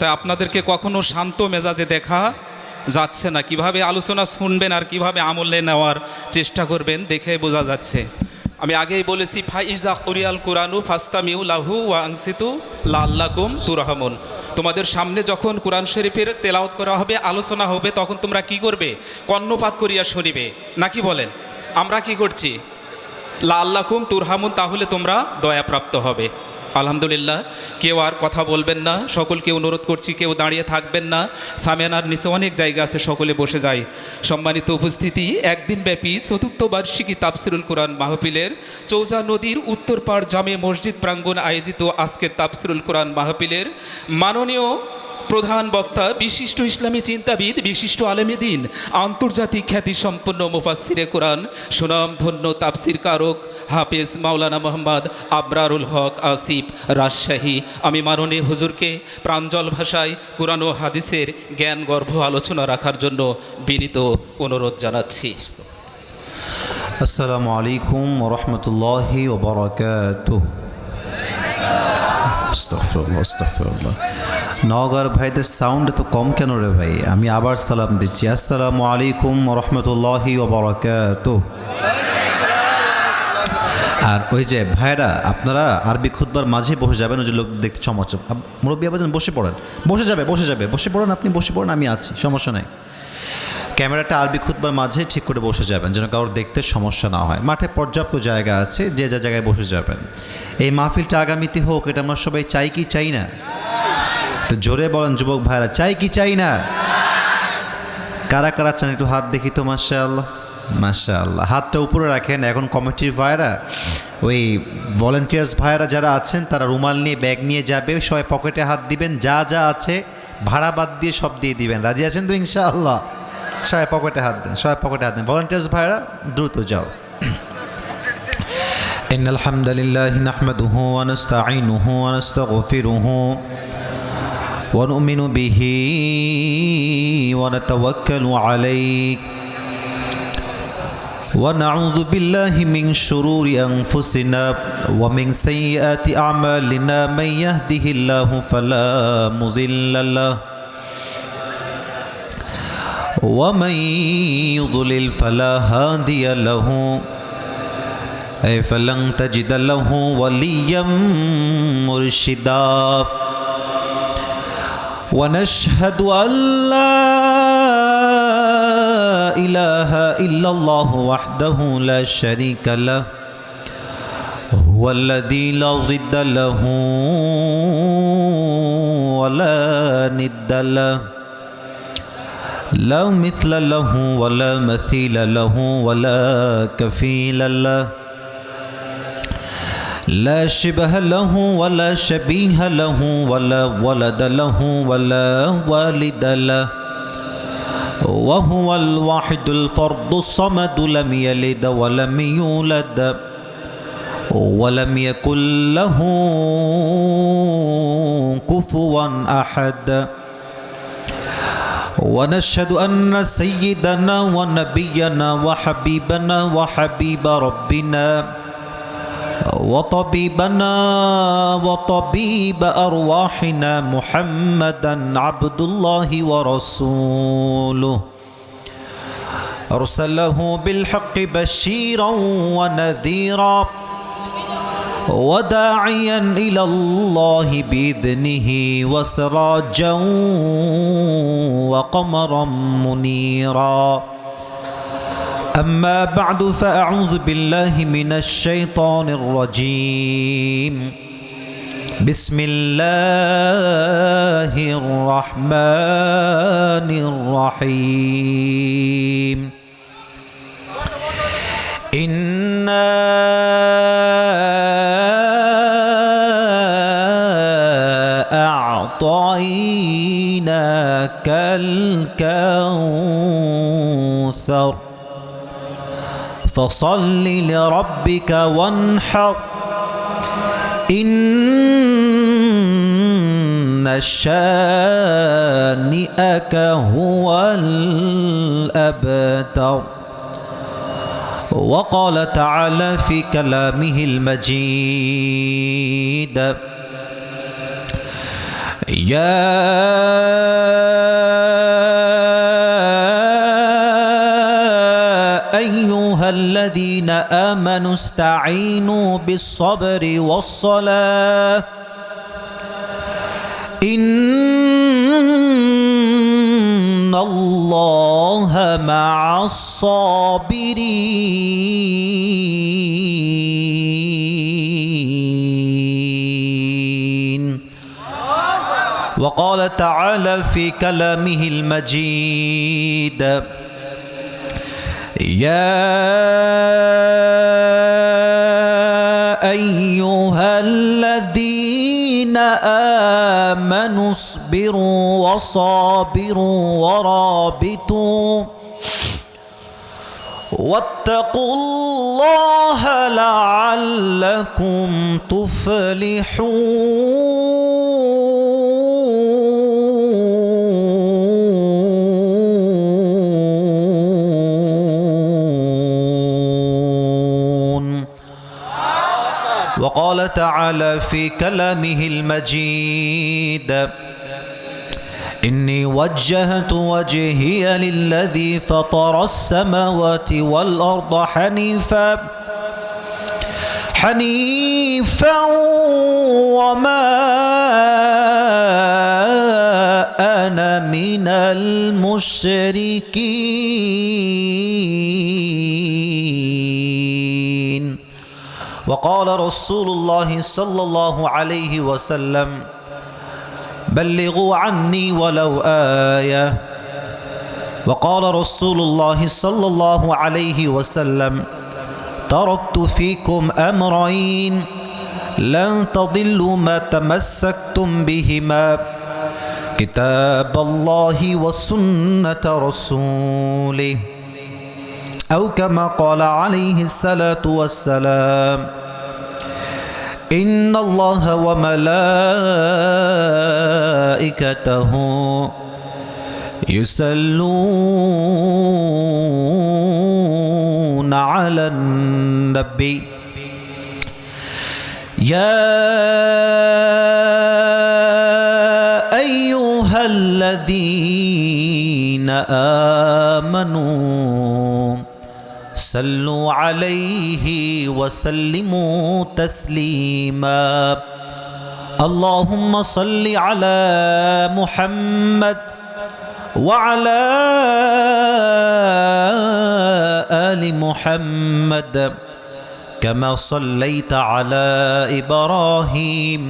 তাই আপনাদেরকে কখনো শান্ত মেজাজে দেখা যাচ্ছে না। কিভাবে আলোচনা শুনবেন আর কিভাবে আমলে নেওয়ার চেষ্টা করবেন দেখে বোঝা যাচ্ছে। আমি আগেই বলেছি ফাইজা কুরিয়াল কুরআনু ফাস্তামিউ লাহু ওয়া আনসিতু লাআল্লাকুম তুরহামুন। তোমাদের সামনে যখন কোরআন শরীফের তেলাওয়াত করা হবে, আলোচনা হবে, তখন তোমরা কি করবে? কর্ণপাত করিয়া শুনিবে। নাকি বলেন? আমরা কি করছি? লাআল্লাকুম তুরহামুন, তাহলে তোমরা দয়াপ্রাপ্ত হবে। আলহামদুলিল্লাহ, কেউ আর কথা বলবেন না, সকলকে অনুরোধ করছি কেউ দাঁড়িয়ে থাকবেন না। সামিয়ানার নিচে অনেক জায়গা আছে, সকলে বসে যায়। সম্মানিত উপস্থিতি, একদিনব্যাপী চতুর্থ বার্ষিকী তাফসিরুল কোরআন মাহফিলের চৌজা নদীর উত্তর পাড় জামে মসজিদ প্রাঙ্গণ আয়োজিত আজকের তাফসিরুল কোরআন মাহফিলের মাননীয় প্রধান বক্তা, বিশিষ্ট ইসলামী চিন্তাবিদ, বিশিষ্ট আলেমে দ্বীন, আন্তর্জাতিক খ্যাতিসম্পন্ন মুফাসসিরে কোরআন, সুনামধন্য তাফসির কারক হাফেজ মাওলানা মোহাম্মদ আবরারুল হক আসিফ রাজশাহী, আমি মাননীয় হুজুরকে প্রাঞ্জল ভাষায় কোরআন ও হাদিসের জ্ঞান গর্ভ আলোচনা রাখার জন্য বিনীত অনুরোধ জানাচ্ছি। আসসালামু আলাইকুম ওয়া রাহমাতুল্লাহি ওয়া বারাকাতুহু। আস্তাগফিরুল্লাহ, আস্তাগফিরুল্লাহ। নওগাঁর ভাইদের সাউন্ড তো কম কেন রে ভাই? আমি আবার সালাম দিচ্ছি। আসসালামু আলাইকুম ওয়া রাহমাতুল্লাহি ওয়া বারাকাতুহু। আর ওই যে ভাইরা, আপনারা আরবি খুতবার মাঝে বসে যাবেন, ওই যে লোক দেখতে চমচম। মুরব্বী আবার বসে পড়েন, বসে যাবে বসে পড়েন, আপনি বসে পড়েন, আমি আছি, সমস্যা নাই। ক্যামেরাটা আরবি খুতবার মাঝে ঠিক করে বসে যাবেন, যেন কারোর দেখতে সমস্যা না হয়। মাঠে পর্যাপ্ত জায়গা আছে, যে যা জায়গায় বসে যাবেন। এই মাহফিলটা আগামীতে হোক, এটা আমরা সবাই চাই কি চাই না? তো জোরে বলেন যুবক ভাইরা, চাই কি চাই না? কারা কারা চান একটু হাত দেখি তো। মাশাআল্লাহ, মাশাআল্লাহ। হাতটা উপরে রাখেন। এখন কমিটির ভাইরা, ওই ভলেন্টিয়ার্স ভাইরা যারা আছেন, তারা রুমাল নিয়ে ব্যাগ নিয়ে যাবে, সবাই পকেটে হাত দিবেন, যা যা আছে ভাড়া বাদ দিয়ে সব দিয়ে দিবেন। রাজি আছেন তো ইনশাআল্লাহ? সবাই পকেটে হাত দেন, সবাই পকেটে হাত দেন। ভলেন্টিয়ার্স ভাইরা দ্রুত যাও। ইন্নাল হামদালিল্লাহি নাহমাদুহু ওয়া নাস্তাঈনুহু ওয়া নাস্তাগফিরুহু ওয়া নু'মিনু বিহি ওয়া নাতাওয়াক্কালু আলাইহি ونعوذ بالله من شرور أنفسنا ومن سيئات أعمالنا من يهده الله فلا مضل له ومن يضلل فلا هادي له فلن تجد له وليا مرشدا ونشهد أن لا إله إلا الله وحده لا شريك له هو الذي لا ضد له ولا ند له لا مثل له ولا مثيل له ولا كفيل له لا شبه له ولا شبيه له ولا ولد له ولا والد له وهو الواحد الفرد الصمد لم يلد ولم يولد ولم يكن له كفوا أحد ونشهد أن سيدنا ونبينا وحبيبنا وحبيب ربنا وطبيبنا وطبيب أرواحنا محمدا عبد الله ورسوله أرسله بالحق بشيرا ونذيرا وداعيا إلى الله بإذنه وسراجا وقمرا منيرا أما بعد فأعوذ بالله من الشيطان الرجيم بسم الله الرحمن الرحيم إنا أعطيناك الكوثر فصل لربك وانحر إن شانئك هو الأبتر وقال تعالى في كلامه المجيد يا أيها الذين آمنوا استعينوا بالصبر والصلاة إن الله مع الصابرين. وقال تعالى في كلامه المجيد يا أيها الذين آمنوا اصبروا وصابروا ورابطوا واتقوا الله لعلكم تفلحون. وقال تعالى في كلامه المجيد إني وجهت وجهي للذي فطر السماوات والأرض حنيفا وما أنا من المشركين. وقال رسول الله صلى الله عليه وسلم بلغوا عني ولو آية. وقال رسول الله صلى الله عليه وسلم تركت فيكم أمرين لن تضلوا ما تمسكتم بهما كتاب الله وسنة رسوله أو كما قال عليه الصلاة والسلام إن الله وملائكته يصلون على النبي يا أيها الذين آمنوا صلوا عليه وسلموا تسليما. اللهم صل على محمد وعلى آل محمد كما صليت على إبراهيم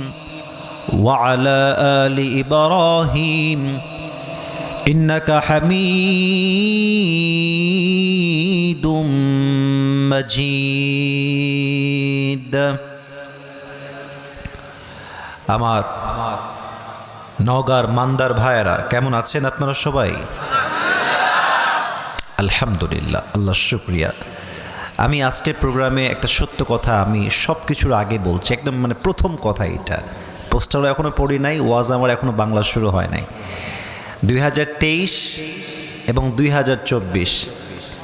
وعلى آل إبراهيم إنك حميد مجيد. আমার নওগাঁর মান্দার ভাইয়েরা কেমন আছেন আপনারা সবাই? আলহামদুলিল্লাহ, আল্লাহ শুকরিয়া। আমি আজকের প্রোগ্রামে একটা সত্য কথা আমি সব কিছুর আগে বলছি, একদম মানে প্রথম কথা এটা। পোস্টারও এখনও পড়ি নাই, ওয়াজ আমার এখনও বাংলা শুরু হয় নাই। 2023 এবং 2024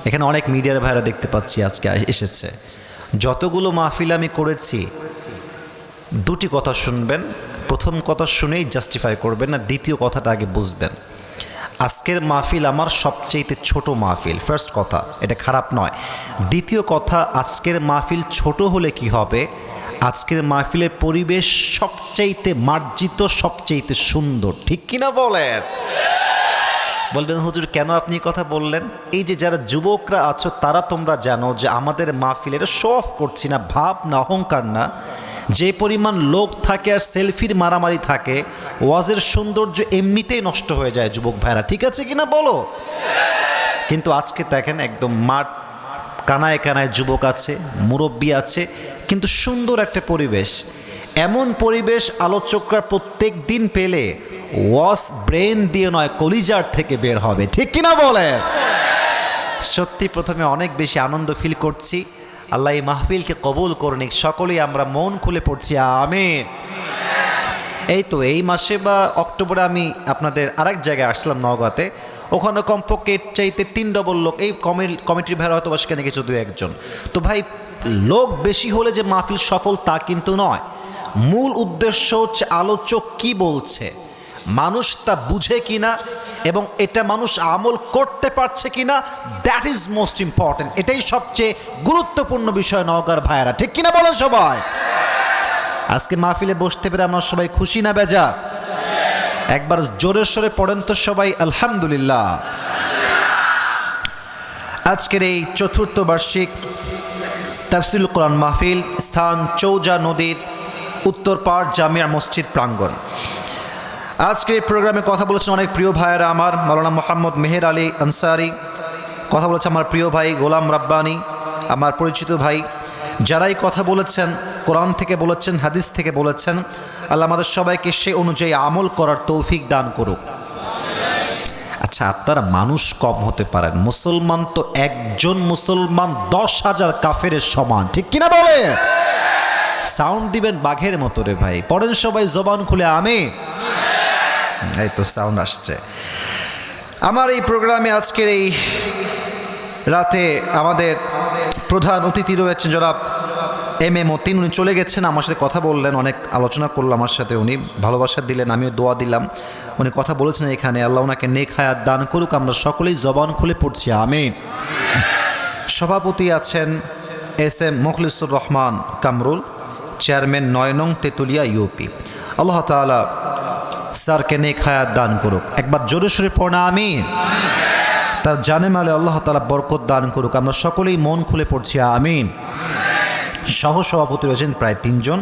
এখানে অনেক মিডিয়ার ভাইরা দেখতে পাচ্ছি আজকে এসেছে। যতগুলো মাহফিল আমি করেছি দুটি কথা শুনবেন, প্রথম কথা শুনেই জাস্টিফাই করবেন না, দ্বিতীয় কথাটা আগে বুঝবেন। আজকের মাহফিল আমার সবচেয়ে ছোট মাহফিল, ফার্স্ট কথা, এটা খারাপ নয়। দ্বিতীয় কথা, আজকের মাহফিল ছোট হলে কি হবে, আজকের মাহফিলের পরিবেশ সবচাইতে মার্জিত, সবচাইতে সুন্দর, ঠিক কিনা বলেন? বলবেন হুজুর কেন আপনি কথা বললেন? এই যে যারা যুবকরা আছো তারা তোমরা জানো যে আমাদের মাহফিলের শো অফ করছি না, ভাব না, অহংকার না, যে পরিমাণ লোক থাকে আর সেলফির মারামারি থাকে, ওয়াজের সৌন্দর্য এমনিতেই নষ্ট হয়ে যায় যুবক ভাইরা, ঠিক আছে কিনা বলো? কিন্তু আজকে দেখেন একদম মাঠ কানায় কানায় যুবক আছে, মুরব্বী আছে, কিন্তু সুন্দর একটা পরিবেশ। এমন পরিবেশ আলোচকরা প্রত্যেক দিন পেলে ওয়াজ ব্রেন দিয়ে নয় কলিজার থেকে বের হবে, ঠিক কিনা বলেন? সত্যি প্রথমে অনেক বেশি আনন্দ ফিল করছি। আল্লাহ এই মাহফিলকে কবুল করুন, সকলেই আমরা মন খুলে পড়ছি আমিন। এই তো এই মাসে বা অক্টোবরে আমি আপনাদের আরেক জায়গায় আসলাম নওগাঁতে, ওখানে কমপক্ষে এর চাইতে 3 ডবল লোক, এই কমিটির ভাইরা হয়তো সেখানে কিছু 2-1 তো ভাই লোক বেশি হলে যে মাহফিল সফল তা কিন্তু নয়। মূল উদ্দেশ্য হচ্ছে আলোচক কি বলছে, মানুষ তা বুঝে কিনা এবং এটা মানুষ আমল করতে পারছে কিনা, দ্যাট ইজ মোস্ট ইম্পর্টেন্ট। এটাই সবচেয়ে গুরুত্বপূর্ণ বিষয় নওগাঁর ভাইয়েরা, ঠিক কিনা বলেন সবাই? আজকে মাহফিলে বসতে পেরে আমরা সবাই খুশি না বেজার? একবার জোরে সোরে পড়েন তো সবাই আলহামদুলিল্লাহ। আজকের এই চতুর্থ বার্ষিক তাফসিরুল কোরআন মাহফিল, স্থান চৌজা নদীর উত্তর পাড় জামিয়া মসজিদ প্রাঙ্গণ। আজকে এই প্রোগ্রামে কথা বলেছেন অনেক প্রিয় ভাইয়েরা আমার, মাওলানা মোহাম্মদ মেহের আলী আনসারি, কথা বলেছে আমার প্রিয় ভাই গোলাম রাব্বানি, আমার পরিচিত ভাই। যারাই কথা বলেছেন কোরআন থেকে বলেছেন, হাদিস থেকে বলেছেন, আল্লাহ আমাদের সবাইকে সে অনুযায়ী আমল করার তৌফিক দান করুক। আচ্ছা, আপনারা মানুষ কম হতে পারেন, মুসলমান তো একজন মুসলমান 10,000 কাফেরের সমান, ঠিক কিনা বলে? সাউন্ড দিবেন বাঘের মতো রে ভাই, পড়েন সবাই জবান খুলে আমিন। এই তো সাউন্ড আসছে। আমার এই প্রোগ্রামে আজকের এই রাতে আমাদের প্রধান অতিথি রয়েছেন জনাব এম এ মতিন। উনি চলে গেছেন, আমার সাথে কথা বললেন, অনেক আলোচনা করলো আমার সাথে, উনি ভালোবাসা দিলেন, আমিও দোয়া দিলাম। উনি কথা বলেছেন এখানে, আল্লাহ ওনাকে নেক হায়াত দান করুক। আমরা সকলেই জবান খুলে পড়ছি আমিন। সভাপতি আছেন S M Mukhlisur Rahman Kamrul, chairman 9 নং তেতুলিয়া ইউপি। আল্লাহ তাআলা স্যারকে নেক হায়াত দান করুক। একবার জোরে সোরে পড়া আমিন। তার জানে মালে আল্লাহ তাআলা বরকত দান করুক। আমরা সকলেই মন খুলে পড়ছি আমিন। সহসভাপতি রয়েছেন প্রায় 3 জন,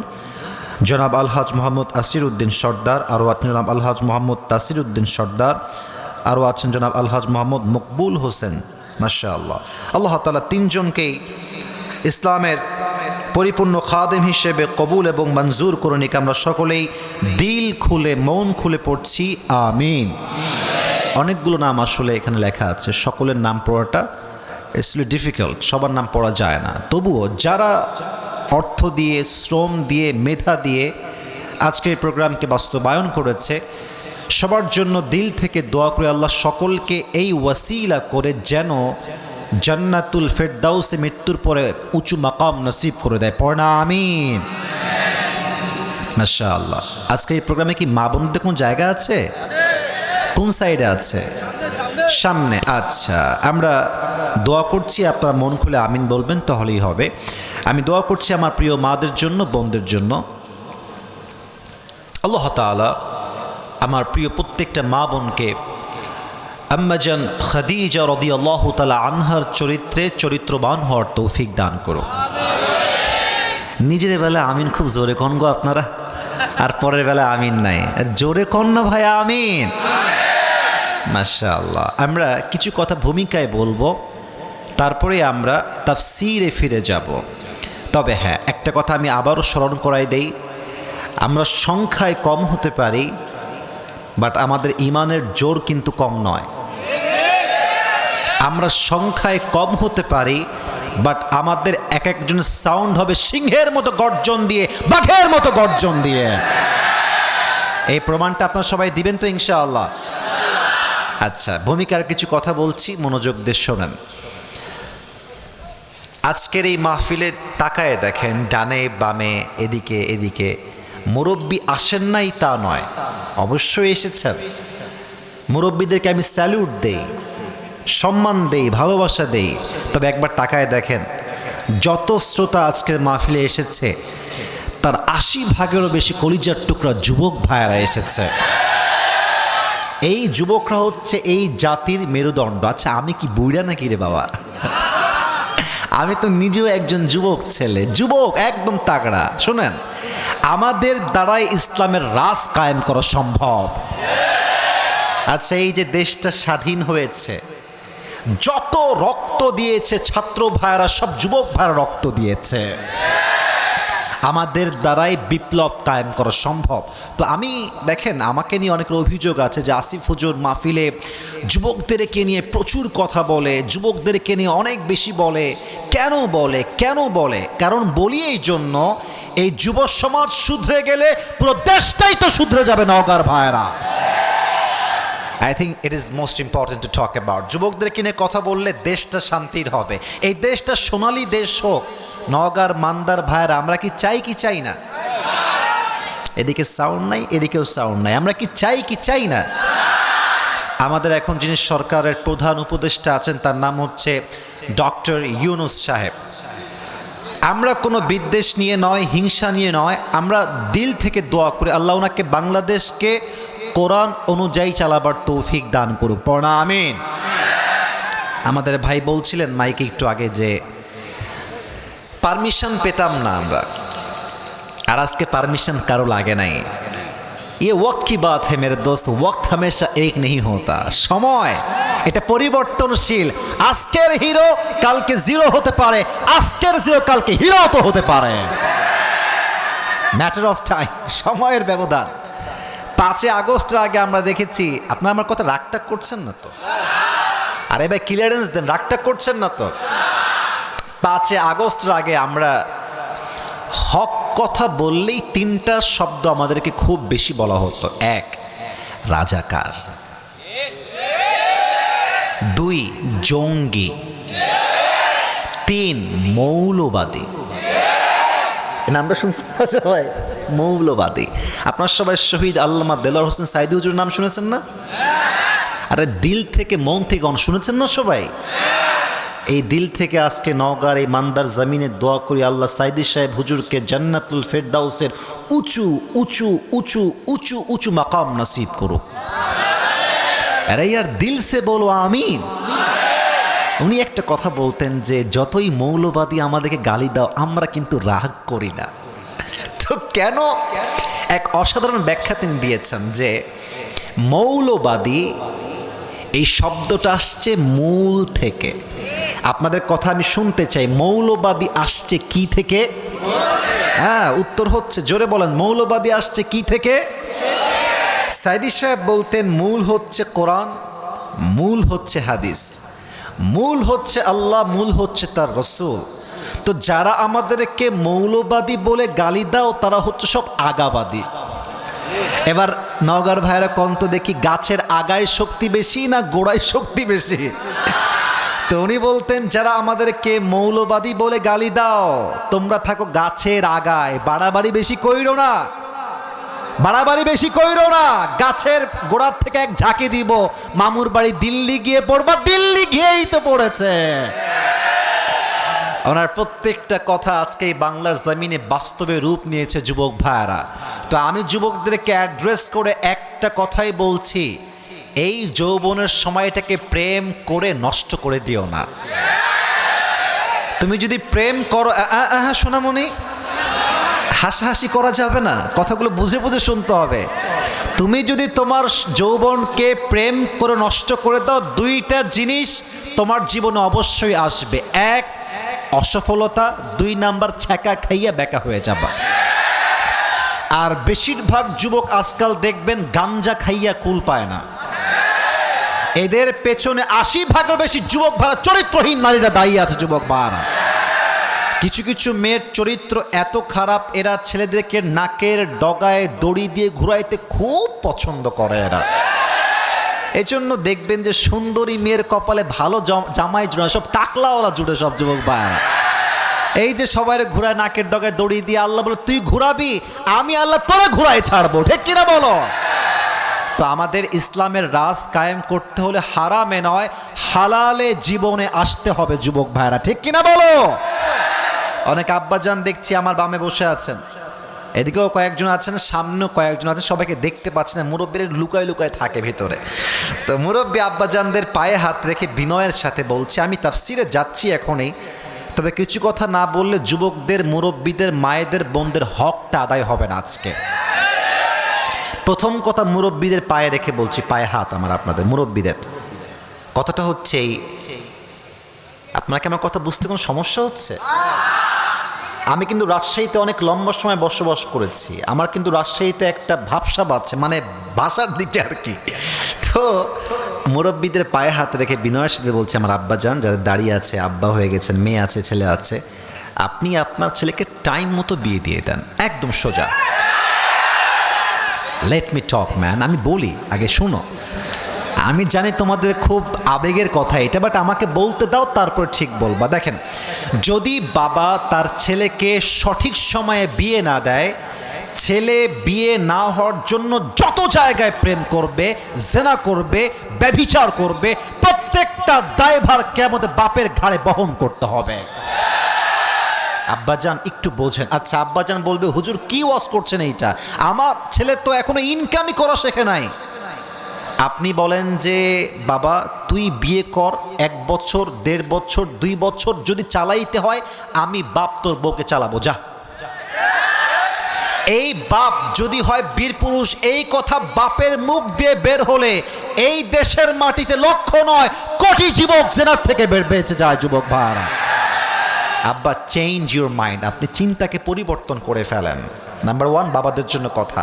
জনাব আলহাজ মোহাম্মদ আসির উদ্দিন সর্দার, আরও আছেন জনাব আলহাজ মোহাম্মদ তাসির উদ্দিন সর্দার, আরও আছেন জনাব আলহাজ মোহাম্মদ মকবুল হোসেন। মাশাআল্লাহ, আল্লাহ তাআলা 3 জনকেই ইসলামের পরিপূর্ণ খাদেম হিসেবে কবুল এবং মঞ্জুর করুন। আমরা সকলেই দিল খুলে মন খুলে পড়ছি আমিন। অনেকগুলো নাম আসলে এখানে লেখা আছে, সকলের নাম পড়াটা ইটস ডিফিকাল্ট, সবার নাম পড়া যায় না। তবুও যারা অর্থ দিয়ে, শ্রম দিয়ে, মেধা দিয়ে আজকে এই প্রোগ্রামকে বাস্তবায়ন করেছে, সবার জন্য দিল থেকে দোয়া করে আল্লাহ সকলকে এই ওয়াসিলা করে যেন জান্নাতুল ফেরদাউসে মৃত্যুর পরে উঁচু মাকাম নসিব করে দেয়। পড়না আমিন। মাশাআল্লাহ। আজকে এই প্রোগ্রামে কি মা বোনদের কোন জায়গা আছে? কোন সাইডে আছে? সামনে। আচ্ছা, আমরা দোয়া করছি, আপনারা মন খুলে আমিন বলবেন তাহলেই হবে। আমি দোয়া করছি আমার প্রিয় মাদের জন্য, বোনদের জন্য। আল্লাহ তাআলা আমার প্রিয় প্রত্যেকটা মা বোনকে আম্মাজান খাদিজা রাদিয়াল্লাহু তাআলা আনহার চরিত্রে চরিত্রবান হওয়ার তৌফিক দান করো। নিজের বেলা আমিন খুব জোরে কন গো আপনারা, আর পরের বেলা আমিন নাই, আর জোরে কন না ভাই আমিন। মাশাআল্লাহ। আমরা কিছু কথা ভূমিকায় বলবো, তারপরে আমরা তাফসীরে ফিরে যাব। তবে হ্যাঁ, একটা কথা আমি আবারও স্মরণ করাই দেই, আমরা সংখ্যায় কম হতে পারি, বাট আমাদের ইমানের জোর কিন্তু কম নয়। আমরা সংখ্যায় কম হতে পারি, বাট আমাদের এক একজনের সাউন্ড হবে সিংহের মতো গর্জন দিয়ে, বাঘের মতো গর্জন দিয়ে। এই প্রমাণটা আপনারা সবাই দিবেন তো ইনশাআল্লাহ? আচ্ছা, ভূমিকার কিছু কথা বলছি, মনোযোগ দিয়ে শোনেন। আজকের এই মাহফিলে তাকায় দেখেন, ডানে বামে এদিকে এদিকে মুরব্বী আসেন নাই তা নয়, অবশ্যই এসেছেন। মুরব্বীদেরকে আমি স্যালুট দেই, সম্মান দেই, ভালোবাসা দেই। তবে একবার তাকায় দেখেন, যত শ্রোতা আজকের মাহফিলে এসেছে তার 80% বেশি কলিজার টুকরা যুবক ভাইয়েরা এসেছে। এই যুবকরা হচ্ছে এই জাতির মেরুদণ্ড। আচ্ছা, আমি কি বুইড়া নাকি রে বাবা? আমি তো নিজেও একজন যুবক ছেলে, যুবক একদম তাগড়া। শোনেন, আমাদের দ্বারাই ইসলামের রাজ কায়েম করা সম্ভব। আচ্ছা, এই যে দেশটা স্বাধীন হয়েছে, যত রক্ত দিয়েছে ছাত্র ভাইরা, সব যুবক ভাইরা রক্ত দিয়েছে। আমাদের দ্বারাই বিপ্লব কায়েম করা সম্ভব। তো আমি দেখেন, আমাকে নিয়ে অনেকের অভিযোগ আছে যে আসিফ হুজুর মাহফিলে যুবকদেরকে নিয়ে প্রচুর কথা বলে, যুবকদেরকে নিয়ে অনেক বেশি বলে। কেন বলে? কেন বলে? কারণ বলি এই জন্য, এই যুব সমাজ শুধরে গেলে পুরো দেশটাই তো শুধরে যাবে নওগাঁর ভাইরা। I think it is most important to talk about. যুবকদেরকে নিয়ে কথা বললে দেশটা শান্তির হবে। এই দেশটা সোনালী দেশ হোক। নওগাঁর মান্দার ভাইরা আমরা কি চাই কি চাই না? এদিকে সাউন্ড নাই, এদিকেও সাউন্ড নাই। আমরা কি চাই কি চাই না? আমাদের এখন যিনি সরকারের প্রধান উপদেষ্টা আছেন তার নাম হচ্ছে ডক্টর ইউনূস সাহেব। আমরা কোনো বিদ্বেষ নিয়ে নয়, হিংসা নিয়ে নয়, আমরা দিল থেকে দোয়া করি আল্লাহ ওনাকে বাংলাদেশকে কোরআন অনুযায়ী চালাবার তৌফিক দান করুক। পড়া আমিন। আমাদের ভাই বলছিলেন মাইকে একটু আগে যে পারমিশন পেতাম না আমরা, আর আজকে পারমিশন কারো লাগে নাই। ये वक्त की बात है मेरे दोस्त, वक्त हमेशा एक नहीं होता। সময় এটা পরিবর্তনশীল। আজকের হিরো কালকে জিরো হতে পারে, আজকের জিরো কালকে হিরো তো হতে পারে। ম্যাটার অফ টাইম, সময়ের ব্যবধান। 5 আগস্টের আগে আমরা দেখেছি, আপনারা আমার কথা রাগটাক করছেন না তো? আরে ভাই ক্লিয়ারেন্স দেন, রাগটাক করছেন না তো? 5 আগস্টের আগে আমরা হক কথা বললেই 3টা শব্দ আমাদেরকে খুব বেশি বলা হতো। 1 রাজাকার, 2 জঙ্গি, 3 মৌলবাদী। নামটা শুনছেন সবাই? মৌলবাদী। আপনার সবাই শহীদ আল্লামা দেলোয়ার হোসেন সাইদি হুজুর নাম শুনেছেন না? আরে দিল থেকে মন থেকে শুনেছেন না সবাই? এই দিল থেকে আজকে নওগাঁর এই মান্দার জমিনে দোয়া করি আল্লাহ সাইদি সাহেব হুজুরকে জান্নাতুল ফেরদাউসের উঁচু উঁচু উঁচু উঁচু উঁচু মাকাম নসিব করুক। আরে ইয়ার দিল সে বলো আমিন। উনি একটা কথা বলতেন যে যতই মৌলবাদী আমাদেরকে গালি দাও, আমরা কিন্তু রাগ করি না। তো কেন? এক অসাধারণ ব্যাখ্যা তিনি দিয়েছেন যে মৌলবাদী এই শব্দটা আসছে মূল থেকে। আপনাদের কথা আমি শুনতে চাই, মৌলবাদী আসছে কি থেকে? হ্যাঁ, উত্তর হচ্ছে, জোরে বলেন, মৌলবাদী আসছে কি থেকে? সাইদি সাহেব বলতেন মূল হচ্ছে কোরআন, মূল হচ্ছে হাদিস, মূল হচ্ছে আল্লাহ, মূল হচ্ছে তার রসুল। তো যারা আমাদেরকে মৌলবাদী বলে গালি দাও তারা হচ্ছে সব আগাবাদী। এবার নওগাঁর ভাইরা কন্ত দেখি, গাছের আগায় শক্তি বেশি না গোড়ায় শক্তি বেশি? তো উনি বলতেন যারা আমাদেরকে মৌলবাদী বলে গালি দাও তোমরা থাকো গাছের আগায়, বাড়াবাড়ি বেশি কইরো না, বাড়াবাড়ি বেশি কইরো না। গাছের গোড়ার থেকে এক ঝাঁকি দিব, মামুর বাড়ি দিল্লি গিয়ে পড়বা, দিল্লি গিয়েই তো পড়েছে। ওনার প্রত্যেকটা কথা আজকে এই বাংলার জমিনে বাস্তবে রূপ নিয়েছে যুবক ভাইরা। তো আমি যুবকদেরকে অ্যাড্রেস করে একটা কথাই বলছি, এই যৌবনের সময়টাকে প্রেম করে নষ্ট করে দিও না। তুমি যদি প্রেম করো, সোনামণি হাসাহাসি করা যাবে না, কথাগুলো বুঝে বুঝে শুনতে হবে। তুমি যদি তোমার যৌবনকে প্রেম করে নষ্ট করে দাও, 2টা জিনিস তোমার জীবনে অবশ্যই আসবে। 1 অসফলতা, 2 নাম্বার ছ্যাঁকা খাইয়া বেকা হয়ে যাবা। আর বেশিরভাগ যুবক আজকাল দেখবেন গাঞ্জা খাইয়া কুল পায় না। এদের পেছনে 80% বেশি যুবক ভাড়া চরিত্রহীন নারীরা দায়ী আছে। যুবক ভাড়া কিছু কিছু মেয়ের চরিত্র এত খারাপ, এরা ছেলেদেরকে নাকের ডগায় দড়ি দিয়ে ঘুরাইতে খুব পছন্দ করে এরা। এজন্য দেখবেন যে সুন্দরী মেয়ের কপালে ভালো জামাই জুড়ে, সব টাকলাওয়ালা জুড়ে সব যুবক ভাইরা। এই যে সবাই ঘুরায় নাকের ডগায় দড়ি দিয়ে, আল্লাহ বলে তুই ঘুরাবি, আমি আল্লাহ তোরা ঘুরাই ছাড়বো, ঠিক কিনা বলো? তো আমাদের ইসলামের রাজ কায়েম করতে হলে হারামে নয় হালালে জীবনে আসতে হবে যুবক ভাইরা, ঠিক কিনা বলো? অনেক আব্বাজান দেখছি আমার বামে বসে আছেন, এদিকেও কয়েকজন আছেন, সামনেও কয়েকজন আছেন, সবাইকে দেখতে পাচ্ছি না, মুরব্বীরা লুকায় লুকায় থাকে ভিতরে। তো মুরব্বী আব্বাজানদের পায়ে হাত রেখে বিনয়ের সাথে বলছি, আমি তাফসিরে যাচ্ছি এখনই, তবে কিছু কথা না বললে যুবকদের, মুরব্বীদের, মায়েদের, বোনদের হকটা আদায় হবে না আজকে। প্রথম কথা মুরব্বীদের পায়ে রেখে বলছি, পায়ে হাত আমার, আপনাদের মুরব্বীদের। কথাটা হচ্ছে এই, আপনাকে আমার কথা বুঝতে কোনো সমস্যা হচ্ছে? আমি কিন্তু রাজশাহীতে অনেক লম্বা সময় বসবাস করেছি, আমার কিন্তু রাজশাহীতে একটা ভাবসাব আছে, মানে ভাষার দিকে আর কি। তো মুরব্বীদের পায়ে হাত রেখে বিনয়ের সাথে বলছে, আমার আব্বাজান যাদের দাঁড়িয়ে আছে, আব্বা হয়ে গেছেন, মেয়ে আছে, ছেলে আছে, আপনি আপনার ছেলেকে টাইম মতো বিয়ে দিয়ে দেন, একদম সোজা। লেট মি টক ম্যান, আমি বলি, আগে শুনো। আমি জানি তোমাদের খুব আবেগের কথা এটা, বাট আমাকে বলতে দাও, তারপর ঠিক বলবা। দেখেন, যদি বাবা তার ছেলেকে সঠিক সময়ে বিয়ে না দেয়, ছেলে বিয়ে না হওয়ার জন্য যত জায়গায় প্রেম করবে, জেনা করবে, ব্যভিচার করবে, প্রত্যেকটা দায়ভার কিয়ামতে বাপের ঘাড়ে বহন করতে হবে। আব্বাজান একটু বোঝেন। আচ্ছা, আব্বাজান বলবে হুজুর কি ওয়াজ করছেন এইটা, আমার ছেলে তো এখনো ইনকামই করা শেখে নাই। আপনি বলেন যে বাবা তুই বিয়ে কর, 1 বছর 1.5 বছর 2 বছর যদি চালাইতে হয় আমি বাপ তোর বউকে চালাবো, যা। এই বাপ যদি হয় বীর পুরুষ, এই কথা বাপের মুখ দিয়ে বের হলে এই দেশের মাটিতে লক্ষ নয় কোটি যুবক জেনার থেকে বেঁচে যায়। যুবক ভাইরা, আব্বা চেঞ্জ ইউর মাইন্ড, আপনি চিন্তাকে পরিবর্তন করে ফেলেন। নাম্বার 1 বাবাদের জন্য কথা।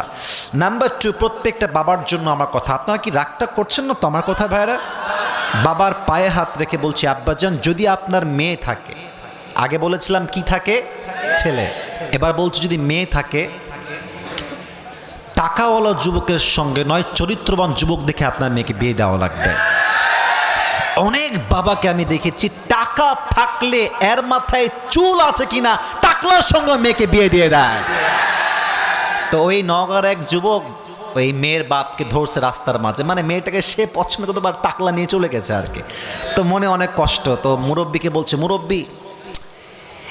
নাম্বার 2 প্রত্যেকটা বাবার জন্য আমার কথা। আপনারা কি রাগটা করছেন না তো আমার কথা ভাইরা? বাবার পায়ে হাত রেখে বলছি আব্বাজান, যদি আপনার মেয়ে থাকে, আগে বলেছিলাম কি থাকে ছেলে, এবার বলছি যদি মেয়ে থাকে, টাকাওয়ালা যুবকের সঙ্গে নয় চরিত্রবান যুবক দেখে আপনার মেয়েকে বিয়ে দেওয়া লাগবে। অনেক বাবাকে আমি দেখেছি টাকা থাকলে এর মাথায় চুল আছে কিনা টাকলার সঙ্গে মেয়েকে বিয়ে দিয়ে দেয়। তো ওই নগর এক যুবক ওই মেয়ের বাপকে ধরছে রাস্তার মাঝে, মানে মেয়েটাকে সে পছন্দ করতে পারে, টাকলা নিয়ে চলে গেছে আর কি। তো মনে অনেক কষ্ট, তো মুরব্বীকে বলছে মুরব্বী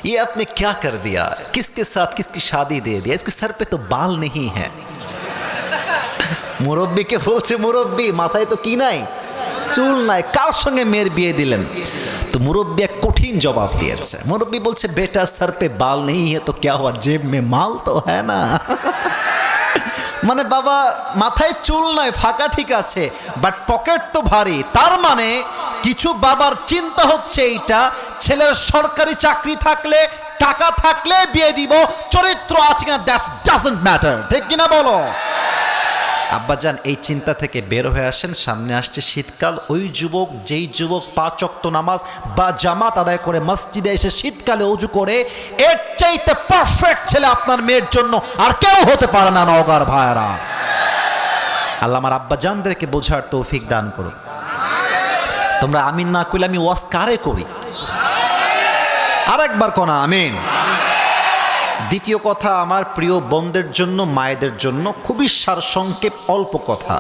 ये आपने क्या कर दिया, किसके साथ किसकी शादी दे दिया, इसके सर पे तो बाल नहीं है। মুরব্বীকে বলছে মুরব্বী মাথায় তো কি নাই, চুল নাই, কার সঙ্গে মেয়ের বিয়ে দিলেন? তো মুরব্বী এক কঠিন জবাব দিয়েছে। মুরব্বী বলছে বেটা सर पे बाल नहीं है तो क्या हुआ, जेब में माल तो है ना। মানে বাবা মাথায় চুল নাই, ফাঁকা ঠিক আছে, বাট পকেট তো ভারী। তার মানে কিছু বাবার চিন্তা হচ্ছে এইটা, ছেলের সরকারি চাকরি থাকলে, টাকা থাকলে বিয়ে দিব, চরিত্র আছে কিনা দ্যাটস ডাজন্ট ম্যাটার, ঠিক কিনা বলো? আব্বাজান এই চিন্তা থেকে বের হয়ে আসেন। সামনে আসছে শীতকাল, ওই যুবক যেই যুবক 5 ওয়াক্ত নামাজ বা জামাত আদায় করে মসজিদে এসে শীতকালে ওযু করে, এর চাইতে পারফেক্ট ছেলে আপনার মেয়ের জন্য আর কেউ হতে পারে না। নওগাঁর ভাইরা, আল্লাহ আমার আব্বাজানদেরকে বোঝার তৌফিক দান করুন। তোমরা আমিন না কইলে আমি ওয়াজ কারে করি? আরেকবার কোনা আমিন। দ্বিতীয় কথা, আমার প্রিয় বোনদের জন্য, মায়েদের জন্য খুবই সারসংক্ষেপ অল্প কথা।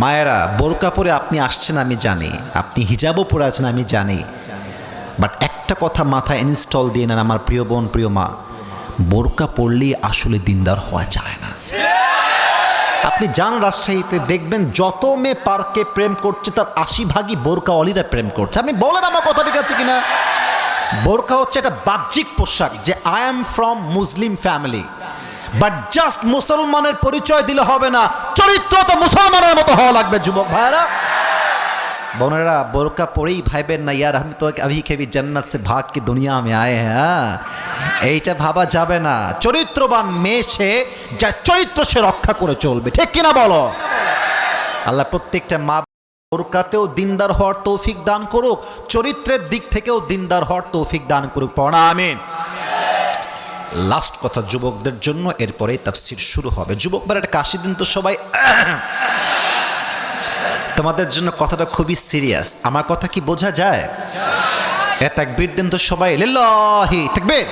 মায়েরা, বোরকা পরে আপনি আসছেন আমি জানি, আপনি হিজাবও পরে আছেন আমি জানি, বাট একটা কথা মাথায় ইনস্টল দিয়ে নেন আমার প্রিয় বোন, প্রিয় মা, বোরকা পরলেই আসলে দিনদার হওয়া যায় না। আপনি যান রাজশাহীতে, দেখবেন যত মেয়ে পার্কে প্রেম করছে তার 80 ভাগই বোরকাওয়ালিরা প্রেম করছে। আপনি বলেন আমার কথা ঠিক আছে কিনা? বোরকা হচ্ছে একটা বাহ্যিক পোশাক, যে I am from Muslim family, but just মুসলমানের পরিচয় দিলে হবে না, চরিত্র তো মুসলমানের মতো হওয়া লাগবে। যুবক ভাইরা, বোনেরা, বোরকা পরেই ভাইবেন না ইয়ার আমি তো अभी कभी जन्नत से भाग के दुनिया में आए हैं, এইটা ভাবা যাবে না। চরিত্রবান মেয়ে সে, যার চরিত্র সে রক্ষা করে চলবে, ঠিক কিনা বলো? আল্লাহ প্রত্যেকটা মা বোরকাতেও দিনদার হওয়ার তৌফিক দান করুক, চরিত্রের দিক থেকেও দিনদার হওয়ার তৌফিক দান করুক, পড়া আমিন। লাস্ট কথা যুবকদের জন্য, এরপরেই তাফসীর শুরু হবে। যুবকবার একটা কাশি দিন তো সবাই। তোমাদের জন্য কথাটা খুবই সিরিয়াস, আমার কথা কি বোঝা যায়? এটা তাকবীর দেন তো সবাই, লিল্লাহি তাকবীর।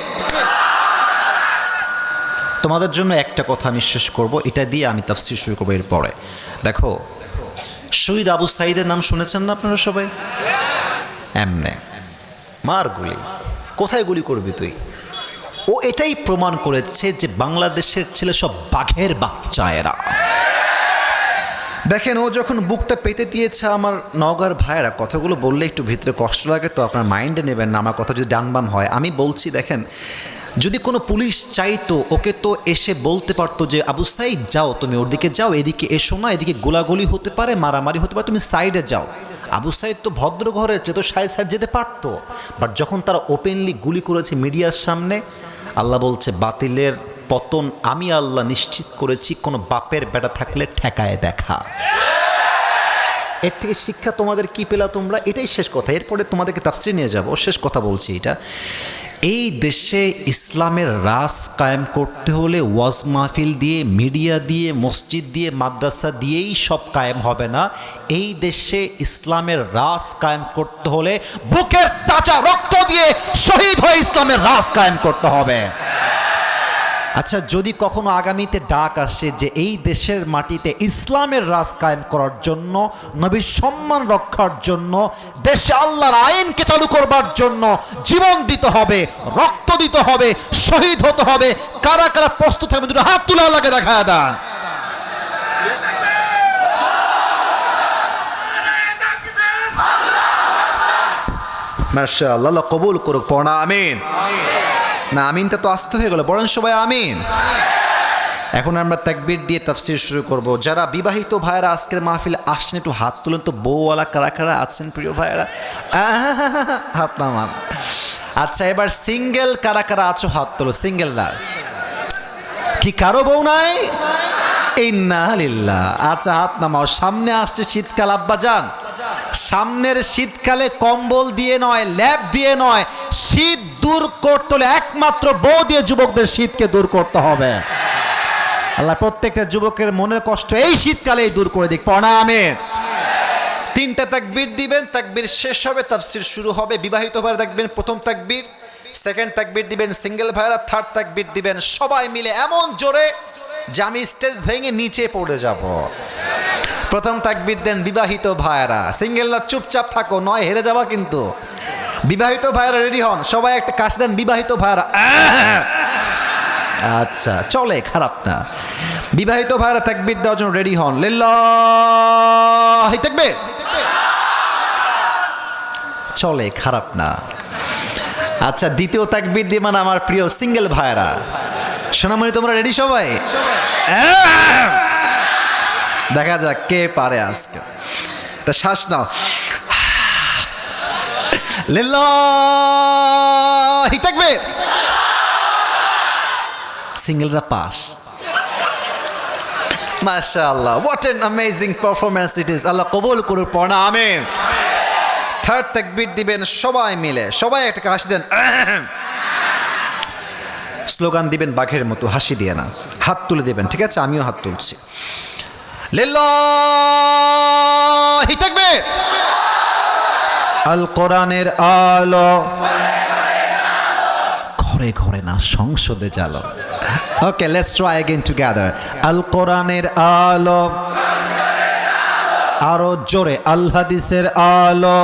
তোমাদের জন্য একটা কথা আমি শেষ করব, এটা দিয়ে আমি তাফসীর শুরু করবো। এরপরে দেখো, শহীদ আবু সাঈদের নাম শুনেছেন না আপনারা সবাই? এমনে মার গুলি, কোথায় গুলি করবি তুই? ও এটাই প্রমাণ করেছে যে বাংলাদেশের ছেলে সব বাঘের বাচ্চা এরা। দেখেন, ও যখন বুকটা পেতে দিয়েছে, আমার নওগাঁর ভাইয়েরা, কথাগুলো বললে একটু ভিতরে কষ্ট লাগে, তো আপনার মাইন্ডে নেবেন না আমার কথা যদি ডানবাম হয়। আমি বলছি, দেখেন, যদি কোনো পুলিশ চাইতো, ওকে তো এসে বলতে পারতো যে আবু সাঈদ যাও, তুমি ওর দিকে যাও, এদিকে এসো না, এদিকে গোলাগুলি হতে পারে, মারামারি হতে পারে, তুমি সাইডে যাও। আবু সাঈদ তো ভদ্র ঘরে যে, তো সাইড যেতে পারতো। বাট যখন তারা ওপেনলি গুলি করেছে মিডিয়ার সামনে, আল্লাহ বলছে বাতিলের পতন আমি আল্লাহ নিশ্চিত করেছি, কোনো বাপের বেটা থাকলে ঠেকায় দেখা। এর থেকে শিক্ষা তোমাদের কি পেলা তোমরা? এটাই শেষ কথা, এরপরে তোমাদেরকে তাফসীর নিয়ে যাবো। শেষ কথা বলছি এটা, এই দেশে ইসলামের রাজ কায়েম করতে হলে ওয়াজ মাহফিল দিয়ে, মিডিয়া দিয়ে, মসজিদ দিয়ে, মাদ্রাসা দিয়েই সব কায়েম হবে না। এই দেশে ইসলামের রাজ কায়েম করতে হলে বুকের তাজা রক্ত দিয়ে শহীদ হয়ে ইসলামের রাজ কায়েম করতে হবে। আচ্ছা, যদি কখনো আগামীতে ডাক আসে যে এই দেশের মাটিতে ইসলামের রাজ কায়েম করার জন্য, নবীর সম্মান রক্ষার জন্য, দেশে আল্লাহর আইনকে চালু করবার জন্য জীবন দিতে হবে, রক্ত দিতে হবে, শহীদ হতে হবে, কারা কারা প্রস্তুত হবে দুটো হাত তুলে আল্লাহকে দেখা দেন। মাশাআল্লাহ, আল্লাহ কবুল করুক, পড়া আমিন। না, আমিনটা তো আসতে হয়ে গেল, বলেন সবাই আমিন। এখন আমরা তাকবীর দিয়ে তাফসীর শুরু করব। যারা বিবাহিত ভাইরা আজকের মাহফিলে আসছেন একটু হাত তুলেন তো, বউওয়ালা কারা কারা আছেন প্রিয় ভাইরা? হাত নামান। আচ্ছা, এবার সিঙ্গেল কারা কারা আছো হাত তোলো। সিঙ্গেলরা কি কারো বউ নাই? ইন্না লিল্লাহ। আচ্ছা, হাত নামাও। সামনে আসছে শীতকাল আব্বাজান, সামনের শীতকালে কম্বল দিয়ে নয়, ল্যাপ দিয়ে নয়, শীত দূর করতে হলে একমাত্র বউ দিয়ে যুবকদের শীতকে দূর করতে হবে। আল্লাহ প্রত্যেকটা যুবকের মনের কষ্ট এই শীতকালেই দূর করে দিক, পড়া আমিন। তিনটা তাকবীর দিবেন, তাকবীর শেষ হবে, তাফসীর শুরু হবে। বিবাহিত ভাইরা দেখবেন প্রথম তাকবীর, সেকেন্ড তাকবীর দিবেন সিঙ্গেল ভাইরা, থার্ড তাকবীর দিবেন সবাই মিলে এমন জোরে যে আমি স্টেজ ভেঙে নিচে পড়ে যাব। প্রথম তাকবীর দেন বিবাহিত ভাইরা, সিঙ্গেলরা চুপচাপ থাকো, নয় হেরে যাবা কিন্তু। বিবাহিত ভাইরা রেডি হন, সবাই একটা কাশ দেন বিবাহিত ভাইরা। আচ্ছা, চলে, খারাপ না। বিবাহিত ভাইরা তাকবীর দেওয়ার জন্য রেডি হন। লিল্লাহি তাকবীর। চলে, খারাপ না। আচ্ছা, দ্বিতীয় তাকবীর দিয়ে মানে আমার প্রিয় সিঙ্গেল ভাইরা, সোনামণি তোমরা রেডি সবাই? দেখা যাক কে পারে আজকে। তা শ্বাস নাও। লিল্লাহি তাকবীর। সিঙ্গেলরা পাস। মাশাআল্লাহ, what an amazing performance it is. আল্লাহ কবুল করুন, পড়া আমিন। থার্ড তাকবীর দিবেন সবাই মিলে, সবাই একটা হাসি দেন, স্লোগান দিবেন বাঘের মতো, হাসি দিয়ে না, হাত তুলে দিবেন। ঠিক আছে, আমিও হাত তুলছি। লিল্লাহি তাকবীর। আল কোরআনের আলো ঘরে ঘরে না, সংসদে জ্বালো। ওকে, লেটস ট্রাই अगेन টুগেদার। আল কোরআনের আলো, আরো জোরে, আল হাদিসের আলো।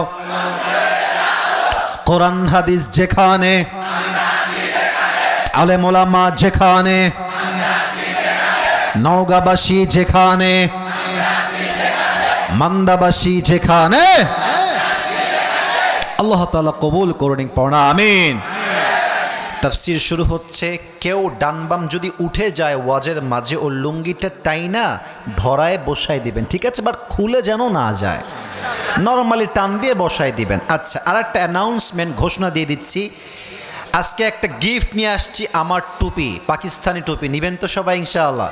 কোরআন হাদিস যেখানে, আলেম ওলামা যেখানে, নওগাঁবাসী যেখানে, মান্দাবাসী যেখানে, আল্লাহ তাআলা কবুল করুন, পড়া আমিন। তাফসীর শুরু হচ্ছে। কেউ ডান বাম যদি উঠে যায় ওয়াজের মাঝে, ও লুঙ্গিটা টাইনা ধরায় বসায় দিবেন, ঠিক আছে? বাট খুলে যেন না যায়, নরমালি টান দিয়ে বসায় দিবেন। আচ্ছা, আর একটা অ্যানাউন্সমেন্ট, ঘোষণা দিয়ে দিচ্ছি। আজকে একটা গিফট নিয়ে আসছি, আমার টুপি, পাকিস্তানি টুপি। নিবেন তো সবাই ইনশাআল্লাহ?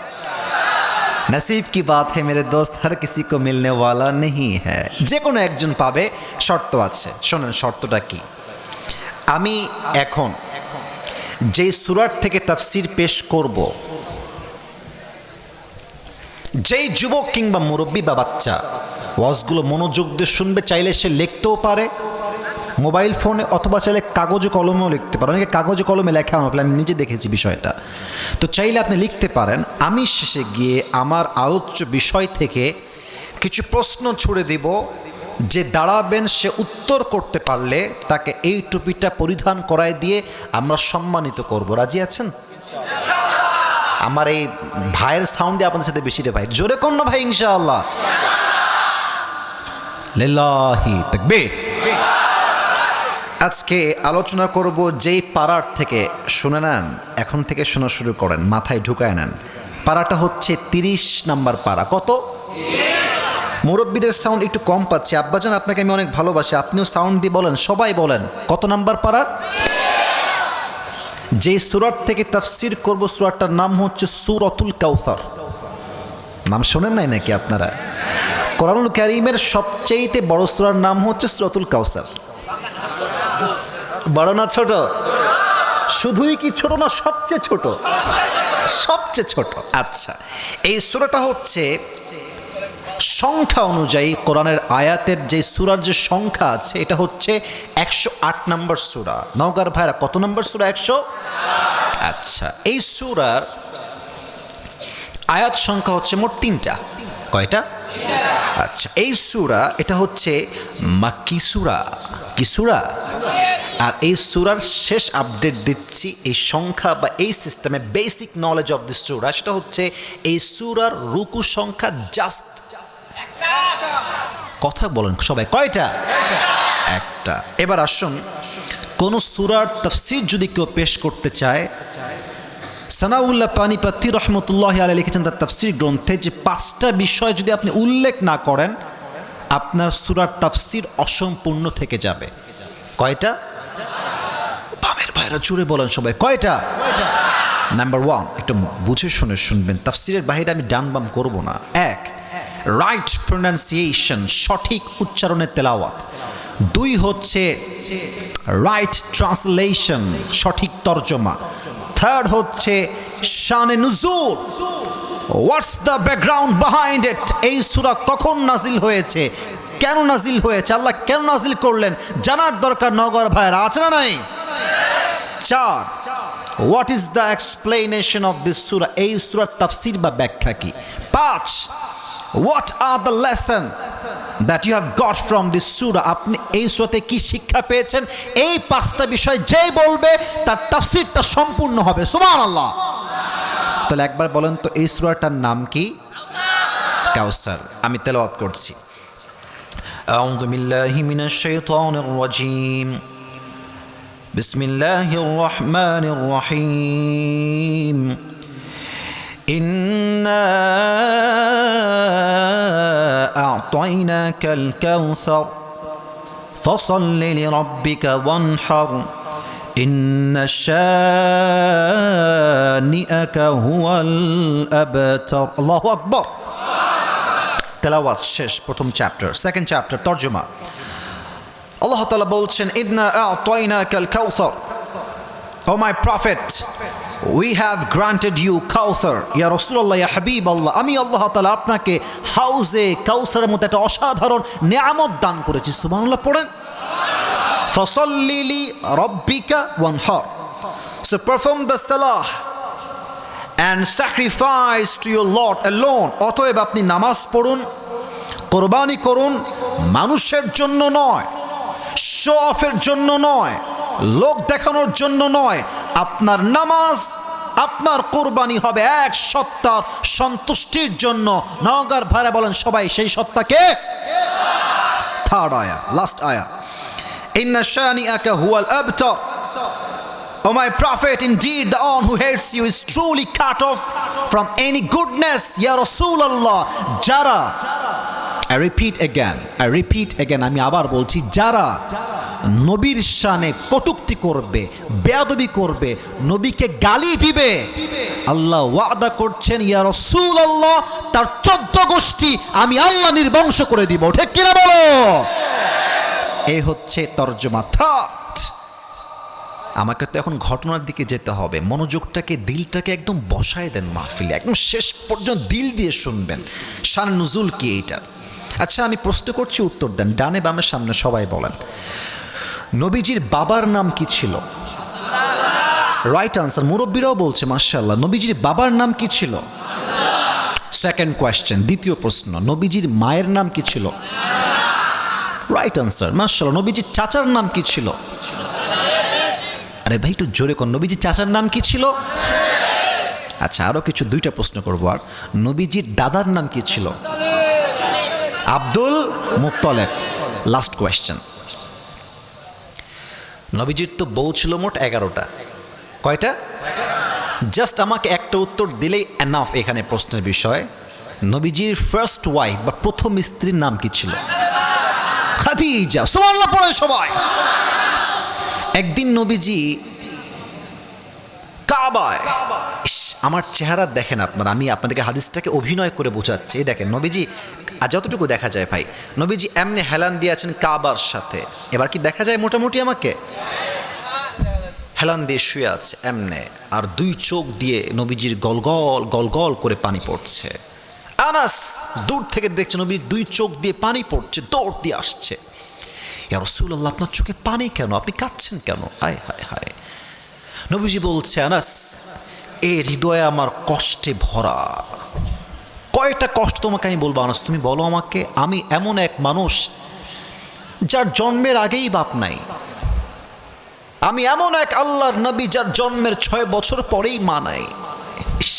নসিব কি বাত है मेरे दोस्त, हर किसी को मिलने वाला नहीं है। যে কোনো একজন পাবে, শর্ত আছে। শোনেন শর্তটা কি। আমি এখন যেই সূরার থেকে তাফসীর পেশ করব, যেই যুবক কিংবা মুরব্বী বা বাচ্চা ওয়াজগুলো মনোযোগ দিয়ে শুনবে, চাইলে সে লিখতেও পারে মোবাইল ফোনে, অথবা চাইলে কাগজে কলমেও লিখতে পারে। অনেকে কাগজে কলমে লেখা আমার, আমি নিজে দেখেছি বিষয়টা। তো চাইলে আপনি লিখতে পারেন। আমি শেষে গিয়ে আমার আলোচ্য বিষয় থেকে কিছু প্রশ্ন ছুড়ে দিব, যে দাঁড়াবেন সে উত্তর করতে পারলে তাকে এই টুপিটা পরিধান করায় দিয়ে আমরা সম্মানিত করব। রাজি আছেন? আমার এই ভাইয়ের সাউন্ডে আপনাদের সাথে বেশি রে ভাই, জোরে কোন না ভাই, ইনশাআল্লাহ। লিল্লাহি তাকবীর। আজকে আলোচনা করব যেই পাড়ার থেকে, শুনে নেন, এখন থেকে শোনা শুরু করেন, মাথায় ঢুকায় নেন। পাড়াটা হচ্ছে 30 নাম্বার পাড়া। কত? মুরব্বীদের সাউন্ড একটু কম পাচ্ছি। আব্বাজান, আপনাকে আমি অনেক ভালোবাসি, আপনিও সাউন্ড দিয়ে বলেন, সবাই বলেন কত নাম্বার পাড়া। যে সূরার থেকে তাফসীর করব, সূরাটার নাম হচ্ছে সূরাতুল কাউসার। নাম শোনেন নাই নাকি আপনারা? কোরআনুল কারীমের সবচেয়ে বড় সূরার নাম হচ্ছে সূরাতুল কাউসার। বড় না ছোট? শুধুই কি ছোট না, সবচেয়ে ছোট? সবচেয়ে ছোট। আচ্ছা, এই সূরাটা হচ্ছে সংখ্যা অনুযায়ী কোরআনের আয়াতের যে সূরার যে সংখ্যা আছে, এটা হচ্ছে 108 নম্বর সূরা। নওগাঁর ভাইরা কত নম্বর সূরা? 100। আচ্ছা, এই সূরার আয়াত সংখ্যা হচ্ছে মোট 3টা। কয়টা? আচ্ছা, এই সূরা এটা হচ্ছে মাক্কি সূরা। কি সূরা? আর এই সূরার শেষ আপডেট দিচ্ছি এই সংখ্যা বা এই সিস্টেমে বেসিক নলেজ অফ দিস সূরা, সেটা হচ্ছে এই সূরার রুকু সংখ্যা জাস্ট কথা বলেন সবাই, কয়টা? একটা। এবার আসুন, কোন সূরার তাফসীর যদি কেউ পেশ করতে চায়, সানাউল্লাহ পানিপতি রহমতুল্লাহ আলাইহি লিখেছেন তার তাফসীর গ্রন্থে যে 5টা বিষয় যদি আপনি উল্লেখ না করেন আপনার সূরার তাফসীর অসম্পূর্ণ থেকে যাবে। কয়টা? বামের ভাইরা জুড়ে বলেন সবাই, কয়টা? নাম্বার 1, একটু বুঝে শুনে শুনবেন, তাফসীরের বাইরে আমি ডান বাম করব না। 1, রাইট প্রোনাউন্সিয়েশন, সঠিক উচ্চারণে তেলাওয়াত। 2 হচ্ছে রাইট ট্রান্সলেশন, সঠিক তর্জমা। 3rd হচ্ছে শানে নুজুল, what's the background behind it, এই সূরা কখন নাজিল হয়েছে, কেন নাজিল হয়েছে, আল্লাহ কেন নাজিল করলেন, জানার দরকার নগর ভাইরা, আছে না নাই? 4, what is the explanation of this সূরা, এই সূরার তাফসীর বা ব্যাখ্যা কি। 5, what are the lesson that you have got from this সূরা, আপনি এই সূরাতে কি শিক্ষা পেয়েছেন, এই 5টা বিষয় যেই বলবে তার তাফসীরটা সম্পূর্ণ হবে। সুবহানাল্লাহ। তাহলে একবার বলেন তো এই সূরাটার নাম কি? কাউসার। আমি তেলাওয়াত করছি। আউযু বিল্লাহি মিনাশ শাইতানির রাজীম, বিসমিল্লাহির রহমানির রহিম। إنا أعطيناك الكوثر فصل لربك وانحر إن شانئك هو الأبتر الله أكبر তেলাওয়াত শেষ প্রথম চ্যাপ্টার। সেকেন্ড চ্যাপ্টার তরজমা। আল্লাহ তাআলা বলছেন ইন্না আ'তাইনাকাল কাউসার, O my prophet, we have granted you Kauthar. Ya Rasulullah, ya Habib Allah, আমি আল্লাহ তাআলা আপনাকে হাউজে কাউসারের মতো একটা অসাধারণ নিয়ামত দান করেছি। সুবহানাল্লাহ পড়েন। ফাসাল্লি লি রাব্বিকা ওয়ানহার, so perform the salah and sacrifice to your Lord alone. অতএব আপনি নামাজ পড়ুন, কোরবানি করুন, মানুষের জন্য নয়, শো অফের জন্য নয়, লোক দেখানোর জন্য নয়। আপনার নামাজ, আপনার কোরবানি হবে এক সত্তার সন্তুষ্টির জন্য। নওগাঁর ভাইরা বলেন সবাই, সেই সত্তাকে? থার্ড আয়া, লাস্ট আয়া। ইন্না শানিআকা হুয়াল আবতার, O my prophet, indeed the one who hates you is truly cut off from any goodness. Ya Rasulullah, যারা, I repeat again, আমি আবার বলছি, যারা নবীর শানে কটূক্তি করবে, বেয়াদবি করবে, নবীকে গালি দিবে, আল্লাহ ওয়াদা করছেন ইয়া রাসূলুল্লাহ তার 14 গোষ্ঠী আমি আল্লাহ নির্বংশ করে দিব। ঠিক কিনা বলো? এই হচ্ছে তরজমা। আমাকে তো এখন ঘটনার দিকে যেতে হবে, মনোযোগটাকে, দিলটাকে একদম বসায় দেন মাহফিলে, একদম শেষ পর্যন্ত দিল দিয়ে শুনবেন শান নুজুল কি এইটার। আচ্ছা, আমি প্রশ্ন করছি, উত্তর দেন, ডানে বামে সামনে সবাই বলেন। নবীজির বাবার নাম কি ছিল? রাইট আনসার, মুরব্বীরাও বলছে মাশাআল্লাহ। নবীজির বাবার নাম কি ছিল? সেকেন্ড কোয়েশ্চেন, দ্বিতীয় প্রশ্ন, নবীজির মায়ের নাম কি ছিল? রাইট আনসার, মাশাআল্লাহ। নবীজির চাচার নাম কি ছিল? আরে ভাই একটু জোরে কোন, নবীজির চাচার নাম কি ছিল? আচ্ছা, আরো কিছু, 2টা প্রশ্ন করবো। আর নবীজির দাদার নাম কি ছিল? Abdul Muttalib. লাস্ট কোয়েশ্চেন, নবীজির তো বউ ছিল মোট 11টা, কয়টা? জাস্ট আমাকে একটা উত্তর দিলেই এনাফ এখানে প্রশ্নের বিষয়। নবীজির ফার্স্ট ওয়াইফ বা প্রথম স্ত্রীর নাম কি ছিল? খাদিজা। সুবহানাল্লাহ পড়ে সবাই। একদিন নবীজি কাবায়, আমার চেহারা দেখেন আপনারা, আমি আপনাদেরকে হাদিসটাকে অভিনয় করে বোঝাচ্ছি। দেখেন নবীজি, আর যতটুকু দেখা যায় ভাই, নবীজি এমনি হেলান দিয়ে আছেন কাবার সাথে। এবার কি দেখা যায় মোটামুটি আমাকে? হেলান দিয়ে শুয়ে আছে এমনে, আর 2 চোখ দিয়ে নবীজির গলগল গলগল করে পানি পড়ছে। আনাস দূর থেকে দেখছে নবীর 2 চোখ দিয়ে পানি পড়ছে, দৌড় দিয়ে আসছে। ইয়া রাসূলুল্লাহ, আপনার চোখে পানি কেন? আপনি কাঁদছেন কেন? হায় হায় হায়। নবীজি বলছে, আনাস, এই হৃদয়ে আমার কষ্টে ভরা। কয়টা কষ্ট তোমাকে আমি বলবো আনাস, তুমি বলো আমাকে। আমি এমন এক মানুষ যার জন্মের আগেই বাপ নাই। আমি এমন এক আল্লাহর নবী যার জন্মের 6 বছর পরেই মা নাই। ইস,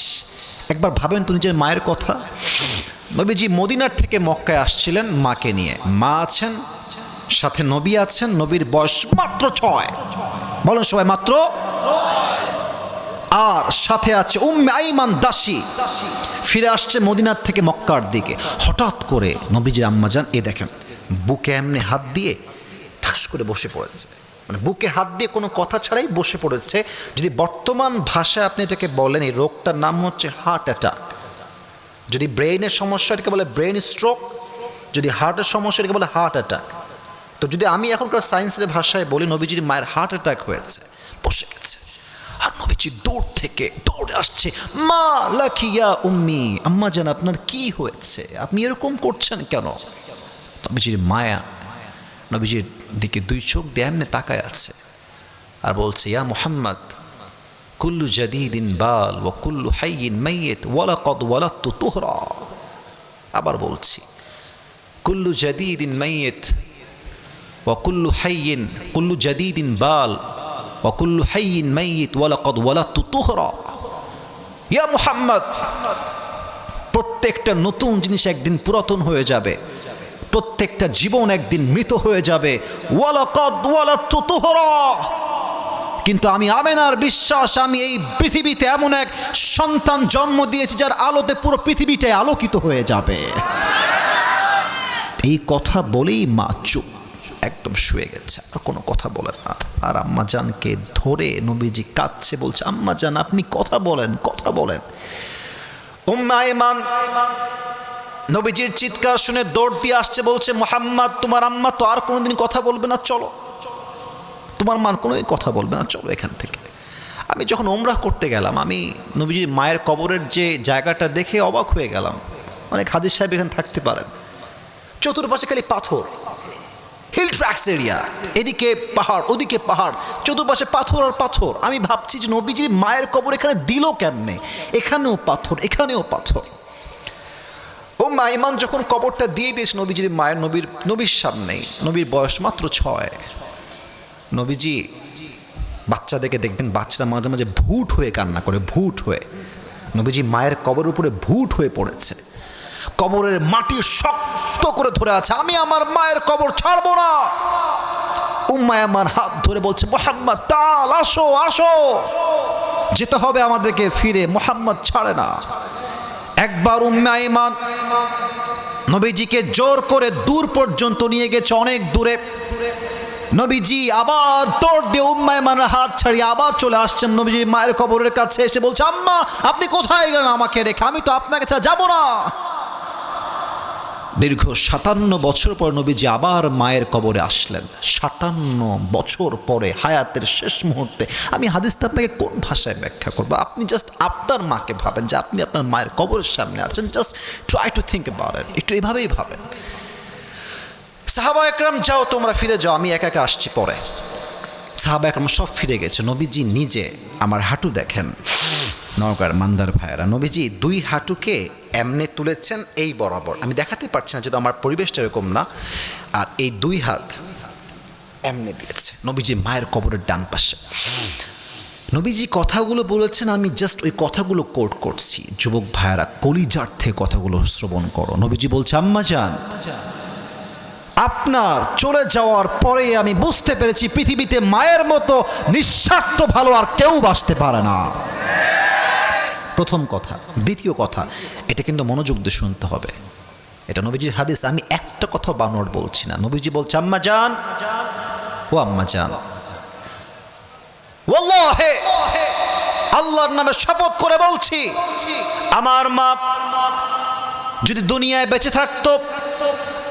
একবার ভাবেন তো নিজের মায়ের কথা। নবীজি মদিনার থেকে মক্কায় আসছিলেন মাকে নিয়ে। মা আছেন, সাথে নবী আছেন, নবীর বয়স মাত্র 6। বলেন সবাই, মাত্র। আর সাথে আছে উম্মে আইমান দাসী, ফিরে আসছে মদিনার থেকে মক্কার দিকে। হঠাৎ করে নবীজি আম্মাজান এ দেখেন বুকে এমনি হাত দিয়ে ঠাস করে বসে পড়েছে। মানে বুকে হাত দিয়ে কোনো কথা ছাড়াই বসে পড়েছে। যদি বর্তমান ভাষায় আপনি এটাকে বলেন, এই রোগটার নাম হচ্ছে হার্ট অ্যাটাক। যদি ব্রেইনের সমস্যা এটাকে বলে ব্রেন স্ট্রোক, যদি হার্টের সমস্যা এটাকে বলে হার্ট অ্যাটাক। তো যদি আমি এখনকার সায়েন্সের ভাষায় বলি, নবীজির মায়ের হার্ট অ্যাটাক হয়েছে, বসে গেছে। আর নবীজি দৌড়ে আসছে, মা লাকিয়া উম্মি, আম্মা জান আপনার কি হয়েছে, আপনি এরকম করছেন কেন? নবীজির মায়া নবীজির দিকে 2 চোখ দিয়ে এমনি তাকায় আছে আর বলছে, ইয়া মুহাম্মদ, কুল্লু জাদিদিন বাল ওয়া কুল্লু হাইয়িন মাইয়িত ওয়া লাকাদ ওয়ালাদতু তুহরা। আবার বলছি, কুল্লু জাদিদিন মাইয়িত ওয়া কুল্লু হাইয়িন, কুল্লু জাদিদিন বাল ওয়া কুল্লু হাইয়িন মাইয়িত ওয়া লাকাদ ওয়ালাদতু তুহরা। ইয়া মুহাম্মদ, প্রত্যেকটা নতুন জিনিস একদিন পুরাতন হয়ে যাবে, প্রত্যেকটা জীবন একদিন মৃত হয়ে যাবে। ওয়া লাকাদ ওয়ালাদতু তুহরা। কিন্তু আমি আমেনার বিশ্বাস, আমি এই পৃথিবীতে এমন এক সন্তান জন্ম দিয়েছি যার আলোতে পুরো পৃথিবীটাই আলোকিত হয়ে যাবে। এই কথা বলেই মা চুপ, একদম শুয়ে গেছে, আর কোনো কথা বলে না। আর আম্মা জানকে ধরে নবীজি কাঁদছে, বলছে, আম্মা জান আপনি কথা বলেন, কথা বলেন। উম্মে আইমান নবীজির চিৎকার শুনে দৌড় দিয়ে আসছে, বলছে, মুহাম্মদ তোমার আম্মা তো আর কোনোদিন কথা বলবে না, চলো। তোমার মা কোনোদিন কথা বলবে না, চলো এখান থেকে। আমি যখন উমরাহ করতে গেলাম, আমি নবীজির মায়ের কবরের যে জায়গাটা দেখে অবাক হয়ে গেলাম। অনেক হাজির সাহেব এখানে থাকতে পারেন, চতুর্পাশে খালি পাথর, হিল ট্র্যাক্স এরিয়া, এদিকে পাহাড় ওদিকে পাহাড়, চতুর্পাশে পাথর আর পাথর। আমি ভাবছি যে নবীজির মায়ের কবর এখানে দিল কেমনে, এখানেও পাথর এখানেও পাথর। উম্মে আইমান যখন কবরটা দিয়ে দিয়েছে নবীজির মায়ের, নবীর সামনেই, নবীর বয়স মাত্র 6। নবীজি বাচ্চাদেরকে দেখবেন, বাচ্চারা মাঝে মাঝে ভুট হয়ে কান্না করে, ভুট হয়ে। নবীজি মায়ের কবরের উপরে ভুট হয়ে পড়েছে, কবরের মাটি শক্ত করে ধরে আছে, আমি আমার মায়ের কবর ছাড়বো না। উম্মে আইমান হাত ধরে বলছে, মুহাম্মদ তাল, আসো আসো, যেতে হবে আমাদেরকে ফিরে। মুহাম্মদ ছাড়ে না। একবার উম্মে আইমান নবীজিকে জোর করে দূর পর্যন্ত নিয়ে গেছে, অনেক দূরে। নবীজি আবার দৌড় দিয়ে উম্মে আইমানের হাত ছাড়িয়ে আবার চলে আসছেন নবীজির মায়ের কবরের কাছে। এসে বলছে, আম্মা আপনি কোথায় গেলেন আমাকে রেখে, আমি তো আপনাকে ছাড়া যাবো না। দীর্ঘ 57 বছর পর নবীজি আবার মায়ের কবরে আসলেন। 57 বছর পরে, হায়াতের শেষ মুহূর্তে। আমি হাদিসটা আপনাকে কোন ভাষায় ব্যাখ্যা করবো? আপনি জাস্ট আপনার মাকে ভাবেন যে আপনি আপনার মায়ের কবরের সামনে আছেন। Just try to think about it, একটু এভাবেই ভাবেন। সাহাবা একরাম, যাও তোমরা ফিরে যাও, আমি একা একা আসছি পরে। সাহাবা একরাম সব ফিরে গেছে। নবীজি নিজে, আমার হাঁটু দেখেন নওগাঁর মান্দার ভাইয়েরা, নবীজি 2 হাঁটুকে এমনি তুলেছেন এই বরাবর, আমি দেখাতে পারছি না যেহেতু আমার পরিবেশটা এরকম না। আর এই 2 হাত এমনি দিয়েছে নবীজি মায়ের কবরের ডান পাশে। নবীজি কথাগুলো বলেছেন, আমি জাস্ট ওই কথাগুলো কোট করছি। যুবক ভাইয়েরা, কলিজার থেকে কথাগুলো শ্রবণ করো। নবীজি বলছে, আম্মা জান, আপনার চলে যাওয়ার পরে আমি বুঝতে পেরেছি পৃথিবীতে মায়ের মতো নিঃস্বার্থ ভালো আর কেউ বাঁচতে পারে না। প্রথম কথা। দ্বিতীয় কথা, এটা কিন্তু মনোযোগ দিয়ে শুনতে হবে, এটা নবীজির হাদিস, আমি একটা কথা বানোয়াট বলছি না। নবীজি বলছে, আম্মা জান, ও আম্মা জান, ওয়াল্লাহি আল্লাহর নামে শপথ করে বলছি, আমার মা যদি দুনিয়ায় বেঁচে থাকতো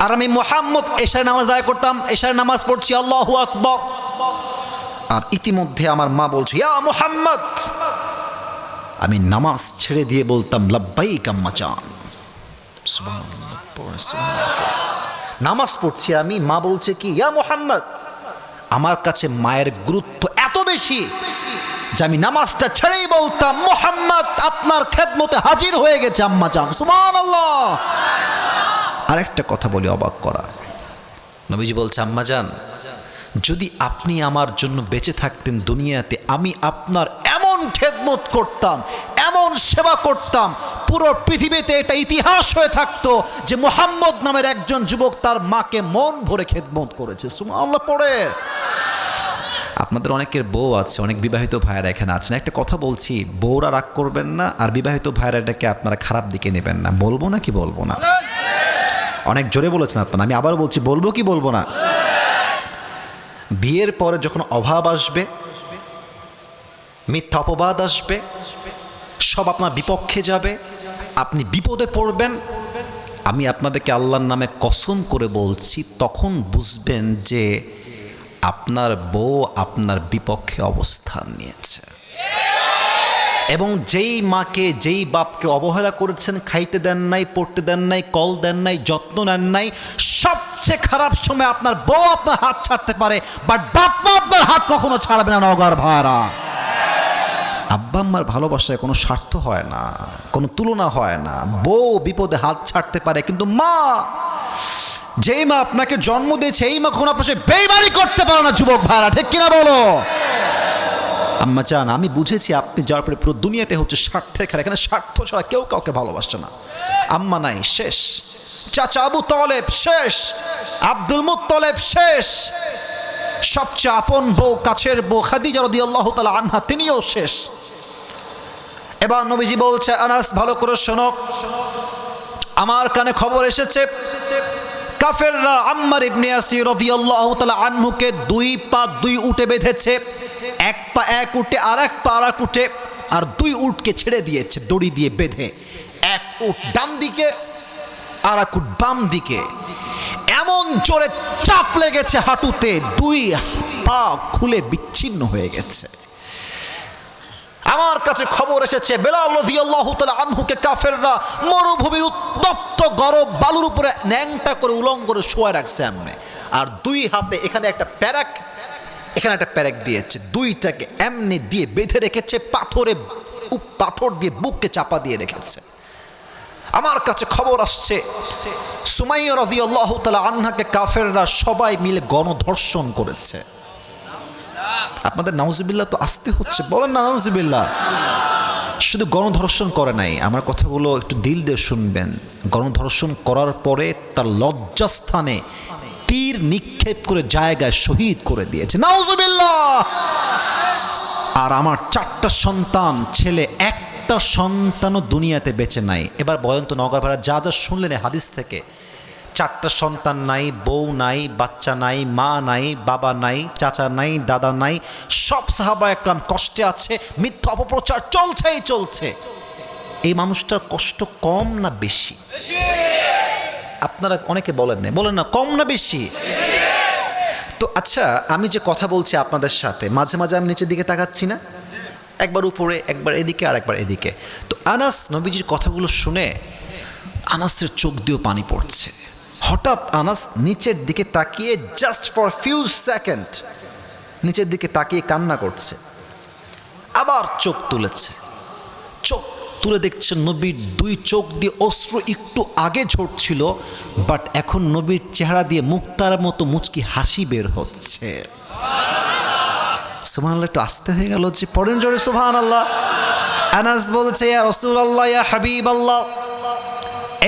আর আমি মুহাম্মদ এশার নামাজ আদায় করতাম, এশার নামাজ পড়ছি আল্লাহু আকবার, আর ইতিমধ্যে আমার মা বলছে, ইয়া মুহাম্মদ, আমি নামাজ ছেড়ে দিয়ে বলতাম, লাব্বাইক আম্মা জান। নামাজ পড়ছি আমি, মা বলছে কি, ইয়া মুহাম্মদ। আমার কাছে মায়ের গুরুত্ব এত বেশি যে আমি নামাজটা ছেড়েই বলতাম মুহাম্মদ আপনার খেদমতে হাজির হয়ে গেছে আম্মা জান, সুবহানাল্লাহ। আরেকটা কথা বলি অবাক করা, নবীজি বলছে আম্মা জান যদি আপনি আমার জন্য বেঁচে থাকতেন দুনিয়াতে, আমি আপনার এমন খেদমত করতাম, এমন সেবা করতাম, পুরো পৃথিবীতে এটা ইতিহাস হয়ে থাকতো যে মুহাম্মদ নামের একজন যুবক তার মাকে মন ভরে খেদমত করেছে। সুবহানাল্লাহ পড়ে। আপনাদের অনেকের বউ আছে, অনেক বিবাহিত ভাইয়েরা এখানে আছেন, একটা কথা বলছি, বউরা রাগ করবেন না, আর বিবাহিত ভাইয়েরা এটাকে আপনারা খারাপ দিকে নেবেন না। বলবো না কি বলবো না? অনেক জোরে বলেছেন আপনারা, আমি আবার বলছি, বলবো কি বলবো না? বিয়ের পরে যখন অভাব আসবে, মিথ্যা অপবাদ আসবে, সব আপনার বিপক্ষে যাবে, আপনি বিপদে পড়বেন, আমি আপনাদেরকে আল্লাহর নামে কসম করে বলছি, তখন বুঝবেন যে আপনার বউ আপনার বিপক্ষে অবস্থান নিয়েছে। এবং যেই মাকে যেই বাপকে অবহেলা করেছেন, খাইতে দেন নাই, পড়তে দেন নাই, কল দেন নাই, যত্ন নেন নাই, সবচেয়ে খারাপ সময় আপনার বউ আপনার হাত ছাড়তে পারে, বাট বাপ মা আপনার হাত কখনো ছাড়বে না। নগর ভাড়া আব্বা আম্মার ভালোবাসায় কোনো স্বার্থ হয় না, কোনো তুলনা হয় না। বউ বিপদে হাত ছাড়তে পারে, কিন্তু মা, যেই মা আপনাকে জন্ম দিয়েছে, এই মা কখনো আপনার সাথে বেইমানি করতে পারে না। যুবক ভাড়া ঠিক কিনা বলো? আম্মা জান আমি বুঝেছি আপনি যাওয়ার পরে পুরো দুনিয়াটা হচ্ছে স্বার্থের খেলা, এখানে স্বার্থ ছাড়া কেউ কাউকে ভালোবাসছে না। আম্মা নাই, শেষ। চাচা আবু তলেব শেষ, আব্দুল মুত্তলেব শেষ, সবচেয়ে আপন বউ, কাছের বউ খাদিজা রাদিয়াল্লাহু তাআলা আনহা, তিনিও শেষ। এবার নবীজি বলছে আনাস ভালো করে শোনো, আমার কানে খবর এসেছে কাফেররা আম্মার ইবনে ইয়াসির রাদিয়াল্লাহু তাআলা আনহুকে দুই পা দুই উটে বেঁধেছে, এক পা এক উটে আর এক পা আর এক উটে, আর দুই উটকে ছেড়ে দিয়েছে দড়ি দিয়ে বেঁধে, এক উট ডান দিকে আর এক উট বাম দিকে। এমন জোরে চাপ লেগেছে হাঁটুতে, দুই পা খুলে বিচ্ছিন্ন হয়ে গেছে। আমার কাছে খবর এসেছে বেলাল রাদিয়াল্লাহু তাআলা আনহুকে কাফেররা মরুভূমির উত্তপ্ত গরম বালুর উপরে ন্যাংটা করে উলঙ্গ করে শোয়া রাখছে এমনি, আর দুই হাতে এখানে একটা প্যারাক, এখানে একটা প্যারাক দিয়েছে, দুইটাকে এমনি দিয়ে বেঁধে রেখেছে, পাথর দিয়ে বুককে চাপা দিয়ে রেখেছে। আমার কাছে খবর আসছে সুমাইয়া রাদিয়াল্লাহু তাআলা আনহাকে কাফেররা সবাই মিলে গণধর্ষণ করেছে। আপনাদের নাউজুবিল্লাহ তো আসতে হচ্ছে, বলেন না নাউজুবিল্লাহ। শুধু গণধর্ষণ করে নাই, আমার কথাগুলো একটু দিল দিয়ে শুনবেন। গণধর্ষণ করার পরে তার লজ্জাস্থানে তীর নিক্ষেপ করে জায়গায় শহীদ করে দিয়েছে, নাউজুবিল্লাহ। আর আমার 4টা সন্তান, ছেলে, একটা সন্তানও দুনিয়াতে বেঁচে নাই। এবার বলেন তো নগর ভাড়া যা যা শুনলেন হাদিস থেকে, 4টা সন্তান নাই, বউ নাই, বাচ্চা নাই, মা নাই, বাবা নাই, চাচা নাই, দাদা নাই, সব সাহাবা একরাম কষ্টে আছে, মিথ্যা অপপ্রচার চলছেই চলছে। এই মানুষটার কষ্ট কম না বেশি? আপনারা অনেকে বলেন না, বলেন না কম না বেশি? তো আচ্ছা, আমি যে কথা বলছি আপনাদের সাথে, মাঝে মাঝে আমি নিচের দিকে তাকাচ্ছি না, একবার উপরে, একবার এদিকে, আর একবার এদিকে। তো আনাস নবীজির কথাগুলো শুনে আনাসের চোখ দিয়েও পানি পড়ছে। হঠাৎ আনাস নিচের দিকে তাকিয়ে জাস্ট ফর ফিউ সেকেন্ড নিচের দিকে তাকিয়ে কান্না করছে, আবার চোখ তুলেছে, চোখ তুলে দেখছে নবীর দুই চোখ দিয়ে অশ্রু একটু আগে ঝরছিল, বাট এখন নবীর চেহারা দিয়ে মুক্তার মতো মুচকি হাসি বের হচ্ছে। সুবহানাল্লাহ, একটু আস্তে হয়ে গেল যে, পড়েন জোরে সুবহানাল্লাহ। আনাস বলছে ইয়া রাসূলুল্লাহ, ইয়া হাবিবাল্লাহ,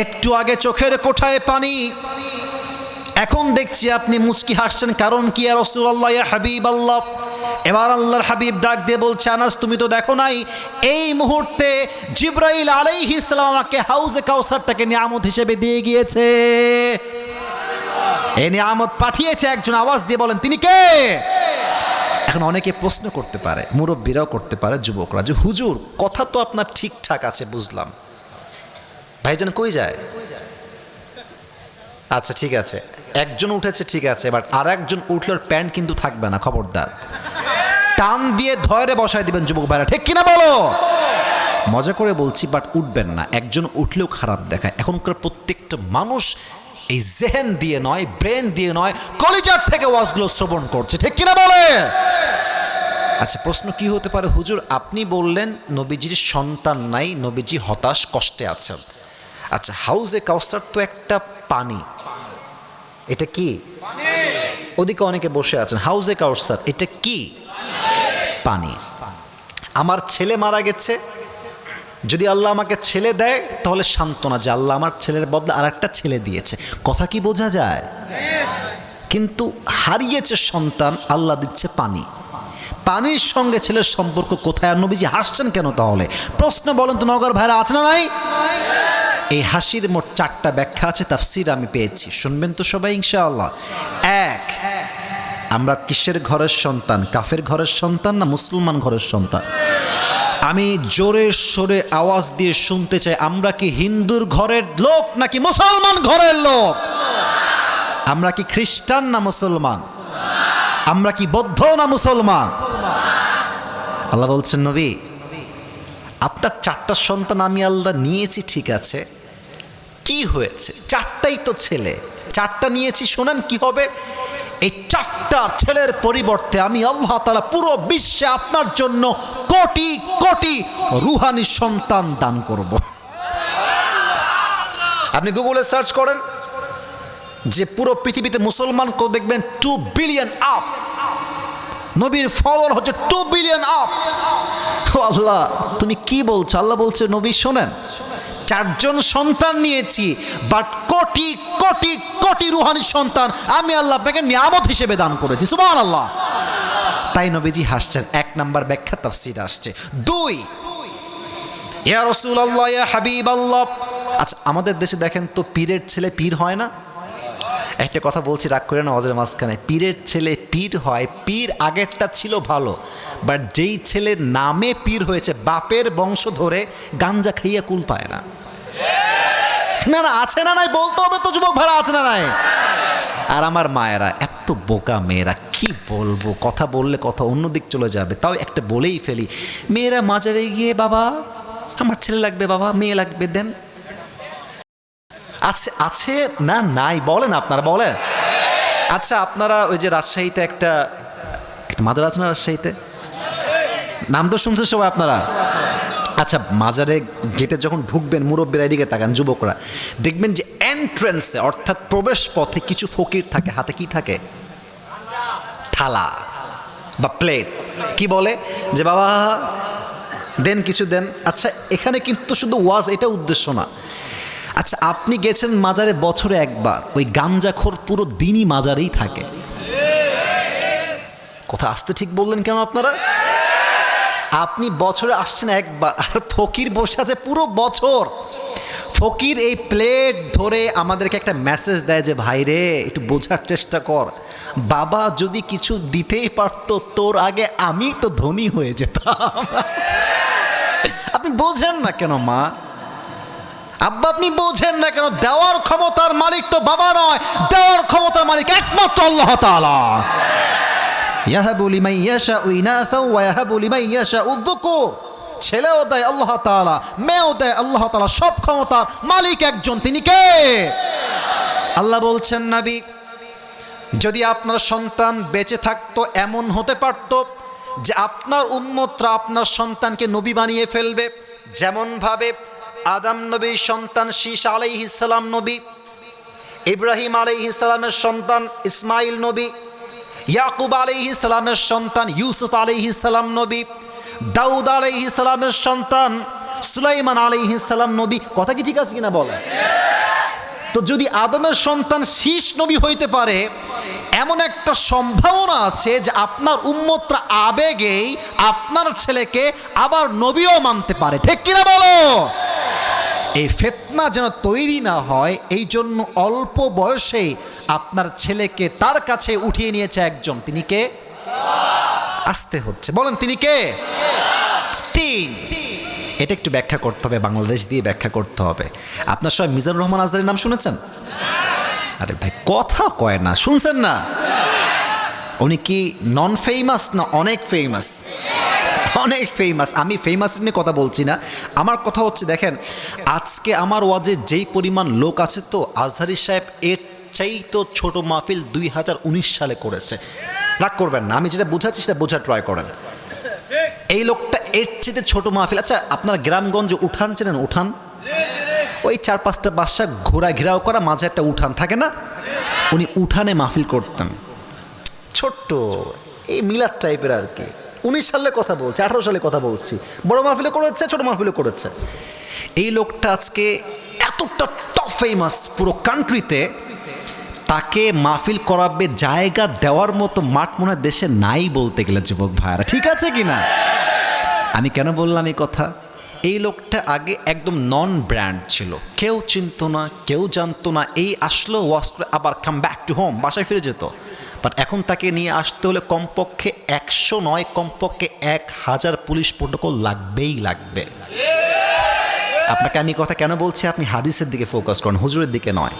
একটু আগে চোখের কোঠায় পানি, এখন দেখছি আপনি মুচকি হাসছেন, কারণ কি ইয়া রাসূলুল্লাহ, ইয়া হাবিবাল্লাহ? এবার আল্লাহর হাবিব ডাক দিয়ে বলছে আনাস তুমি তো দেখো নাই, এই মুহূর্তে জিবরাইল আলাইহিস সালাম আমাকে হাউজে কাউসারটাকে নিয়ামত হিসেবে দিয়ে গিয়েছে। এই নিয়ামত পাঠিয়েছে একজন, আওয়াজ দিয়ে বলেন তিনি কে? এখন অনেকে প্রশ্ন করতে পারে, মুরব্বীরাও করতে পারে, যুবকরা, যে হুজুর কথা তো আপনার ঠিকঠাক আছে, বুঝলাম, ভাইজান কই যায়? আচ্ছা ঠিক আছে, একজন উঠেছে ঠিক আছে, এবার আর একজন উঠলেও প্যান্ট কিন্তু থাকবে না, খবরদার, টান দিয়ে ধরে বসায় দিবেন যুবক ভাইরা, ঠিক কিনা বলো? মজা করে বলছি, বাট উঠবেন না, একজন উঠলেও খারাপ দেখায়। এখনকার প্রত্যেকটা মানুষ এই জেহেন দিয়ে নয়, ব্রেন দিয়ে নয়, কলিজার থেকে ওয়াজগুলো শ্রবণ করছে, ঠিক কিনা বলে? আচ্ছা, প্রশ্ন কি হতে পারে হুজুর? আপনি বললেন নবীজির সন্তান নাই, নবীজি হতাশ কষ্টে আছেন। আচ্ছা, হাউজে কাউসার তো একটা পানি, এটা কি? ওদিকে অনেকে বসে আছেন, হাউজে কাউসার এটা কি? পানি। আমার ছেলে মারা গেছে, যদি আল্লাহ আমাকে ছেলে দেয় তাহলে সান্ত্বনা যে আল্লাহ আমার ছেলের বদলে আর একটা ছেলে দিয়েছে। কথা কি বোঝা যায়? কিন্তু হারিয়েছে সন্তান, আল্লাহ দিচ্ছে পানি। পানির সঙ্গে ছেলের সম্পর্ক কোথায়? আর নবীজি হাসছেন কেন তাহলে? প্রশ্ন বলেন তো নগর ভাইরা, আছে না নাই? এই হাসির মোট 4টা ব্যাখ্যা আছে, তাফসীর আমি পেয়েছি, শুনবেন তো সবাই ইনশাআল্লাহ। এক, আমরা কিসের ঘরের সন্তান? কাফের ঘরের সন্তান না মুসলমান ঘরের সন্তান? আমি জোরে সোরে আওয়াজ দিয়ে শুনতে চাই, আমরা কি হিন্দুর ঘরের লোক নাকি মুসলমান ঘরের লোক? আমরা কি খ্রিস্টান না মুসলমান? আমরা কি বৌদ্ধ না মুসলমান? আল্লাহ বলছেন, নবী আপনার 4টা সন্তান আমি আল্লাহ নিয়েছি, ঠিক আছে, কি হয়েছে? 4টাই তো ছেলে, 4টা নিয়েছি, শোনেন কি হবে। এই 4টা ছেলের পরিবর্তে আমি আল্লাহ তাআলা পুরো বিশ্বে আপনার জন্য কোটি কোটি রুহানি সন্তান দান করব। আপনি গুগলে সার্চ করেন যে পুরো পৃথিবীতে মুসলমান কেউ দেখবেন 2 বিলিয়ন আপ, নবীর ফলোয়ার হচ্ছে 2 বিলিয়ন আপ। আল্লাহ তুমি কি বলছো? আল্লাহ বলছে, নবী শোনেন, 4জন সন্তান নিয়েছি, বাট কোটি কোটি কোটি রুহানি সন্তান আমি আল্লাহ আপনাকে নিয়ামত হিসেবে দান করেছি। সুবহানাল্লাহ। তাই নবীজি হাসছেন। 1 নাম্বার ব্যাখ্যা তাফসীরে আসছে। 2, ইয়া রাসূলুল্লাহ ইয়া হাবিবাল্লাহ। আচ্ছা, আমাদের দেশে দেখেন তো পীরের ছেলে পীর হয় না? একটা কথা বলছি, রাগ করে না ওয়াজের মাঝখানে, পীরের ছেলে পীর হয়। পীর আগেরটা ছিল ভালো, বাট যেই ছেলের নামে পীর হয়েছে, বাপের বংশ ধরে গাঞ্জা খাইয়া কুল পায় না। না না, আছে না নাই বলতে হবে তো যুবক ভাড়া, আছে না নাই? আর আমার মায়েরা এত বোকা মেয়েরা, কি বলবো, কথা বললে কথা অন্যদিক চলে যাবে, তাও একটা বলেই ফেলি। মেয়েরা মাজারে গিয়ে, বাবা আমার ছেলে লাগবে, বাবা মেয়ে লাগবে, দেন। আছে আছে না নাই বলেন, আপনারা বলেন। আচ্ছা, আপনারা ওই যে রাজশাহীতে একটা মাজার আছে না, রাজশাহীতে নাম তো শুনছেন সবাই আপনারা। আচ্ছা, মাজারে গেটে যখন ঢুকবেন, মুরব্বীরা এদিকে তাকান, যুবকরা দেখবেন যে এন্ট্রান্সে অর্থাৎ প্রবেশ পথে কিছু ফকির থাকে, হাতে কি থাকে? থালা বা প্লেট। কি বলে যে বাবা দেন, কিছু দেন। আচ্ছা, এখানে কিন্তু শুধু ওয়াজ এটা উদ্দেশ্য না। আচ্ছা, আপনি গেছেন মাজারে বছরে একবার, ওই গাঞ্জাখোর পুরো দিনই মাজারেই থাকে। কথা আসতে ঠিক বললেন কেন আপনারা? আপনি বছরে আসছেন একবার, আর ফকির বসে আছে পুরো বছর। ফকির এই প্লেট ধরে আমাদেরকে একটা মেসেজ দেয় যে ভাই রে, একটু বোঝার চেষ্টা কর, বাবা যদি কিছু দিতেই পারতো তোর আগে আমি তো ধনী হয়ে যেতাম। আপনি বোঝেন না কেন মা? আব্বা আপনি বোঝেন না কেন? দেওয়ার ক্ষমতার মালিক তো বাবা নয়, দেওয়ার ক্ষমতার মালিক একমাত্র আল্লাহ তাআলা। ইয়াহাবু লিমান ইয়াশাউ ইনাসা ওয়া ইয়াহাবু লিমান ইয়াশাউ যুকুর। ছেলেও দেয় আল্লাহ তাআলা, মেয়েও দেয় আল্লাহ তাআলা, সব ক্ষমতার মালিক একজন, তিনি কে? আল্লাহ বলছেন, নবী যদি আপনার সন্তান বেঁচে থাকতো, এমন হতে পারত যে আপনার উম্মতরা আপনার সন্তানকে নবী বানিয়ে ফেলবে। যেমন ভাবে আদম নবীর সন্তান শীস আলাইহিস সালাম নবী, ইব্রাহিম আলাইহিস সালামের সন্তান ইসমাইল নবী, ইয়াকুব আলাইহিস সালামের সন্তান ইউসুফ আলাইহিস সালাম নবী, দাউদ আলাইহিস সালামের সন্তান সুলাইমান আলাইহিস সালাম নবী। কথা কি ঠিক আছে কিনা বলেন? তো যদি আদমের সন্তান শীস নবী হইতে পারে, এমন একটা সম্ভাবনা আছে যে আপনার উম্মতরা আবেগেই আপনার ছেলেকে আবার নবীও মানতে পারে, ঠিক কিনা বলো? এই ফিতনা যেন তৈরি না হয়, এই জন্য অল্প বয়সে আপনার ছেলেকে তার কাছে উঠিয়ে নিয়েছে একজন, তিনি কে? আসতে হচ্ছে, বলেন তিনি কে? 3, এটা একটু ব্যাখ্যা করতে হবে, বাংলাদেশ দিয়ে ব্যাখ্যা করতে হবে। আপনার সবাই মিজানুর রহমান আজহারীর নাম শুনেছেন? আরে ভাই কথা কয় না, শুনছেন না? উনি কি নন ফেমাস না অনেক ফেমাস? অনেক ফেমাস। আমি ফেমাস নিয়ে কথা বলছি না, আমার কথা হচ্ছে দেখেন, আজকে আমার ওয়াজে যেই পরিমাণ লোক আছে, তো আজহারী সাহেব এর চাই তো ছোট মাহফিল 2019 সালে করেছে। রাগ করবেন না, আমি যেটা বোঝাচ্ছি সেটা বোঝা ট্রাই করেন। এই লোকটা এর চেয়ে ছোট মাহফিল। আচ্ছা আপনার গ্রামগঞ্জে উঠান চেনেন? উঠান ওই 4-5টা বাসা ঘোরা ঘেরাও করা, মাঝে একটা উঠান থাকে না? উনি উঠানে মাহফিল করতেন, ছোট্ট এই মিলাদ টাইপের আর কি। 19 সালে কথা বলছি, 18 সালে কথা বলছি। বড় মাহফিলে করেছে, ছোট মাহফিলে করেছে। এই লোকটা আজকে এতটা টপ ফেমাস পুরো কান্ট্রিতে, তাকে মাহফিল করাবে জায়গা দেওয়ার মতো মাঠ মনে হয় দেশে নাই বলতে গেলে, যুবক ভাইরা, ঠিক আছে কি না? আমি কেন বললাম এই কথা? এই লোকটা আগে একদম নন ব্র্যান্ড ছিল, কেউ চিনতো না, কেউ জানতো না। এই আসলো, ওয়াশ করে আবার কাম ব্যাক টু হোম, বাসায় ফিরে যেত। বাট এখন তাকে নিয়ে আসতে হলে কমপক্ষে 100 নয়, কমপক্ষে 1000 পুলিশ প্রোটোকল লাগবেই লাগবে। আপনাকে আমি কথা কেন বলছি? আপনি হাদিসের দিকে ফোকাস করেন, হুজুরের দিকে নয়।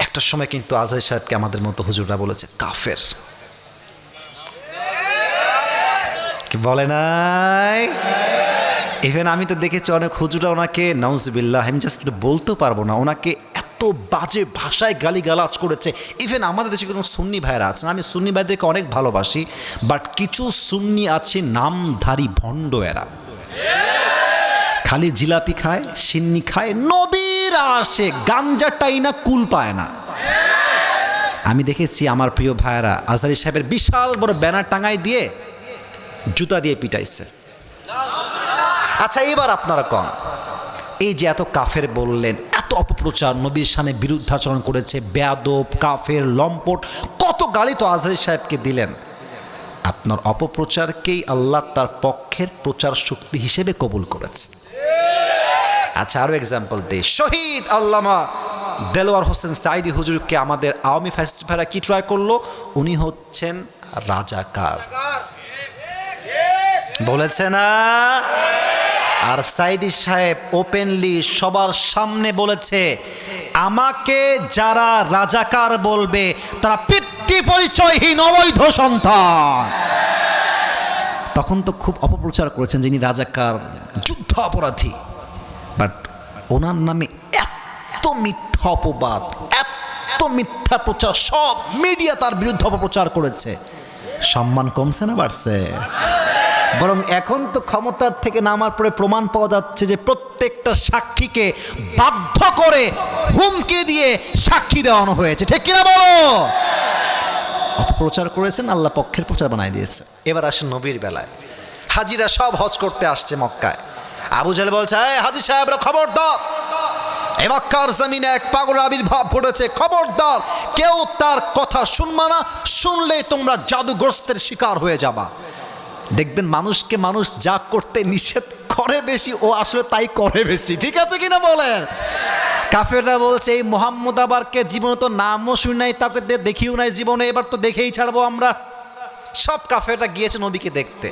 একটা সময় কিন্তু আজহার সাহেবকে আমাদের মতো হুজুররা বলেছে কাফের, কি বলে নাই? ইভেন আমি তো দেখেছি অনেক হুজুরা ওনাকে, নাউজুবিল্লাহ, আমি জাস্ট বলতে পারবো না, ওনাকে এত বাজে ভাষায় গালিগালাজ করেছে। ইভেন আমাদের দেশে কোনো সুন্নি ভাইরা আছেন, আমি সুন্নি ভাইদেরকে অনেক ভালোবাসি, বাট কিছু সুন্নি আছে নামধারী ভণ্ড, এরা খালি জিলাপি খায়, সিন্নি খায়, নবীর আসে গাঞ্জাটাই না কুল পায় না। আমি দেখেছি আমার প্রিয় ভাইয়েরা আজহারি সাহেবের বিশাল বড় ব্যানার টাঙাই দিয়ে জুতা দিয়ে পিটাইছে। আচ্ছা এবার আপনারা কন, এই যে এত কাফের বললেন, এত অপপ্রচার, নবীর শানে বিরুদ্ধাচরণ করেছে, বেয়াদব, কাফের, লম্পট, কত গালি তো আজহারি সাহেবকে দিলেন। আপনার অপপ্রচারকেই আল্লাহ তার পক্ষের প্রচার শক্তি হিসেবে কবুল করেছে। আচ্ছা আরো এক্সাম্পল দিই, শহীদ আল্লামা দেলোয়ার হোসেন সাইদি হুজুরকে আমাদের আওয়ামী ফ্যাসিস্টরা কি ট্রাই করলো? উনি হচ্ছেন রাজাকার, বলেছে না? আর সাইদি সাহেব ওপেনলি সবার সামনে বলেছে, আমাকে যারা রাজাকার বলবে তারা পিতৃ পরিচয়হীন অবৈধ সন্তান। তখন তো খুব অপপ্রচার করেছেন যিনি রাজাকার, যুদ্ধ অপরাধী, বাট ওনার নামে এত মিথ্যা অপবাদ, এত মিথ্যা প্রচার, সব মিডিয়া তার বিরুদ্ধে অপপ্রচার করেছে। সম্মান কমছে না বাড়ছে? বরং এখন তো ক্ষমতার থেকে নামার পরে প্রমাণ পাওয়া যাচ্ছে যে প্রত্যেকটা সাক্ষীকে বাধ্য করে হুমকি দিয়ে সাক্ষী দেওয়ানো হয়েছে, ঠিক কিনা বলো? অপপ্রচার করেছেন, আল্লাহ পক্ষের প্রচার বানাই দিয়েছে। এবার আসেন নবীর বেলায়, হাজিরা সব হজ করতে আসছে মক্কায়। আবু জাহেল বলছে, এই হাজি সাহেবরা খবরদার, এ মক্কার জমিনে এক পাগল আবির্ভাব ঘটেছে, খবরদার কেউ তার কথা শুনবা না, শুনলেই তোমরা জাদুগ্রস্তের শিকার হয়ে যাবা। দেখবেন মানুষকে মানুষ যা করতে নিষেধ করে বেশি, ও আসলে তাই করে বেশি, ঠিক আছে কিনা বলেন? কাফেররা বলছে, এই মোহাম্মদ আবারকে জীবনে তো নামও শুনি নাই, তাকে দেখিও নাই জীবনে, এবার তো দেখেই ছাড়বো আমরা। সব কাফেররা গিয়েছে নবীকে দেখতে,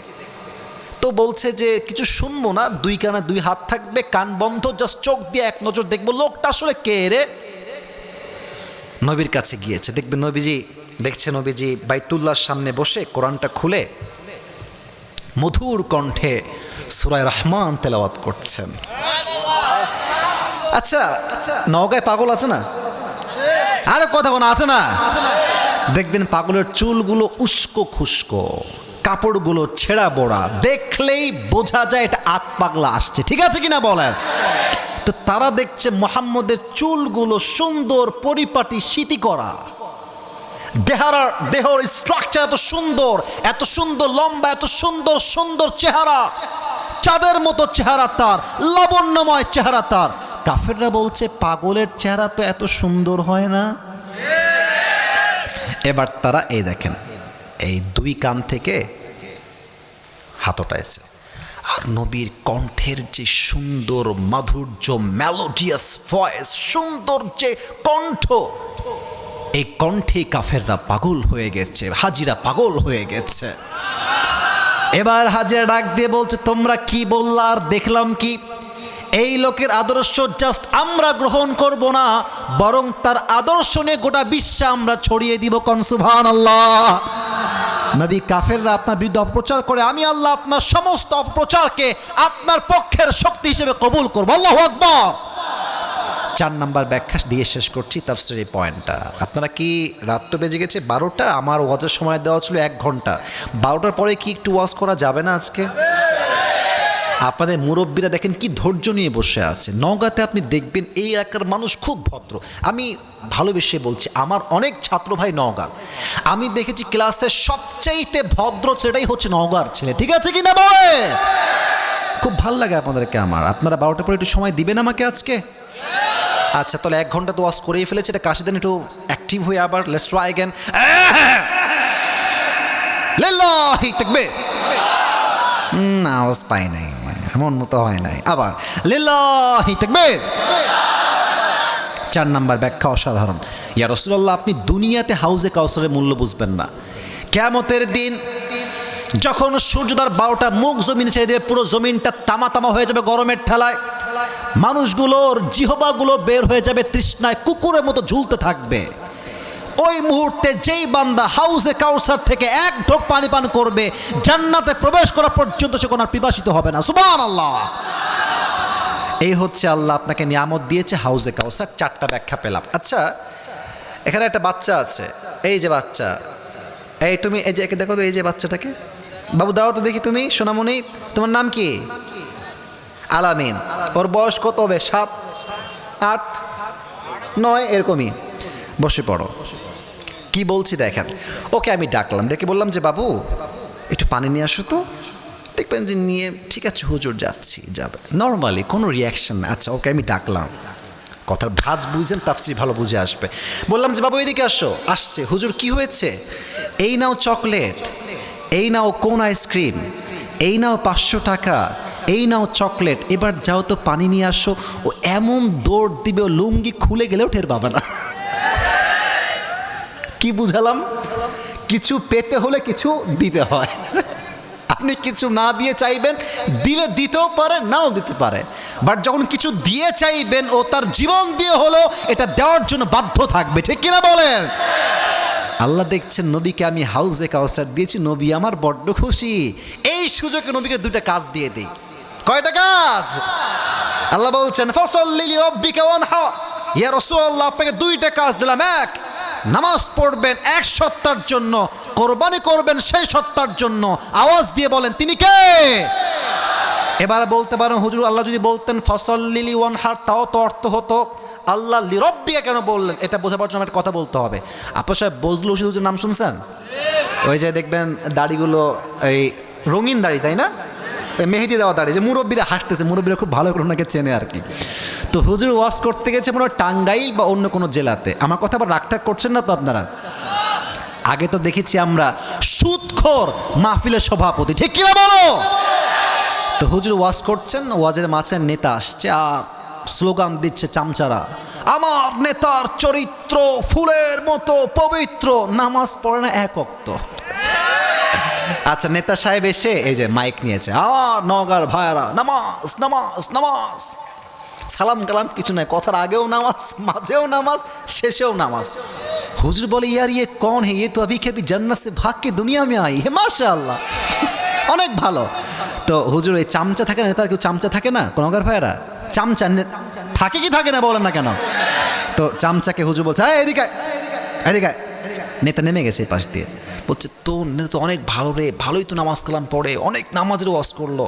তো বলছে যে কিছু শুনবো না, 2 কানে 2 হাত থাকবে, কান বন্ধ, জাস্ট চোখ দিয়ে এক নজর দেখবো লোকটা আসলে কে রে। নবীর কাছে গিয়েছে, দেখবে নবীজি দেখছে, নবীজি বাইতুল্লাহর সামনে বসে কোরআনটা খুলে মধুর কণ্ঠে সূরা রহমান তেলাওয়াত করছেন। আচ্ছা নওগাঁয় পাগল আছে না? আরে কথা কোনো আছে না? দেখবেন পাগলের চুলগুলো উস্কো খুস্কো, কাপড়গুলো ছেঁড়া বোড়া, দেখলেই বোঝা যায় এটা আত পাগলা আসছে, ঠিক আছে কিনা বলেন? তো তারা দেখছে মুহাম্মদের চুলগুলো সুন্দর পরিপাটি সিতি করা, দেহর স্ট্রাকচার এত সুন্দর লম্বা, এত সুন্দর সুন্দর চেহারা, চাঁদের মতো চেহারা তার, লাবণ্যময় চেহারা তার। কাফেররা বলছে পাগলের চেহারা তো এত সুন্দর হয় না। এবার তারা এই দেখেন, এই 2 কান থেকে হাত ওঠাইছে, আর নবীর কণ্ঠের যে সুন্দর মাধুর্য, মেলোডিয়াস ভয়েস, সুন্দর যে কণ্ঠ, এই কণ্ঠে কাফেররা পাগল হয়ে গেছে, হাজিরা পাগল হয়ে গেছে। এবার হাজিরা ডাক দিয়ে বলছে, তোমরা কি বললা আর দেখলাম কি? এই লোকের আদর্শ জাস্ট আমরা গ্রহণ করব না, বরং তার আদর্শ নিয়ে গোটা বিশ্বে আমরা ছড়িয়ে দিব। কোন সুবহানাল্লাহ। নবী, কাফেররা আপনার বিরুদ্ধে অপপ্রচার করে, আমি আল্লাহ আপনার সমস্ত অপপ্রচারকে আপনার পক্ষের শক্তি হিসেবে কবুল করব। আল্লাহু আকবার। 4 নাম্বার ব্যাখ্যা দিয়ে শেষ করছি তাফসীরের পয়েন্টটা। আপনারা কি রাত তো বেজে গেছে 12টা, আমার ওয়াজের সময় দেওয়া ছিল 1 ঘন্টা। 12টার পরে কি একটু ওয়াজ করা যাবে না আজকে? আপনাদের মুরব্বীরা দেখেন কি ধৈর্য নিয়ে বসে আছে। নওগাঁতে আপনি দেখবেন এই এলাকার মানুষ খুব ভদ্র। আমি ভালোবেসে বলছি, আমার অনেক ছাত্র ভাই নওগাঁ, আমি দেখেছি ক্লাসের সবচাইতে ভদ্র ছেলেটাই হচ্ছে নওগাঁর ছেলে। ঠিক আছে কি না বলে? খুব ভালো লাগে আপনাদেরকে আমার। আপনারা 12টার পরে একটু সময় দিবেন আমাকে আজকে? আচ্ছা, তাহলে 1 ঘন্টা তো ওয়াজ করেই ফেলেছে, এটা কাশি দেন একটু অ্যাক্টিভ হয়ে আবার। Let's try again. লিল্লাহি তাকবীর। না, আওয়াজ পাই নাই, এমন মতো হয় নাই। আবার লিল্লাহি তাকবীর। 4 নাম্বার ব্যাখ্যা অসাধারণ। ইয়া রাসূলুল্লাহ, আপনি দুনিয়াতে হাউজে কাউসারের মূল্য বুঝবেন না। কিয়ামতের দিন যখন সূর্য তার 12টা মুখ জমিনে ছেড়ে দেবে, পুরো জমিনটা তামা তামা হয়ে যাবে গরমের ঠেলায়। মানুষগুলোর জিহবাগুলো বের হয়ে যাবে, তৃষ্ণায় কুকুরের মতো ঝুলতে থাকবে। ওই মুহূর্তে যেই বান্দা হাউজে কাউসার থেকে 1 ঢোক পানি পান করবে, জান্নাতে প্রবেশ করা পর্যন্ত সে কোনো পিপাসিত হবে না। সুবহানাল্লাহ। এই হচ্ছে আল্লাহ আপনাকে নিয়ামত দিয়েছে হাউজে কাউসার। 4টা ব্যাখ্যা পেলাম। আচ্ছা, এখানে একটা বাচ্চা আছে, এই যে বাচ্চা, এই তুমি এই যে একে দেখো তো, এই যে বাচ্চাটাকে, বাবু দাও তো দেখি, তুমি সোনামণি, তোমার নাম কি? আলামিন। ওর বয়স কত হবে? 7, 8, 9 এরকমই। বসে পড়ো। কি বলছি দেখেন। ওকে আমি ডাকলাম, ডেকে বললাম যে বাবু একটু পানি নিয়ে আসো তো। দেখবেন যে নিয়ে, ঠিক আছে হুজুর যাচ্ছি, যাবে নর্মালি, কোনো রিয়াকশন না। আচ্ছা, ওকে আমি ডাকলাম, কথার ভাজ বুঝেন, তাফসীর ভালো বুঝে আসবে। বললাম যে বাবু এদিকে আসো। আসছে। হুজুর কি হয়েছে? এই নাও চকলেট, এই নাও কোন আইসক্রিম, এই নাও 500 টাকা, এই নাও চকলেট, এবার যাও তো পানি নিয়ে আসো। ও এমন দৌড় দিবে, ও লুঙ্গি খুলে গেলেও টের পাবে না। কি বুঝালাম? কিছু পেতে হলে কিছু দিতে হয়। আপনি কিছু না দিয়ে চাইবেন, দিলে দিতেও পারে, নাও দিতে পারে। বাট যখন কিছু দিয়ে চাইবেন, ও তার জীবন দিয়ে হলো এটা দেওয়ার জন্য বাধ্য থাকবে। ঠিক কিনা বলেন? আল্লাহ দেখছেন নবীকে আমি হাউজে কাউসার দিয়েছি, নবী আমার বড্ড খুশি। এই সুযোগে নবীকে 2টা কাজ দিয়ে দিই। কয়টা কাজ? আল্লাহ বলছেন ফাসাল্লি লিরাব্বিকা ওয়ানহার। ইয়া রাসূলুল্লাহ, আপনাকে 2টা কাজ দিলাম। 1, নামাজ পড়বেন 1 সত্তার জন্য, কোরবানি করবেন সেই সত্তার জন্য। আওয়াজ দিয়ে বলেন তিনি কে? এবার বলতে পারেন হুজুর, আল্লাহ যদি বলতেন ফাসাল্লি লিওয়ানহার, তাও তো অর্থ হতো আল্লাহ লিরাব্বিকা কেন বললেন? এটা বোঝাবার জন্য একটা কথা বলতে হবে। আপনার সাহেব বজলু হুজুরের নাম শুনছেন? ওই যে দেখবেন দাড়িগুলো এই রঙিন দাড়ি, তাই না? মেহেদি দেওয়া দাঁড়িয়ে, যে মুরব্বীরা হাসতেছে, মুরব্বীরা খুব ভালো করে ওনাকে চেনে আর কি। তো হুজুর ওয়াজ করতে গেছে মনে হয় টাঙ্গাইল বা অন্য কোনো জেলাতে। আমার কথা আবার রাগটাগ করছেন না তো আপনারা? আগে তো দেখেছি আমরা সুদখোর মাহফিলের সভাপতি। ঠিক কিনা বলো? তো হুজুর ওয়াজ করছেন, ওয়াজের মাঝখানে নেতা আসছে আর স্লোগান দিচ্ছে চামচারা, আমার নেতার চরিত্র ফুলের মতো পবিত্র, নামাজ পড়ে না 1 ওয়াক্ত। আচ্ছা, নেতা সাহেব এসে এই যে মাইক নিয়েছে, নওগাঁর ভাইয়ারা, নামাজ নামাজ নামাজ, সালাম কালাম কিছু নাই, কথার আগেও নামাজ, মাঝেও নামাজ, শেষেও নামাজ। হুজুর বলে ইয়ার ইয়ে কौन है? ये तो अभी कभी जन्नत से भाग के दुनिया में आई है, माशाअल्लाह। অনেক ভালো। তো হুজুর এই চামচা থাকে না, নেতার কেউ চামচা থাকে না নওগাঁর ভাইয়ারা? চামচা থাকে কি থাকে না বলেন না কেন? তো চামচাকে হুজুর বলছে এদিকে এদিকে। নেতা নেমে গেছে এই পাশ দিয়ে, বলছে তো নেতা তো অনেক ভালো রে, ভালোই তো নামাজ কালাম পড়ে, অনেক নামাজের ওয়াজ করলো।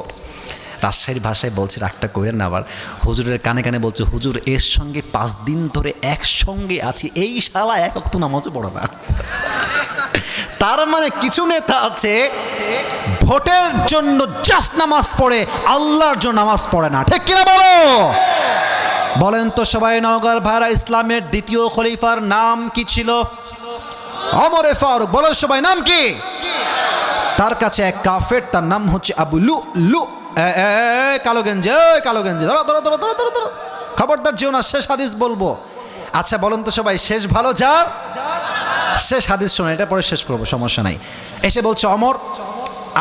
রাজশাহীর ভাষায় বলছে, রাগটা করেন না আবার। হুজুরের কানে কানে বলছে, হুজুর এর সঙ্গে 5 দিন ধরে একসঙ্গে আছি, এই শালা 1 ওয়াক্ত নামাজও পড়ে না। তার মানে কিছু নেতা আছে ভোটের জন্য জাস্ট নামাজ পড়ে, আল্লাহর জন্য নামাজ পড়ে না। ঠিক কিনা বলো? বলেন তো সবাই, নওগাঁর ভাইরা, ইসলামের 2য় খলিফার নাম কি ছিল? ওমর ফারুক। বলো সবাই, নাম কি? তার কাছে এক কাফের, তার নাম হচ্ছে আবু লু। কালো গেঞ্জি, কালো গেঞ্জি, ধরো ধরো ধরো ধরো ধরো ধরো, খবরদার যেও না, শেষ হাদিস বলবো। আচ্ছা বলেন তো সবাই, শেষ ভালো যার, শেষ হাদিস শোনো, এটা পরে শেষ করবো, সমস্যা নাই। এসে বলছে, ওমর,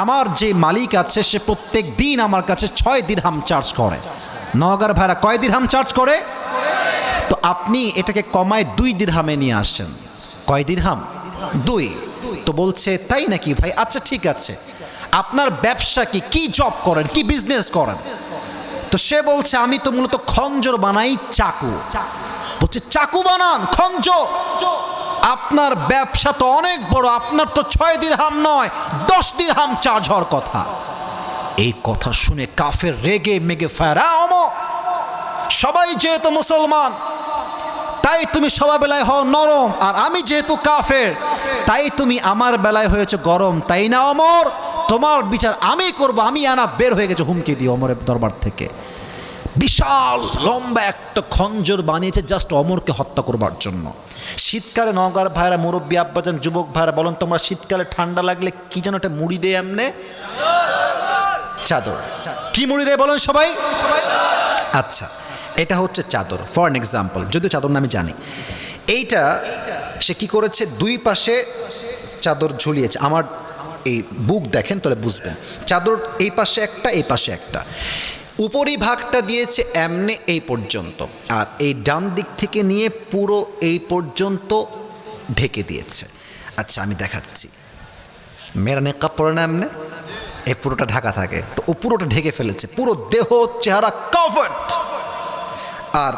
আমার যে মালিক আছে সে প্রত্যেক দিন আমার কাছে 6 দিরহাম চার্জ করে। নওগাঁর ভাইরা কয় দিরহাম চার্জ করে? তো আপনি এটাকে কমায় 2 দিরহামে নিয়ে আসেন। কয় দিরহাম? 2। তো বলছে তাই নাকি ভাই? আচ্ছা ঠিক আছে, আপনার ব্যবসা কি, কি জব করেন, কি বিজনেস করেন? তো তো সে বলছে আমি তো মূলত খঞ্জর বানাই চাকু। বলছে চাকু বানান, খঞ্জর? আপনার ব্যবসা তো অনেক বড়, আপনার তো 6 দিরহাম নয় 10 দিরহাম চার্জ হওয়ার কথা। এই কথা শুনে কাফের রেগে মেগে ফায়ার, সবাই যেহেতু মুসলমান তাই তুমি সবার বেলায় হও নরম, আর আমি যেহেতু কাফের তাই তুমি আমার বেলায় হয়েছে গরম, তাই না ওমর? তোমার বিচার আমি করব। আমি আনা বের হয়ে গেছে হুমকি দিয়ে ওমরের দরবার থেকে। বিশাল লম্বা একটা খঞ্জর বানিয়েছে জাস্ট ওমরকে হত্যা করবার জন্য। শীতকালে নওগাঁর ভাইরা, মুরব্বী আব্বাজান, যুবক ভাইরা বলেন তোমরা শীতকালে ঠান্ডা লাগলে কি যেন একটা মুড়ি দেয় এমনে, চাদর। কি মুড়ি দেয় বলেন সবাই? আচ্ছা, এটা হচ্ছে চাদর ফর অ্যান এক্সাম্পল, যদিও চাদর না আমি জানি। এইটা সে কি করেছে, 2 পাশে চাদর ঝুলিয়েছে। আমার এই বুক দেখেন তাহলে বুঝবেন। চাদর এই পাশে একটা, এই পাশে একটা। উপরি ভাগটা দিয়েছে এমনে এই পর্যন্ত, আর এই ডান দিক থেকে নিয়ে পুরো এই পর্যন্ত ঢেকে দিয়েছে। আচ্ছা আমি দেখাচ্ছি। মেয়েরা নেকাব পরে না এমনে, এই পুরোটা ঢাকা থাকে, তো ও পুরোটা ঢেকে ফেলেছে, পুরো দেহ চেহারা কভার্ড। আর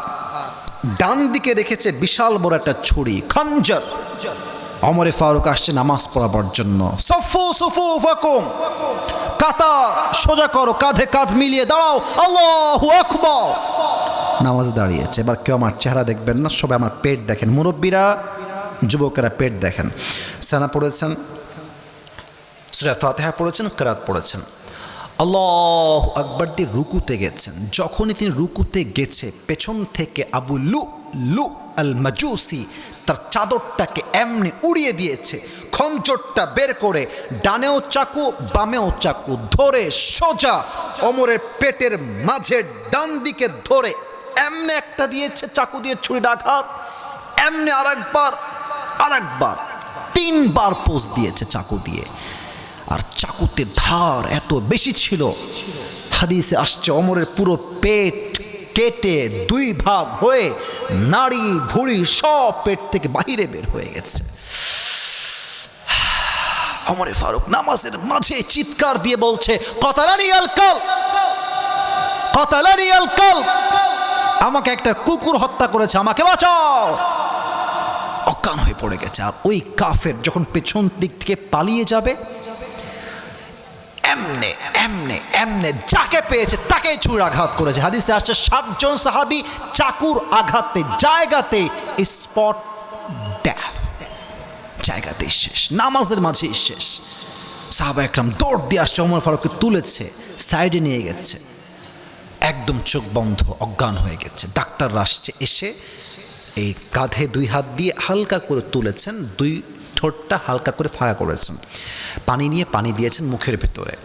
ডান দিকে রেখেছে বিশাল বড় একটা ছুরি, খঞ্জর। ওমরে ফারুক আসছে নামাজ পড়াবার জন্য। সফু সুফু ফাকুম, কাতার সোজা করো, কাঁধে কাঁধ মিলিয়ে দাঁড়াও, আল্লাহু আকবার। নামাজ দাঁড়িয়েছে। এবার কেউ আমার চেহারা দেখবেন না, সবাই আমার পেট দেখেন। মুরব্বীরা, যুবকেরা পেট দেখেন। সানা পড়েছেন, সূরা ফাতিহা পড়েছেন, কিরাত পড়েছেন। আল্লাহু আকবার দিয়ে রুকুতে গেছেন। যখনই তিনি রুকুতে গেছে, পেছন থেকে আবু লু আল মাজুসি তার চাদরটাকে এমনি উড়িয়ে দিয়েছে। খঞ্জরটা বের করে ডানেও চাকু বামেও চাকু ধরে সোজা ওমরের পেটের মাঝে ডান দিকে ধরে এমনি একটা দিয়েছে চাকু দিয়ে, ছুরির আঘাত। এমনি আরেকবার, 3বার পোজ দিয়েছে চাকু দিয়ে। আর চাকুতে ধার এত বেশি ছিল, হাদিসে আসছে ওমরের পুরো পেট কেটে 2 ভাগ হয়ে নাড়ি ভুঁড়ি সব পেট থেকে বাহিরে বের হয়ে গেছে। ওমরে ফারুক নামাজের মাঝে চিৎকার দিয়ে বলছে, কতালানি আল কাল, কতালানি আল কাল, আমাকে একটা কুকুর হত্যা করেছে, আমাকে বাঁচাও। অজ্ঞান হয়ে পড়ে গেছে। আর ওই কাফের যখন পেছন দিক থেকে পালিয়ে যাবে, এমনে এমনে এমনে যাকে পেয়েছে তাকে ছুরির আঘাত করেছে। হাদিসে আসছে 7 জন সাহাবী চাকুর আঘাতে জায়গাতে স্পট ডেথ, জায়গাতেই শেষ, নামাজের মাঝেই শেষ। সাহাবা একরাম দৌড় দিয়ে আসছে, ওমর ফারুককে তুলেছে, সাইডে নিয়ে গেছে, একদম চোখ বন্ধ, অজ্ঞান হয়ে গেছে। ডাক্তার আসছে, এসে এই কাঁধে 2 হাত দিয়ে হালকা করে তুলেছেন, 2 ঠোঁটটা হালকা করে ফাঁকা করেছেন, পানি নিয়ে পানি দিয়েছেন মুখের ভেতরে।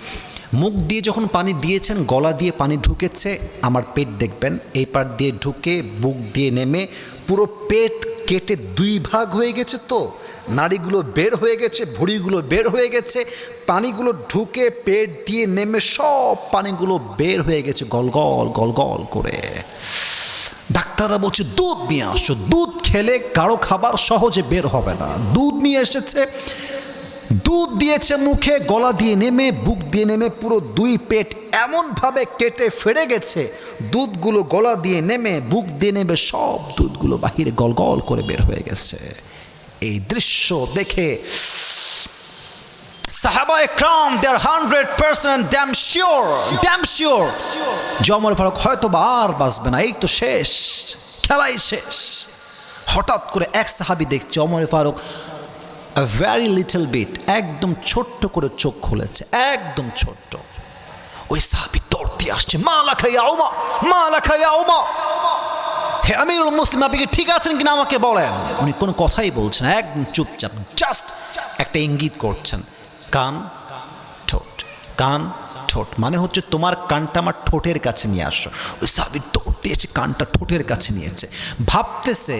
মুখ দিয়ে যখন পানি দিয়েছেন, গলা দিয়ে পানি ঢুকেছে, আমার পেট দেখবেন, এই পাট দিয়ে ঢুকে বুক দিয়ে নেমে পুরো পেট কেটে 2 ভাগ হয়ে গেছে। তো নাড়িগুলো বের হয়ে গেছে, ভুঁড়িগুলো বের হয়ে গেছে, পানিগুলো ঢুকে পেট দিয়ে নেমে সব পানিগুলো বের হয়ে গেছে গলগল গলগল করে। ডাক্তাররা বলছে দুধ নিয়ে আসছো, দুধ খেলে কারো খাবার সহজে বের হবে না। দুধ নিয়ে এসেছে, দুধ দিয়েছে মুখে, গলা দিয়ে নেমে বুক দিয়ে নেমে পুরো 2 পেট এমনভাবে কেটে ফেড়ে গেছে, দুধগুলো গলা দিয়ে নেমে বুক দিয়ে নেমে সব দুধগুলো বাহিরে গলগল করে বের হয়ে গেছে। এই দৃশ্য দেখে সাহাবা একরাম, দে আর 100% ড্যাম শিওর যে ওমর ফারুক হয়তো আর বাঁচবে না, এই তো শেষ, খেলাই শেষ। হঠাৎ করে এক সাহাবী দেখছে Omar Faruk very little bit, একদম ছোট্ট করে চোখ খুলেছে, একদম ছোট্ট। ওই সাহাবী দৌড় দিয়ে আসছে, মা লাকা ইয়া ওমর, মা লাকা ইয়া ওমর, হে আমিরুল মুসলিমিন, আপনি কি ঠিক আছেন কিনা আমাকে বলেন। উনি কোনো কথাই বলছেন, একদম চুপচাপ, জাস্ট একটা ইঙ্গিত করছেন, কান ঠোঁট, কান ঠোঁট, মানে হচ্ছে তোমার কানটা আমার ঠোঁটের কাছে নিয়ে আসো। ওই সাহাবী দৌড় দিয়েছে, কানটা ঠোঁটের কাছে নিয়েছে, ভাবতেছে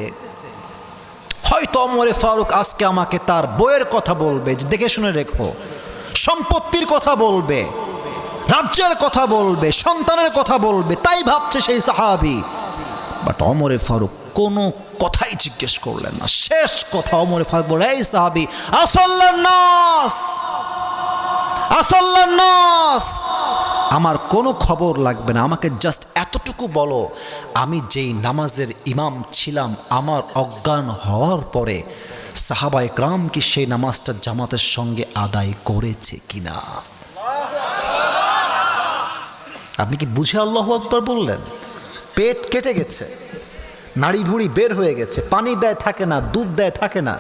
হয়তো ওমরে ফারুক আজকে আমাকে তার বইয়ের কথা বলবে, যে দেখে শুনে রেখো, সম্পত্তির কথা বলবে, রাজ্যের কথা বলবে, সন্তানের কথা বলবে, তাই ভাবছে সেই সাহাবী। বাট ওমরে ফারুক কোনো কথাই জিজ্ঞেস করলেন না। শেষ কথা ওমরে ফারুক বলে, এই সাহাবী, আসাল্লান নাস, আমার কোনো খবর লাগবে না, আমাকে জাস্ট এত এতটুকু বলো, আমি যেই নামাজের ইমাম ছিলাম আমার অজ্ঞান হওয়ার পরে সাহাবা একরাম কি সেই নামাজটা জামাতের সঙ্গে আদায় করেছে কিনা? আপনি কি বুঝে আল্লাহু আকবার বললেন? পেট কেটে গেছে, নাড়ি ভুড়ি বের হয়ে গেছে, পানি দেয় থাকে না, দুধ দেয় থাকে না,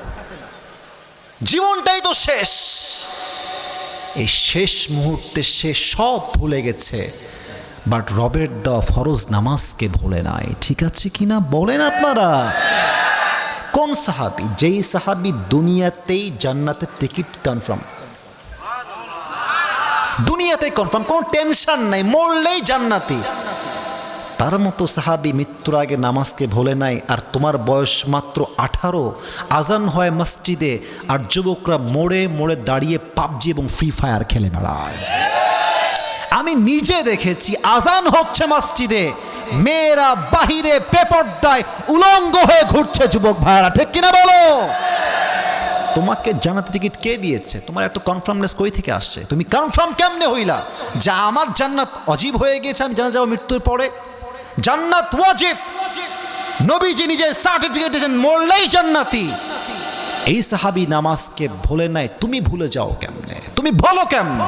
জীবনটাই তো শেষ। এই শেষ মুহূর্তে সে সব ভুলে গেছে, বাট রবের দেওয়া ফরজ নামাজকে ভুলে নাই। ঠিক আছে কিনা বলেন আপনারা? কোন সাহাবী? যেই সাহাবী দুনিয়াতেই জান্নাতের টিকিট কনফার্ম, দুনিয়াতেই কনফার্ম, কোনো টেনশন নাই, মরলেই জান্নাতি। তার মতো সাহাবী মৃত্যুর আগে নামাজকে ভোলে নাই। আর তোমার বয়স মাত্র 18, আজান হয় মসজিদে, আর যুবকরা মোড়ে মোড়ে দাঁড়িয়ে পাবজি এবং ফ্রি ফায়ার খেলে বেড়ায়। আমি নিজে দেখেছি, আজান হচ্ছে মসজিদে, মেয়েরা বাহিরে বেপরদায় উলঙ্গ হয়ে ঘুরছে যুবক ভাইরা। ঠিক কিনা বলো? তোমাকে জান্নাতে টিকিট কে দিয়েছে? তোমার এত কনফার্মনেস কই থেকে আসছে? তুমি কনফার্ম কেমনে হইলা যে আমার জান্নাত অজীব হয়ে গেছে, আমি জানা যাবো মৃত্যুর পরে? জান্নাত ওয়াজিব, নবীজি নিজে সার্টিফিকেট দিয়েছেন মরলেই জান্নাতি। এই সাহাবী নামাজকে ভুলে নাই, তুমি ভুলে যাও কেমনে? তুমি বলো কেমনে?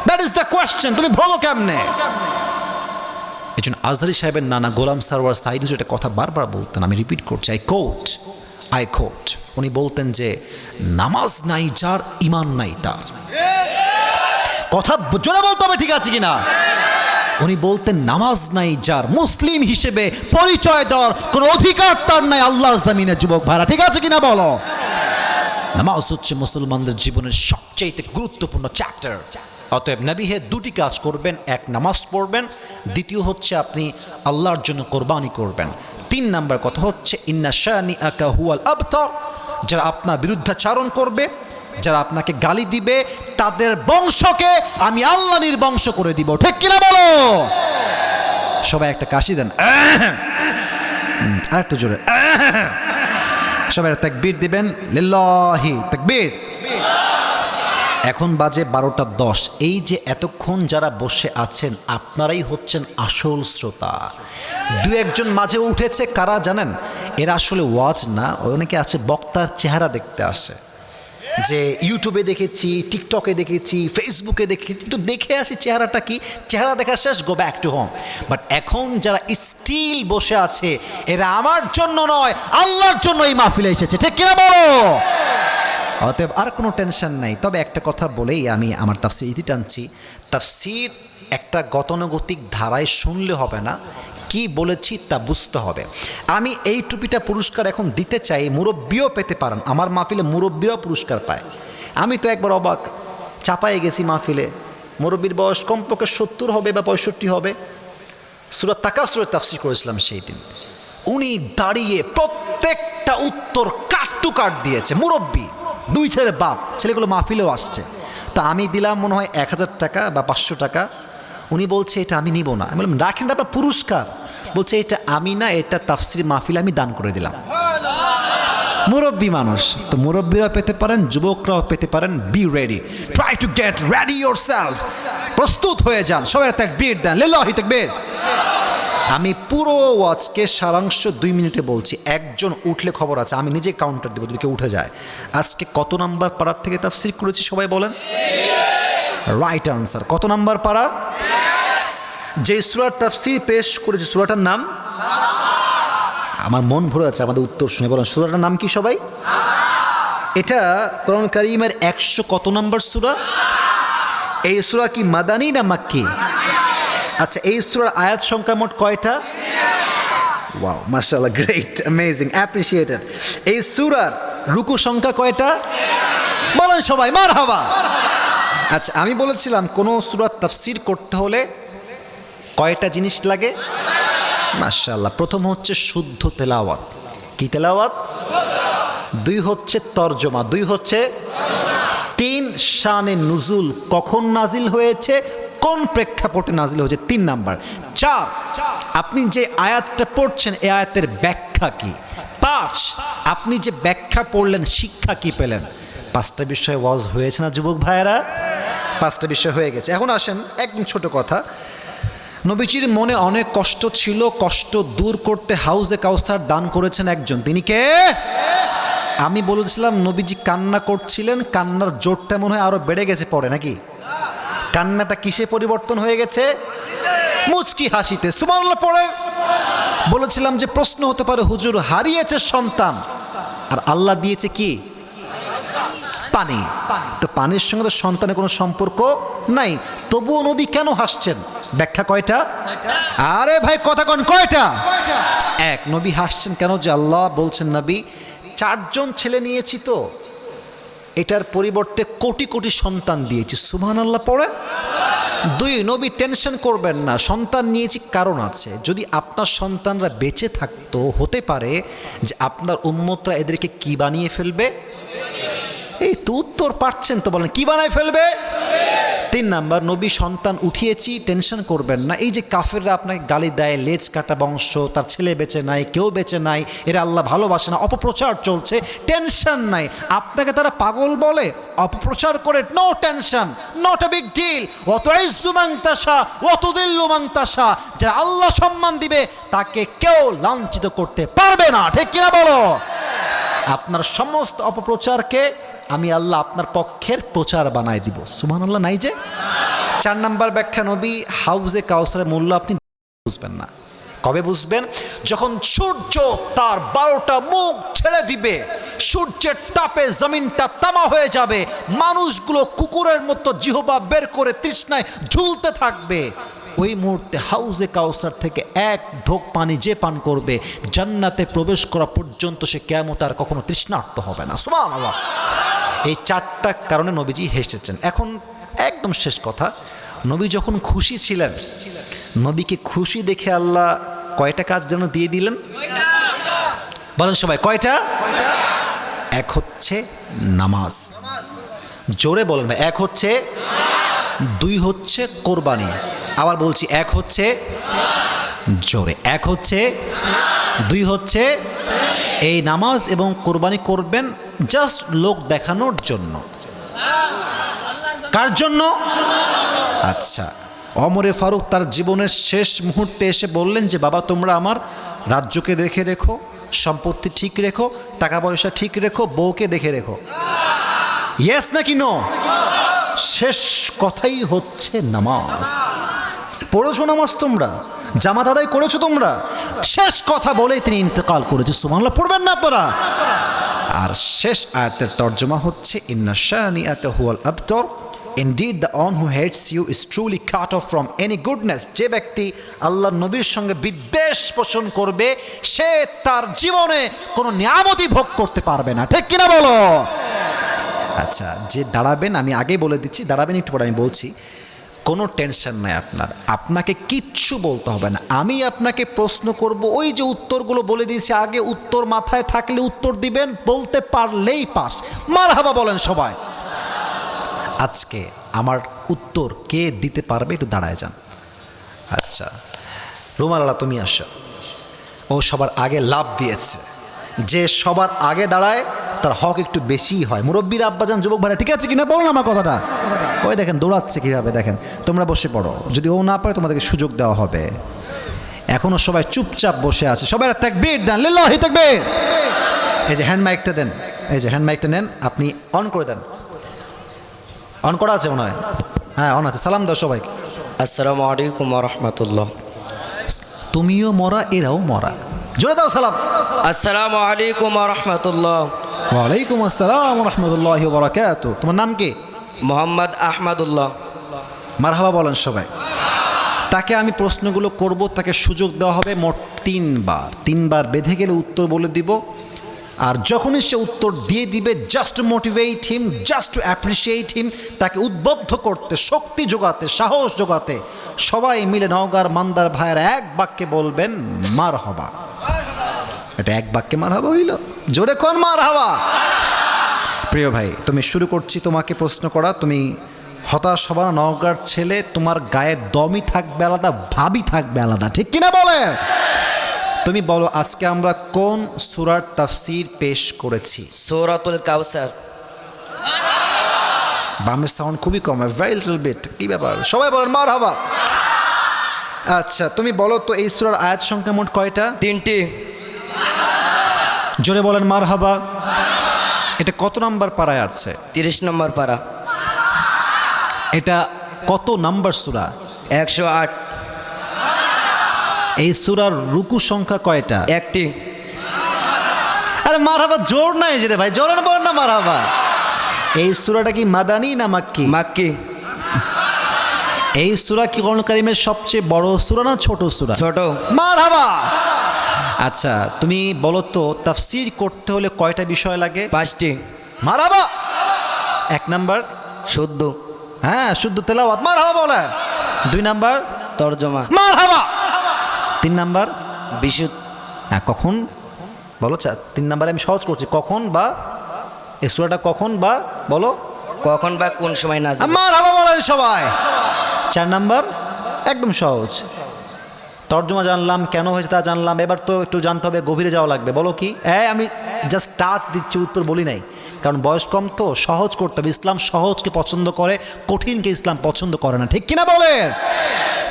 দ্যাট ইজ দ্য কোয়েশ্চেন, তুমি বলো কেমনে? একজন আজহারি সাহেবের নানা গোলাম সারওয়ার সাইদ হুজুর একটা কথা বারবার বলতেন, আমি রিপিট করছি, আই কোট। উনি বলতেন যে নামাজ নাই যার, ইমান নাই তার। কথা জোরে বলতে হবে, ঠিক আছে কিনা? উনি বলতেন নামাজ নাই যার, মুসলিম হিসেবে পরিচয় দেওয়ার কোনো অধিকার তার নাই আল্লাহর জমিনে। যুবক ভাইরা, ঠিক আছে কিনা বলো? নামাজ হচ্ছে মুসলমানদের জীবনের সবচেয়ে গুরুত্বপূর্ণ চ্যাপ্টার। অতএব নবী হে দুটি কাজ করবেন, এক নামাজ পড়বেন, দ্বিতীয় হচ্ছে আপনি আল্লাহর জন্য কোরবানি করবেন। 3 নাম্বার কথা হচ্ছে ইন্না শানিআকা হুয়াল আবতার। যারা আপনার বিরুদ্ধাচারণ করবে, যারা আপনাকে গালি দিবে, তাদের বংশকে আমি আল্লাহ নির্বংশ করে দিব। ঠিক কিনা বলো? সবাই একটা কাশি দেন, আরেকটু জোরে। সবাই তাকবীর দিবেন, লিল্লাহি তাকবীর। এখন বাজে 12টা 10। এই যে এতক্ষণ যারা বসে আছেন আপনারাই হচ্ছেন আসল শ্রোতা। 2-1জন মাঝে উঠেছে, কারা জানেন? এরা আসলে ওয়াজ না, অনেকে আছে বক্তার চেহারা দেখতে আসে, যে ইউটিউবে দেখেছি, টিকটকে দেখেছি, ফেসবুকে দেখেছি, একটু দেখে আসি চেহারাটা কি, চেহারা দেখা শেষ, go back to home. But এখন যারা স্টিল বসে আছে, এরা আমার জন্য নয় আল্লাহর জন্য এই মাহফিলে এসেছে। ঠিক কিনা বলো? অতএব আর কোনো টেনশন নাই। তবে একটা কথা বলেই আমি আমার তাফসীর ইতি টানছি। তাফসীর একটা গতানুগতিক ধারায় শুনলে হবে না, কি বলেছি তা বুঝতে হবে। আমি এই টুপিটা পুরস্কার এখন দিতে চাই, মুরব্বিও পেতে পারেন। আমার মাহফিলে মুরব্বিরাও পুরস্কার পায়। আমি তো একবার অবাক, চাপায়ে গেছি মাহফিলে, মুরব্বির বয়স কমপক্ষে 70 হবে বা 65 হবে। সূরা তাকাসুরের তাফসীর করেছিলাম সেই দিন। উনি দাঁড়িয়ে প্রত্যেকটা উত্তর কাট টু কাট দিয়েছে। মুরব্বি, 2 ছেলের বাপ, ছেলেগুলো মাহফিলেও আসছে। তা আমি দিলাম মনে হয় 1000 টাকা বা 500 টাকা। উনি বলছে এটা আমি নিব না। আমি বললাম রাখেন না, আপনার পুরস্কার। বলছে এটা আমি না, এটা তাফসীর মাহফিলে আমি দান করে দিলাম। মুরব্বী মানুষ তো, মুরব্বীরাও পেতে পারেন, যুবকরাও পেতে পারেন। Be ready, try to get ready yourself. প্রস্তুত হয়ে যান। সবাই তাকবীর দেন, লিল্লাহি তাকবীর। আমি পুরো ওয়াজকে সারাংশ 2 মিনিটে বলছি। একজন উঠলে খবর আছে, আমি নিজে কাউন্টার দেবো যদি কেউ উঠে যায়। আজকে কত নাম্বার পারার থেকে তাফসীর করেছি সবাই বলেন? Right answer. কত নাম্বার পারা? যে সূরার তাফসীর পেশ করেছে সূরাটার নাম, আমার মন ভরে আছে আমাদের উত্তর শুনে। বলেন সূরাটার নাম কি সবাই? এটা কোরআন কারীমের 100 কত নাম্বার সূরা? এই সূরা কি মাদানী না মাক্কি? আচ্ছা, এই সূরার আয়াত সংখ্যা মোট কয়টা? ওয়াও, মাশাআল্লাহ, গ্রেট, অ্যামেজিং, অ্যাপ্রিশিয়েটেড। এই সূরার রুকু সংখ্যা কয়টা? বলেন সবাই মারহাবা। আচ্ছা, আমি বলেছিলাম কোন সূরার তাফসীর করতে হলে কয়টা জিনিস লাগে? মাশাআল্লাহ। প্রথম হচ্ছে শুদ্ধ তেলাওয়াত। কি তেলাওয়াত? 2 হচ্ছে তরজমা। 2 হচ্ছে 3 শানে নুজুল, কখন নাজিল হয়েছে, কোন প্রেক্ষাপটে নাজিল হয়েছে। 3 নাম্বার। 4 আপনি যে আয়াতটা পড়ছেন এই আয়াতের ব্যাখ্যা কি। 5 আপনি যে ব্যাখ্যা পড়লেন শিক্ষা কি পেলেন। 5টা বিষয় ওয়াজ হয়েছে না যুবক ভাইয়েরা? 5টা বিষয় হয়ে গেছে। এখন আসেন একদম ছোট কথা। নবীজির মনে অনেক কষ্ট ছিল, কষ্ট দূর করতে হাউজে কাউসার দান করেছেন একজন। তিনি কে? আমি বলেছিলাম নবীজি কান্না করছিলেন, কান্নার জোরটা মনে হয় আরো বেড়ে গেছে পরে, নাকি? কান্নাটা কিসে পরিবর্তন হয়ে গেছে? মুচকি হাসিতে। সুবহানাল্লাহ পড়ে। বলেছিলাম যে প্রশ্ন হতে পারে, হুজুর হারিয়েছে সন্তান আর আল্লাহ দিয়েছে কি? পানি। তো পানির সঙ্গে তো সন্তানের কোনো সম্পর্ক নাই, তবুও নবী কেন হাসছেন? ব্যাখ্যা কয়টা? আরে ভাই কথা কোন কয়টা? এক, নবী হাসছেন কেন? যে আল্লাহ বলছেন নবী 4 জন ছেলে নিয়েছি, তো এটার পরিবর্তে কোটি কোটি সন্তান দিয়েছি। সুবহানাল্লাহ পড়ে। 2, নবী টেনশন করবেন না, সন্তান নিয়েছি কারণ আছে। যদি আপনার সন্তানরা বেঁচে থাকতো, হতে পারে যে আপনার উম্মতরা এদেরকে কি বানিয়ে ফেলবে। এই তো উত্তর পাচ্ছেন তো, বলেন কি বানায় ফেলবে? 3 নাম্বার, নবী সন্তান উঠিয়েছি, টেনশন করবেন না। এই যে কাফেররা আপনাকে গালি দেয়, লেজ কাটা বংশ, তার ছেলে বেঁচে নাই, কেউ বেঁচে নাই, এরা আল্লাহ ভালোবাসে না, অপপ্রচার চলছে, টেনশন নাই। আপনাকে তারা পাগল বলে, অপপ্রচার করে, no tension, not a big deal. অত ইজ্জু মান তাশা ওয়া তুযিল্লু মান তাশা, যারা আল্লাহ সম্মান দিবে তাকে কেউ লাঞ্ছিত করতে পারবে না, ঠিক কিনা বলো? আপনার সমস্ত অপপ্রচারকে আমি আল্লাহ আপনার পক্ষের প্রচার বানাই দিব। সুবহানাল্লাহ নাই যে। 4 নাম্বার ব্যাখ্যা, নবী হাউজে কাউসারের মূল্য আপনি বুঝবেন না। কবে বুঝবেন? যখন সূর্য তার 12টা মুখ ছেড়ে দিবে, সূর্যের তাপে জমিনটা তামা হয়ে যাবে, মানুষগুলো কুকুরের মতো জিহবা বের করে তৃষ্ণায় ঝুলতে থাকবে। ওই মুহূর্তে হাউজে কাউসার থেকে 1 ঢোক পানি যে পান করবে, জান্নাতে প্রবেশ করা পর্যন্ত সে কিয়ামতে আর কখনো তৃষ্ণার্ত হবে না। সুবহানাল্লাহ। এই 4টা কারণে নবীজি হেসেছেন। এখন একদম শেষ কথা, নবী যখন খুশি ছিলেন, নবীকে খুশি দেখে আল্লাহ কয়টা কাজ যেন দিয়ে দিলেন? বলেন সবাই কয়টা? 1 হচ্ছে নামাজ, জোরে বলেন না। 1 হচ্ছে, 2 হচ্ছে কোরবানি। আবার বলছি, 1 হচ্ছে, জোরে, 1 হচ্ছে, 2 হচ্ছে এই নামাজ এবং কোরবানি করবেন জাস্ট লোক দেখানোর জন্য। কার জন্য? আচ্ছা, ওমরে ফারুক তার জীবনের শেষ মুহূর্তে এসে বললেন যে বাবা তোমরা আমার রাজ্যকে দেখে রেখো, সম্পত্তি ঠিক রেখো, টাকা পয়সা ঠিক রেখো, বউকে দেখে রেখো। ইয়েস নাকি নো? শেষ কথাই হচ্ছে নামাজ। পড়েছো নামাজ তোমরা? জামাত আদায় করেছো তোমরা? শেষ কথা বলেই তিনি ইন্তেকাল করেছে। সুবহানাল্লাহ পড়বেন না আপনারা? আর শেষ আয়াতের তর্জমা হচ্ছে ইন্না শানিআকা হুয়াল আবতার, indeed the one who hates you is truly cut off from any goodness। যে ব্যক্তি আল্লাহর নবীর সঙ্গে বিদ্বেষ পোষণ করবে সে তার জীবনে কোনো নিয়ামতই ভোগ করতে পারবে না, ঠিক কিনা বলো? আচ্ছা, যে দাঁড়াবেন, আমি আগেই বলে দিচ্ছি, দাঁড়াবেন একটু পরে আমি বলছি, কোনো টেনশন নাই আপনার, আপনাকে কিচ্ছু বলতে হবে না। আমি আপনাকে প্রশ্ন করব, ওই যে উত্তরগুলো বলে দিয়েছি আগে, উত্তর মাথায় থাকলে উত্তর দিবেন, বলতে পারলেই পাস। মারহাবা বলেন সবাই। আজকে আমার উত্তর কে দিতে পারবে? একটু দাঁড়ায় যান। আচ্ছা, রুমালালা তুমি আসো। ও সবার আগে লাভ দিয়েছে। যে সবার আগে দাঁড়ায় তার হক একটু বেশিই হয়। মুরব্বীর আব্বাজান, যুবক ভাইরা ঠিক আছে কিনা বলুন আমার কথাটা। ওই দেখেন দৌড়াচ্ছে কীভাবে, দেখেন। তোমরা বসে পড়ো, যদি ও না পারে তোমাদেরকে সুযোগ দেওয়া হবে। এখনও সবাই চুপচাপ বসে আছে, সবাই তাকবীর দেন, লিল্লাহি তাকবীর। এই যে হ্যান্ড মাইকটা দেন, এই যে হ্যান্ড মাইকটা নেন, আপনি অন করে দেন। অন করা আছে মনে হয়? হ্যাঁ অন আছে। সালাম দাও সবাইকে। আসসালামু আলাইকুম ওয়া রাহমাতুল্লাহ। তুমিও মরা, এরাও মরা, জোরে দাও সালাম। আসসালামু আলাইকুম ওয়া রাহমাতুল্লাহ। ওয়ালাইকুম আসসালাম ওয়া রাহমাতুল্লাহি ওয়া বারাকাতুহু। তোমার নাম কি? মোহাম্মদ আহমদুল্লাহ। মারহাবা বলেন সবাই। তাকে আমি প্রশ্নগুলো করব, তাকে সুযোগ দেওয়া হবে মোট 3 বার। 3 বার বেঁধে গেলে উত্তর বলে দিব। আর যখনই সে উত্তর দিয়ে দিবে, জাস্ট টু মোটিভেট হিম, জাস্ট টু অ্যাপ্রিসিয়েট হিম, তাকে উদ্বুদ্ধ করতে, শক্তি যোগাতে, সাহস যোগাতে সবাই মিলে নওগাঁর মান্দার ভাইয়ের এক বাক্যে বলবেন মারহাবা। এটা এক বাক্যে মারহাবা হইল? জোরে কোন মারহাবা। প্রিয় ভাই, তুমি শুরু করছি তোমাকে প্রশ্ন করা। তুমি হতাশ হবা না, নওগাঁর ছেলে, তোমার গায়ে দমই থাকবে আলাদা, ভাবই থাকবে আলাদা, ঠিক কিনা বলে? তুমি বলো আজকে আমরা কোন সূরার তাফসীর পেশ করেছি? সূরাতুল কাউসার। বামের সাউন্ড খুবই কম, ভেরি লিটল বিট। কি ব্যাপার? সবাই বলেন মারহাবা। আচ্ছা তুমি বলো তো এই সূরার আয়াত সংখ্যা মোট কয়টা? 3টি। জোরে বলেন মারহাবা। এটা কত নাম্বার পারায় আছে? 30 নম্বর পারা। এটা কত নাম্বার সূরা? 108। এই সূরার রুকু সংখ্যা কয়টা? 1টি। আরে মারহাবা জোর নাই যে রে ভাই, জোরে বলেন না মারহাবা। এই সূরাটা কি মাদানী না মাক্কি? মাক্কি। এই সূরা কি কোরআন কারীমের সবচেয়ে বড় সূরা না ছোট সূরা? ছোট। মারহাবা। আচ্ছা তুমি বলো তো তাফসীর করতে হলে কয়টা বিষয় লাগে? 5টি। মারহাবা। 1 নাম্বার শুদ্ধ। হ্যাঁ শুদ্ধ তেলাওয়াত, মারহাবা বলে। 2 নাম্বার তরজমা। মারহাবা। 3 নাম্বার বিশুদ্ধ। হ্যাঁ কখন বলো? 3 নাম্বারে আমি সহজ করছি, কখন বা এই সূরাটা কখন বা বলো কখন বা কোন সময় নাজিল। মারহাবা বলেন সবাই। 4 নাম্বার একদম সহজ, তর্জমা জানলাম, কেন হয়েছে তা জানলাম। এবার তো একটু জানতে হবে, গভীরে যাওয়া লাগবে। বলো কি? আমি জাস্ট টাচ দিচ্ছি, উত্তর বলি নাই, কারণ বয়স কম তো, সহজ করতে হবে। ইসলাম সহজকে পছন্দ করে, কঠিনকে ইসলাম পছন্দ করে না, ঠিক কিনা বলেন?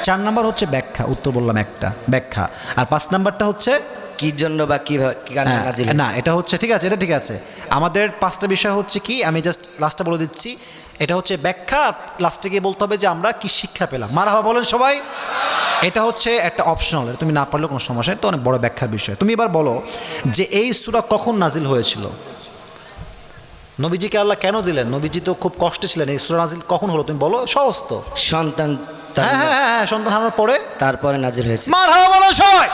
4 নাম্বার হচ্ছে ব্যাখ্যা, উত্তর বললাম একটা ব্যাখ্যা। আর 5 নাম্বারটা হচ্ছে কি জন্য বা কিভাবে কি কারণে নাজিল হয়েছে। না এটা হচ্ছে ঠিক আছে, এটা ঠিক আছে। আমাদের 5টা বিষয় হচ্ছে কি, আমি জাস্ট লাস্টটা বলে দিচ্ছি। এটা হচ্ছে ব্যাখ্যা, লাস্টে গিয়ে বলতে হবে যে আমরা কি শিক্ষা পেলাম। মারহাবা বলেন সবাই। এটা হচ্ছে একটা অপশনাল, তুমি না পারলেও কোনো সমস্যা নেই, তো অনেক বড় ব্যাখ্যার বিষয়। তুমি এবার বলো যে এই সূরা কখন নাজিল হয়েছিল? নবীজিকে আল্লাহ কেন দিলেন? নবীজি তো খুব কষ্টে ছিলেন, এই সূরা নাজিল কখন হলো তুমি বলো? সহজ তো। সন্তান হ্যাঁ সন্তান হারানোর পরে তারপরে নাজিল হয়েছে। মারহাবা বলো সবাই।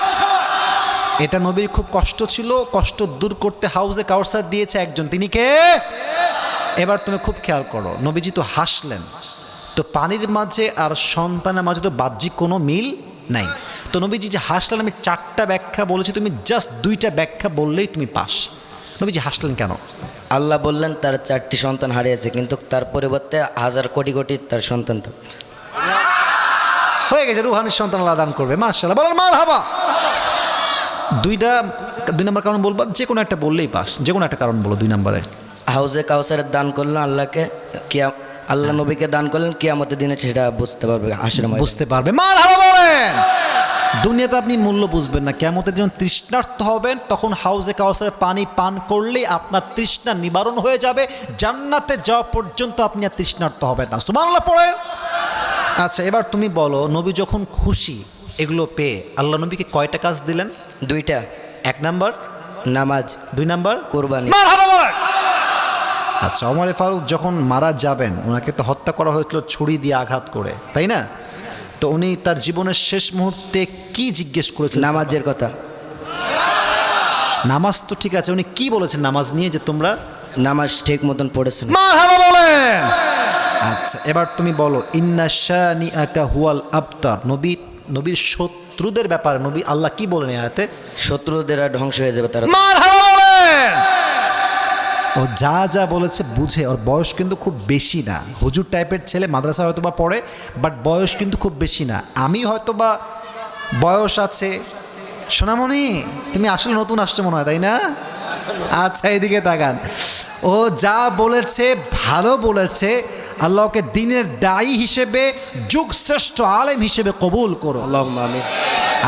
এটা নবীর খুব কষ্ট ছিল, কষ্ট দূর করতে হাউজে কাউসার দিয়েছে একজন, তিনি কে? এবার তুমি খুব খেয়াল করো, নবীজি তো হাসলেন, তো পানির মাঝে আর সন্তানের মাঝে তো বাহ্যিক কোনো মিল নাই। তো নবীজি যে হাসলেন, আমি 4টা ব্যাখ্যা বলেছি, তুমি জাস্ট 2টা ব্যাখ্যা বললেই তুমি পাস। নবীজি হাসলেন কেন? আল্লাহ বললেন তার 4টি সন্তান হারিয়েছে, কিন্তু তার পরিবর্তে হাজার কোটি কোটি তার সন্তান তো হয়ে গেছে, রুহানির সন্তান আল্লাহ দান করবে। মাশাআল্লাহ বলেন মারহাবা। 2 নাম্বার কারণ বলবো, যে কোনো একটা বললেই পাস, যে কোনো একটা কারণ বলো 2 নাম্বারে। হাউজে কাউসারের দান করলেন আল্লাহকে, আল্লাহ নবীকে দান করলেন, কিয়ামতের দিনে সেটা বুঝতে পারবে, হাসরের ময়দানে বুঝতে পারবে। মারহাবা বলেন। দুনিয়াতে আপনি মূল্য বুঝবেন না, কিয়ামতের যখন তৃষ্ণার্ত হবেন তখন হাউজে কাউসারের পানি পান করলেই আপনার তৃষ্ণা নিবারণ হয়ে যাবে, জান্নাতে যাওয়া পর্যন্ত আপনি আর তৃষ্ণার্ত হবেন না। সুবহানাল্লাহ পড়েন। আচ্ছা এবার তুমি বলো, নবী যখন খুশি এগুলো পেয়ে আল্লাহ নবীকে কয়টা কাজ দিলেন? 2টা। 1 নাম্বার নামাজ, 2 নাম্বার কোরবানি। মারহাবা বলেন। আচ্ছা ওমর ফারুক যখন মারা যাবেন, ওনাকে তো হত্যা করা হয়েছিল ছুরি দিয়ে আঘাত করে, তাই না? তো উনি তার জীবনের শেষ মুহূর্তে কি জিজ্ঞেস করেছেন? নামাজের কথা। নামাজ তো ঠিক আছে, উনি কি বলেছেন নামাজ নিয়ে? যে তোমরা নামাজ ঠিক মতন পড়েছেন। মারহাবা বলেন। আচ্ছা এবার তুমি বলো, ইন্না শানিআকা হুয়াল আবতার। নবীর শত্রুদের ব্যাপারে নবী আল্লাহ কি বলেন এই আয়াতে? শত্রুদের ধ্বংস হয়ে যাবে তারা। মারহাবা বলেন। ও যা যা বলেছে বুঝে, ওর বয়স কিন্তু খুব বেশি না, হুজুর টাইপের ছেলে, মাদ্রাসা হয়তো বা পড়ে, বাট বয়স কিন্তু খুব বেশি না। আমি হয়তো বা বয়স আছে। সোনামণি তুমি আসলে নতুন আসছো মনে হয়, তাই না? আচ্ছা এদিকে তাকান, ও যা বলেছে ভালো বলেছে। আল্লাহকে দিনের দায়ী হিসেবে, যুগ শ্রেষ্ঠ আলেম হিসেবে কবুল করো। আল্লাহুম্মা আমিন।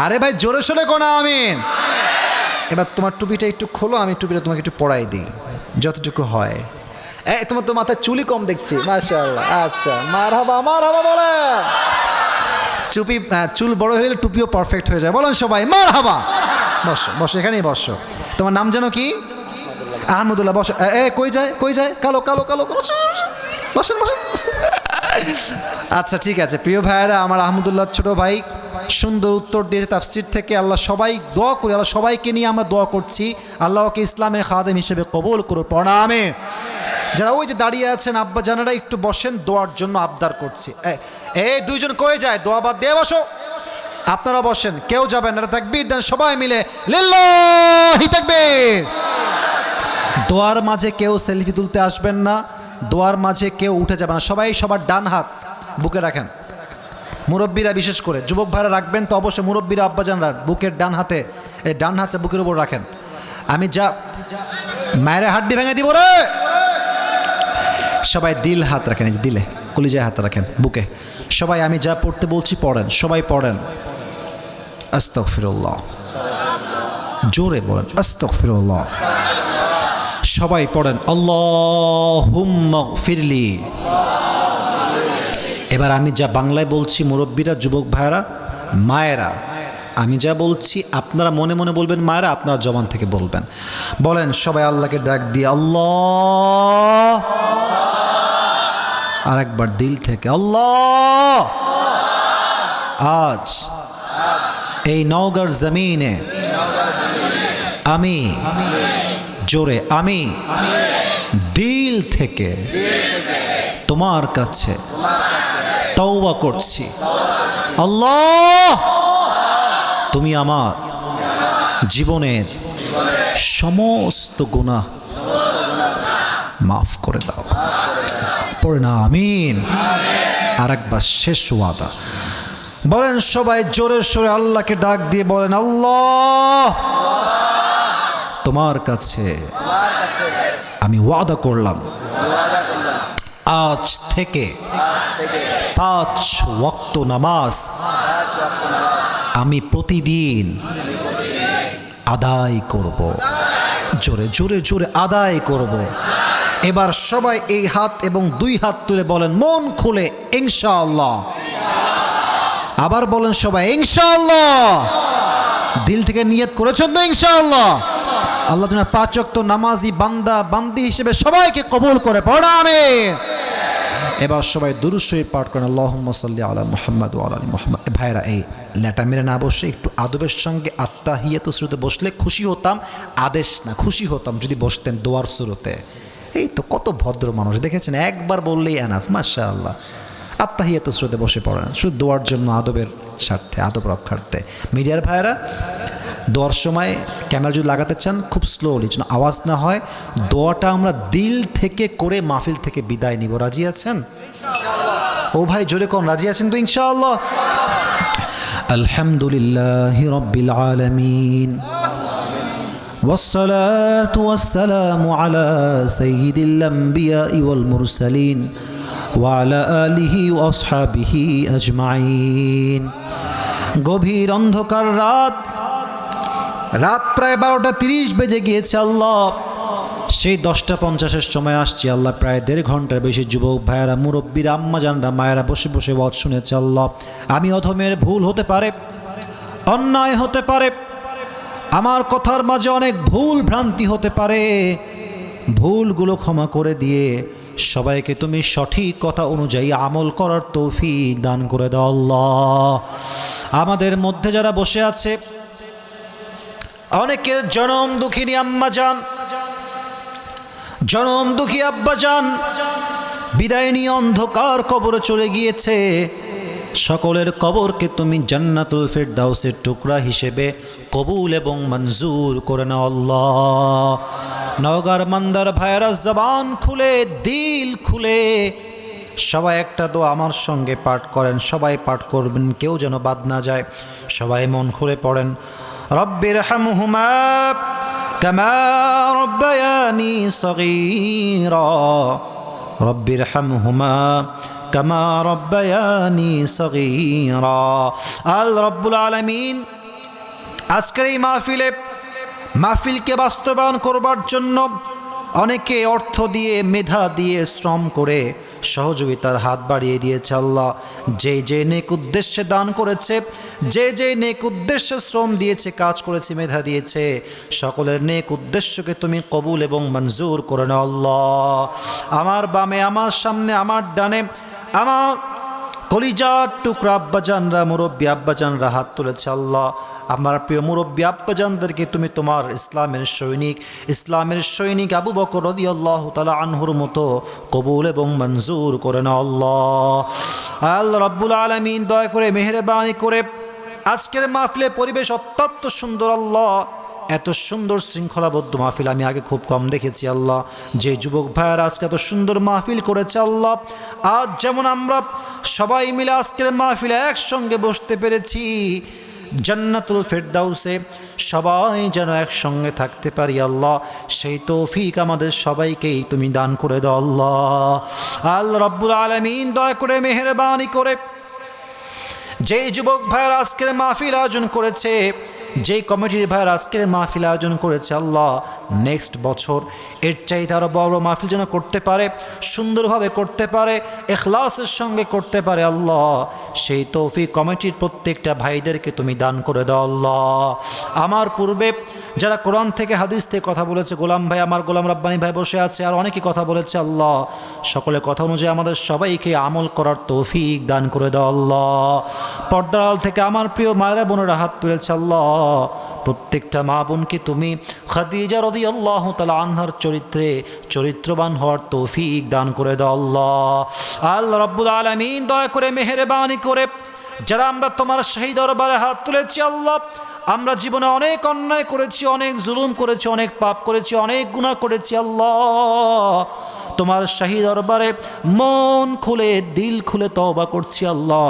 আরে ভাই জোরে সোরে কোনা আমিন। এবার তোমার টুপিটা একটু খোলো, আমি টুপিটা তোমাকে একটু পরাই দিই যতটুকু হয়। তোমার তো মাথায় চুলই কম দেখছি, মাশাআল্লাহ। আচ্ছা মারহাবা, মারহাবা বলেন। চুল বড় হয়ে গেলে টুপিও পারফেক্ট হয়ে যায়, বলেন সবাই মারহাবা। বসো বসো, এখানেই বসো। তোমার নাম যেন কি? আহমদুল্লাহ। বসো। কই যায় কালো কালো কালো কালো, বসেন বসেন। আচ্ছা ঠিক আছে প্রিয় ভাইয়েরা, আমার আহমদুল্লাহ ছোট ভাই সুন্দর উত্তর দিয়েছে তাফসীর থেকে। আল্লাহ সবাই দোয়া করি, আল্লাহ সবাইকে নিয়ে আমরা দোয়া করছি, আল্লাহকে ইসলামের খাদেম হিসেবে কবুল করো। প্রণামে। যারা ওই যে দাঁড়িয়ে আছেন আব্বা জানারা একটু বসেন, দোয়ার জন্য আবদার করছি। এই 2 জন কয়ে যায়, দোয়া বাদ দিয়ে বসো। আপনারা বসেন, কেউ যাবেন না, তাকবীর দেন সবাই মিলে, লিল্লাহি তাকবীর। দোয়ার মাঝে কেউ সেলফি তুলতে আসবেন না, দোয়ার মাঝে কেউ উঠে যাবে না, সবাই সবার ডান হাত বুকে রাখেন। মুরব্বীরা বিশেষ করে, যুবক ভাইরা রাখবেন তো অবশ্যই, মুরব্বীরা আব্বাজানরা বুকের ডান হাতে, এই ডান হাতটা বুকের উপর রাখেন। আমি যা মায়ের হাড্ডি ভেঙে দিব রে। সবাই দিল হাত রাখেন, দিলে কলিজায় হাত রাখেন বুকে। সবাই আমি যা পড়তে বলছি পড়েন, সবাই পড়েন। আস্তাগফিরুল্লাহ। জোরে বলেন আস্তাগফিরুল্লাহ। সবাই পড়েন আল্লাহুম্মা গফিরলি। এবার আমি যা বাংলায় বলছি, মুরব্বীরা, যুবক ভাইয়েরা, মায়েরা, আমি যা বলছি আপনারা মনে মনে বলবেন, মায়েরা আপনারা জবান থেকে বলবেন। বলেন সবাই আল্লাহকে ডাক দিয়ে আল্লাহ, আর একবার দিল থেকে আল্লাহ। আজ এই নওগাঁর জমিনে আমি জোরে আমি দিল থেকে তোমার কাছে তওবা করছি আল্লাহ, তুমি আমার জীবনের সমস্ত গুনাহ মাফ করে দাও। পড়ে না আমিন। আর একবার শেষ ওয়াদা বলেন সবাই জোরে সোরে আল্লাহকে ডাক দিয়ে বলেন আল্লাহ, তোমার কাছে আমি ওয়াদা করলাম আজ থেকে 5 ওয়াক্ত নামাজ আমি প্রতিদিন আদায় করব। জোরে জোরে জোরে আদায় করব। এবার সবাই এই হাত এবং 2 হাত তুলে বলেন মন খুলে ইনশাআল্লাহ। আবার বলেন সবাই ইনশাআল্লাহ। দিল থেকে নিয়ত করেছেন তো ইনশাআল্লাহ? আল্লাহ যেন 5 ওয়াক্ত নামাজি বান্দা বান্দি হিসেবে সবাইকে কবুল করে পড়া আমিন। এবার সবাই দুরূদ শরীফ পাঠ করেন আল্লাহুম্মা সাল্লি আলা মুহাম্মাদ ওয়া আলা আলি মুহাম্মাদ। ভাইরা এই লেটা মেরে না বসে একটু আদবের সঙ্গে আত্তাহিয়াতুস শুরুতে বসলে খুশি হতাম। আদেশ না, খুশি হতাম যদি বসতেন দোয়ার শুরুতে। এই তো কত ভদ্র মানুষ দেখেছেন, একবার বললেই এনাফ। মাশাআল্লাহ। আত্তাহিয়াতুস শুরুতে বসে পড়েন শুধু দোয়ার জন্য, আদবের স্বার্থে, আদব রক্ষার্থে। মিডিয়ার ভাইরা দোয়ার সময় ক্যামেরা যদি লাগাতে চান খুব স্লোলি, যেন আওয়াজ না হয়, দোয়াটা আমরা দিল থেকে করে মাহফিল থেকে বিদায় নিব। রাজি আছেন? ও ভাই জোরে কোন রাজি আছেন তো ইনশাআল্লাহ? আলহামদুলিল্লাহি রাব্বিল আলামিন ওয়াসসালাতু ওয়াসসালামু আলা সাইয়্যিদিল আমবিয়াই ওয়াল মুরসালিন ওয়া আলা আলিহি ওয়া আসহাবিহি আজমাইন। গভীর অন্ধকার রাত প্রায় 12:30 বেজে গিয়েছে। আল্লাহ সেই 10:50 সময় আসছি আল্লাহ, প্রায় 1.5 ঘন্টার বেশি যুবক ভাইয়েরা, মুরব্বীরা, আম্মা জানরা, মায়েরা বসে বসে ওয়াজ শুনেছে। আল্লাহ আমি অধমের ভুল হতে পারে, অন্যায় হতে পারে, আমার কথার মাঝে অনেক ভুল ভ্রান্তি হতে পারে, ভুলগুলো ক্ষমা করে দিয়ে সবাইকে তুমি সঠিক কথা অনুযায়ী আমল করার তৌফিক দান করে দাও। আল্লাহ আমাদের মধ্যে যারা বসে আছে অনেকের জনম দুঃখিনী আম্মা জান, জনম দুঃখী আব্বা জান বিদায় নিয়ে অন্ধকার কবরে চলে গিয়েছে। সকলের কবরকে তুমি জান্নাতুল ফেরদাউসের টুকরা হিসেবে কবুল এবং মঞ্জুর করে নাও আল্লাহ। নওগাঁর মান্দার ভাইরা জবান খুলে, দিল খুলে সবাই একটা দোয়া আমার সঙ্গে পাঠ করেন। সবাই পাঠ করবেন, কেউ যেন বাদ না যায়। সবাই মন খুলে পড়েন রব্বির হামহুমা কামা রব্বায়ানি সগীরা, রব্বির হামহুমা কামা রব্বায়ানি সগীরা। আল রব্বুল আলামিন আজকের এই মাহফিলকে বাস্তবায়ন করবার জন্য অনেকে অর্থ দিয়ে, মেধা দিয়ে, শ্রম করে সহযোগিতার হাত বাড়িয়ে দিয়েছে। আল্লাহ যে নেক উদ্দেশ্যে দান করেছে, যে নেক উদ্দেশ্যে শ্রম দিয়েছে, কাজ করেছে, মেধা দিয়েছে, সকলের নেক উদ্দেশ্যকে তুমি কবুল এবং মঞ্জুর করে নাও আল্লাহ। আমার বামে, আমার সামনে, আমার ডানে আমার কলিজার টুকরা আব্বাজানরা, মুরব্বী আব্বাজানরা হাত তুলেছে। আল্লাহ আমার প্রিয় মুরব্বী আব্বাজানদেরকে তুমি তোমার ইসলামের সৈনিক আবু বকর রাদিয়াল্লাহু তাআলা আনহুর মতো কবুল এবং মঞ্জুর করে নাও আল্লাহ। আল্লাহ রাব্বুল আলামিন দয়া করে মেহেরবানি করে আজকের মাহফিলের পরিবেশ অত্যন্ত সুন্দর। আল্লাহ এত সুন্দর শৃঙ্খলাবদ্ধ মাহফিল আমি আগে খুব কম দেখেছি। আল্লাহ যে যুবক ভাইয়ারা আজকে এত সুন্দর মাহফিল করেছে, আল্লাহ আজ যেমন আমরা সবাই মিলে আজকের মাহফিলে একসঙ্গে বসতে পেরেছি, জান্নাতুল ফেরদাউসে সবাই যেন একসঙ্গে থাকতে পারি আল্লাহ, সেই তৌফিক আমাদের সবাইকেই তুমি দান করে দাও আল্লাহ। আল্লাহ রাব্বুল আলামিন দয়া করে মেহেরবানি করে যেই যুবক ভাইয়ের আজকের মাহফিল আয়োজন করেছে, যেই কমিটির ভাইয়ের আজকের মাহফিল আয়োজন করেছে, আল্লাহ নেক্সট বছর এর চাইতে আরও বড় মাহফিল যেন করতে পারে, সুন্দরভাবে করতে পারে, ইখলাসের সঙ্গে করতে পারে। আল্লাহ সেই তৌফিক কমিটির প্রত্যেকটা ভাইদেরকে তুমি দান করে দাও। আল্লাহ আমার পূর্বে যারা কোরআন থেকে হাদিস থেকে কথা বলেছে, গোলাম ভাই, আমার গোলাম রাব্বানি ভাই বসে আছে, আর অনেকেই কথা বলেছে, আল্লাহ সকলে কথা অনুযায়ী আমাদের সবাইকে আমল করার তৌফিক দান করে দাও। আল্লাহ পর্দার আড়াল থেকে আমার প্রিয় মায়েরা বোনেরা হাত তুলেছে, আল্লাহ প্রত্যেকটা মা বোনকে তুমি খাদিজা রাদিয়াল্লাহু তাআলা আনহার চরিত্রে চরিত্রবান হওয়ার তৌফিক দান করে দাও। আল্লাহ আল্লাহ রাব্বুল আলামিন দয়া করে মেহেরবানি করে যারা আমরা তোমার শাহী দরবারে হাত তুলেছি, আল্লাহ আমরা জীবনে অনেক অন্যায় করেছি, অনেক জুলুম করেছি, অনেক পাপ করেছি, অনেক গুনাহ করেছি। আল্লাহ তোমার শাহী দরবারে মন খুলে দিল খুলে তওবা করছি। আল্লাহ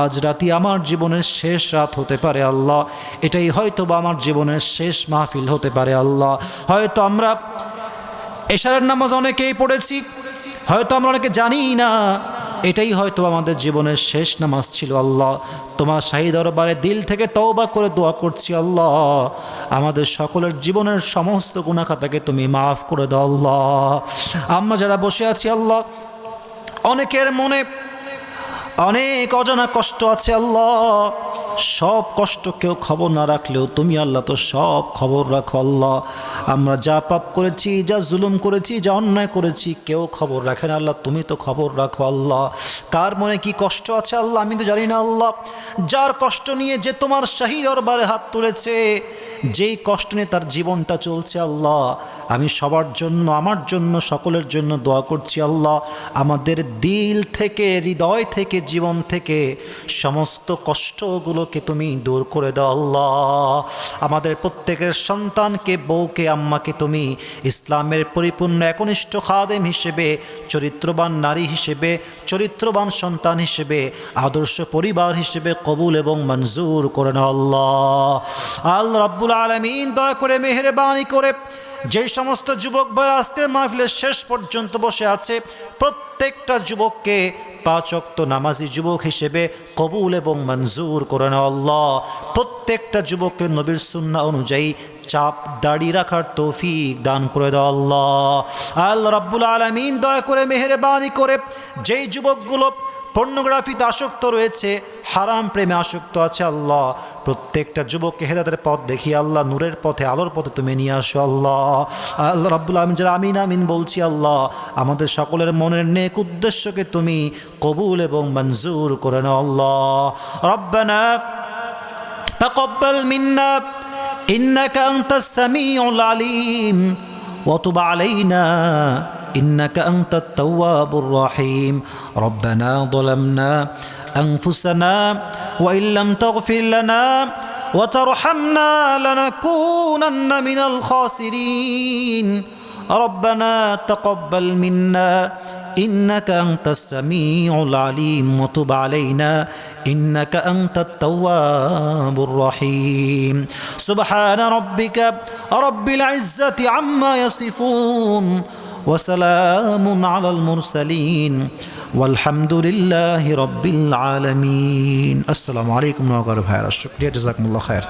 আজ রাতি আমার জীবনের শেষ রাত হতে পারে। আল্লাহ এটাই হয়তো বা আমার জীবনের শেষ মাহফিল হতে পারে। আল্লাহ হয়তো আমরা এশারের নামাজ অনেকেই পড়েছি, হয়তো আমরা অনেকে জানি না, এটাই হয়তো আমাদের জীবনের শেষ নামাজ ছিল। আল্লাহ তোমার শাহী দরবারে দিল থেকে তওবা করে দোয়া করছি, আল্লাহ আমাদের সকলের জীবনের সমস্ত গুনাহ খাতাকে তুমি মাফ করে দাও। আল্লাহ আমরা যারা বসে আছি, আল্লাহ অনেকের মনে অনেক অজানা কষ্ট আছে। আল্লাহ সব কষ্ট কেউ খবর না রাখলেও তুমি আল্লাহ তো সব খবর রাখো। আল্লাহ আমরা যা পাপ করেছি, যা জুলুম করেছি, যা অন্যায় করেছি কেউ খবর রাখে না। আল্লাহ তুমি তো খবর রাখো। আল্লাহ কার মনে কি কষ্ট আছে আল্লাহ আমি তো জানি না। আল্লাহ যার কষ্ট নিয়ে যে তোমার শাহী দরবারে হাত তুলেছে, যেই কষ্ট নিয়ে তার জীবনটা চলছে, আল্লাহ আমি সবার জন্য, আমার জন্য, সকলের জন্য দোয়া করছি। আল্লাহ আমাদের দিল থেকে, হৃদয় থেকে, জীবন থেকে সমস্ত কষ্টগুলোকে তুমি দূর করে দাও। আল্লাহ আমাদের প্রত্যেকের সন্তানকে, বউকে, আম্মাকে তুমি ইসলামের পরিপূর্ণ একনিষ্ঠ খাদেম হিসেবে, চরিত্রবান নারী হিসেবে, চরিত্রবান সন্তান হিসেবে, আদর্শ পরিবার হিসেবে কবুল এবং মঞ্জুর করে নাও। আল্লাহ আল্লাহ রাব্বুল আলামিন দয়া করে মেহেরবানি করে যেই সমস্ত যুবক ভাই আজকের মাহফিলের শেষ পর্যন্ত বসে আছে, প্রত্যেকটা যুবককে 5 ওয়াক্ত নামাজি যুবক হিসেবে কবুল এবং মঞ্জুর করে নাও। আল্লাহ প্রত্যেকটা যুবককে নবীর সুন্নাহ অনুযায়ী চাপ দাড়ি রাখার তৌফিক দান করে দাও। আল্লাহ আল্লাহ রাব্বুল আলামিন দয়া করে মেহেরবানি করে যেই যুবকগুলো পর্নোগ্রাফিতে আসক্ত রয়েছে, হারাম প্রেমে আসক্ত আছে, আল্লাহ প্রত্যেকটা যুবককে হেদায়েতের পথ দেখিয়ে আল্লাহ নূরের পথে, আলোর পথে তুমি নিয়ে আসো। আল্লাহ আল্লাহ রাব্বুল আলামিন যারা আমিন আমিন বলছি, আল্লাহ আমাদের সকলের মনের নেক উদ্দেশ্যকে তুমি কবুল এবং মঞ্জুর করে নাও। আল্লাহ রব্বানা তাকাব্বাল মিন্না ইন্নাকা আনতাস সামিউল আলিম ওয়া তুব আলাইনা إنك أنت التواب الرحيم ربنا ظلمنا أنفسنا وإن لم تغفر لنا وترحمنا لنكونن من الخاسرين ربنا تقبل منا إنك أنت السميع العليم وتب علينا إنك أنت التواب الرحيم سبحان ربك رب العزة عما يصفون وسلام على المرسلين والحمد لله رب العالمين السلام عليكم ورحمة الله وبركاته جزاكم الله خير